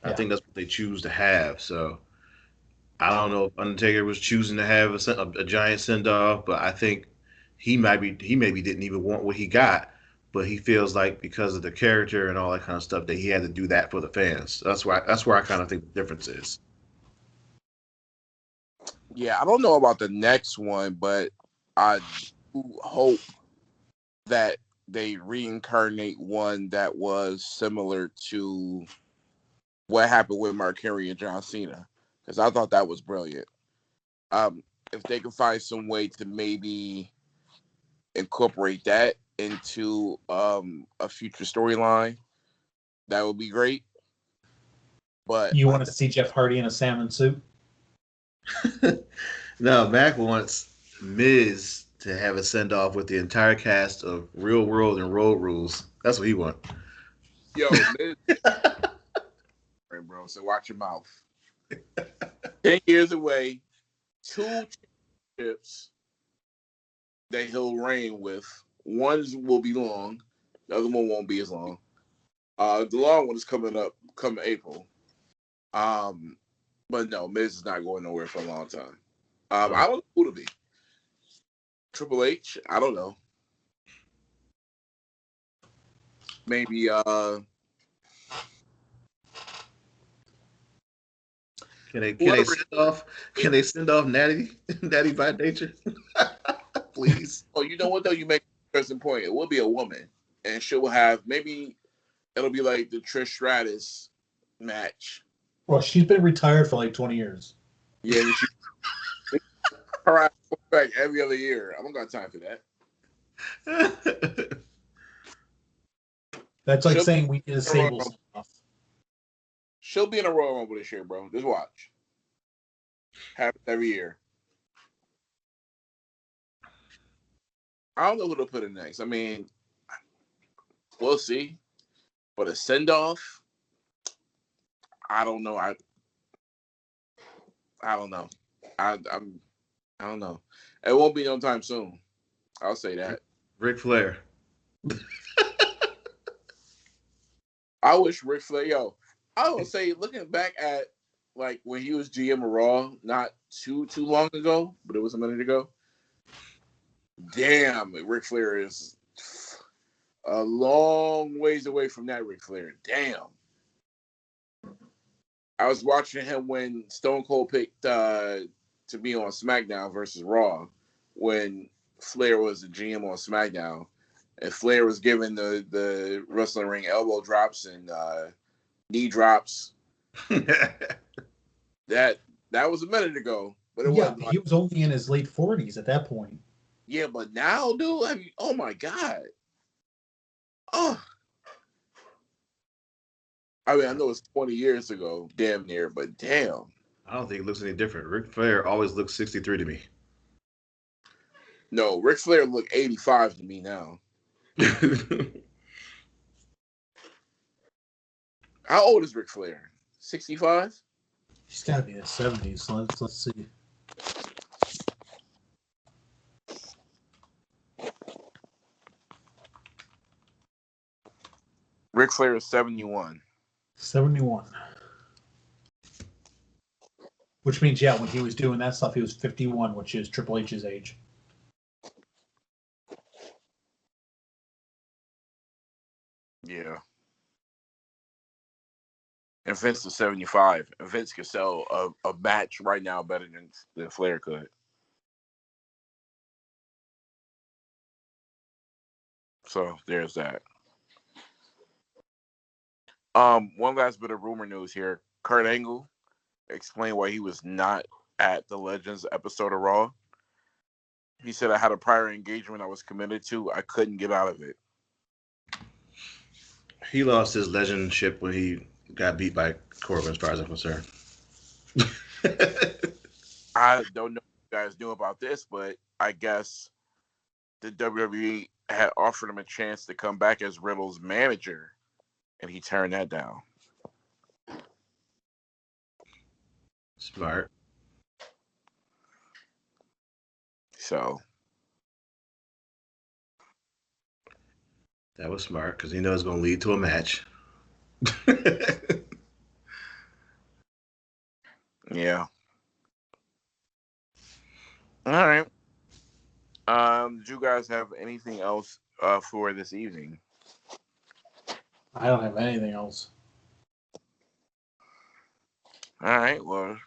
I Yeah. think that's what they choose to have. So I don't know if Undertaker was choosing to have a giant send off, but I think he maybe didn't even want what he got, but he feels like because of the character and all that kind of stuff that he had to do that for the fans. That's where I kind of think the difference is. Yeah, I don't know about the next one, but I do hope that they reincarnate one that was similar to what happened with Mark Henry and John Cena, because I thought that was brilliant. If they can find some way to maybe incorporate that into a future storyline, that would be great. But You want to see Jeff Hardy in a salmon suit? No, Mac wants Miz to have a send off with the entire cast of Real World and Road Rules. That's what he wants. yo, Miz, bro, so watch your mouth. 10 years away, 2 championships that he'll reign with. One will be long, the other one won't be as long. The long one is coming up come April. Um, but no, Miz is not going nowhere for a long time. I don't know who to be. Triple H, I don't know. Maybe Can they send off Natty by nature? Please. oh, you know what though? You make an interesting point. It will be a woman, and she'll have maybe it'll be like the Trish Stratus match. Well, she's been retired for like 20 years. Yeah, she her ass back every other year. I don't got time for that. That's like She'll, saying we need a Sable send-off. she'll be in a Royal Rumble this year, bro. Just watch. Happens every year. I don't know who to put in next. I mean, we'll see. But a send off, I don't know. I don't know. I don't know. It won't be no time soon. I'll say that. Ric Flair. I wish Ric Flair, I would say looking back at like when he was GM of Raw, not too long ago, but it was a minute ago. Damn, Ric Flair is a long ways away from that Ric Flair. Damn. I was watching him when Stone Cold picked to be on SmackDown versus Raw when Flair was the GM on SmackDown. And Flair was giving the wrestling ring elbow drops and knee drops. That was a minute ago, but it wasn't. He was only in his late 40s at that point. Yeah, but now, dude, oh my god. Oh, I mean, I know it's 20 years ago, damn near, but damn. I don't think it looks any different. Ric Flair always looks 63 to me. No, Ric Flair look 85 to me now. How old is Ric Flair? 65? He's got to be in his 70s. So let's see. Ric Flair is 71. 71. Which means, when he was doing that stuff, he was 51, which is Triple H's age. Yeah. And Vince is 75. And Vince could sell a match right now better than Flair could. So there's that. One last bit of rumor news here. Kurt Angle explained why he was not at the Legends episode of Raw. He said, I had a prior engagement I was committed to. I couldn't get out of it. He lost his legendship when he got beat by Corbin, as far as I'm concerned. I don't know what you guys knew about this, but I guess the WWE had offered him a chance to come back as Riddle's manager, and he turned that down. Smart. So that was smart because he knows it's going to lead to a match. Yeah. All right. Did you guys have anything else for this evening? I don't have anything else. All right. Well,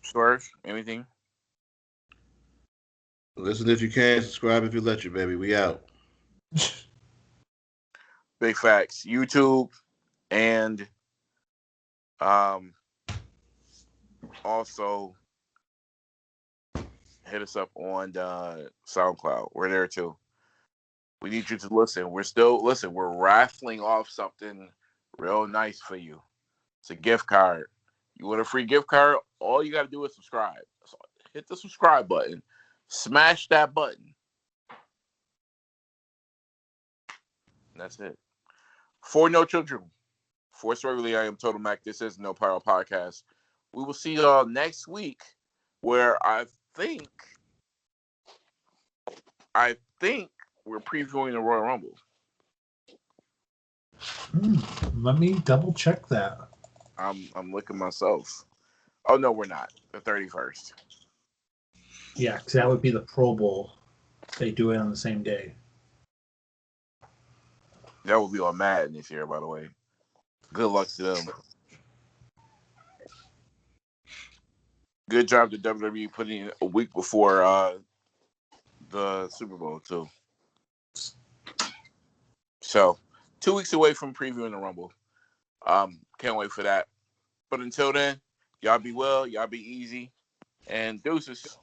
Swerve, anything? Listen if you can, subscribe if you let you, baby. We out. Big facts. YouTube and also hit us up on SoundCloud. We're there too. We need you to listen. We're raffling off something real nice for you. It's a gift card. You want a free gift card? All you got to do is subscribe. So hit the subscribe button. Smash that button. That's it. For No Children. For Swervely, I am Total Mac. This is No Pyro Podcast. We will see y'all next week, where I think we're previewing the Royal Rumble. Let me double check that. I'm looking myself. Oh no, we're not. The 31st. Yeah, because that would be the Pro Bowl. They do it on the same day. That will be on Madden this year, by the way. Good luck to them. Good job to WWE putting in a week before the Super Bowl too. So 2 weeks away from previewing the Rumble. Can't wait for that. But until then, y'all be well, y'all be easy, and deuces.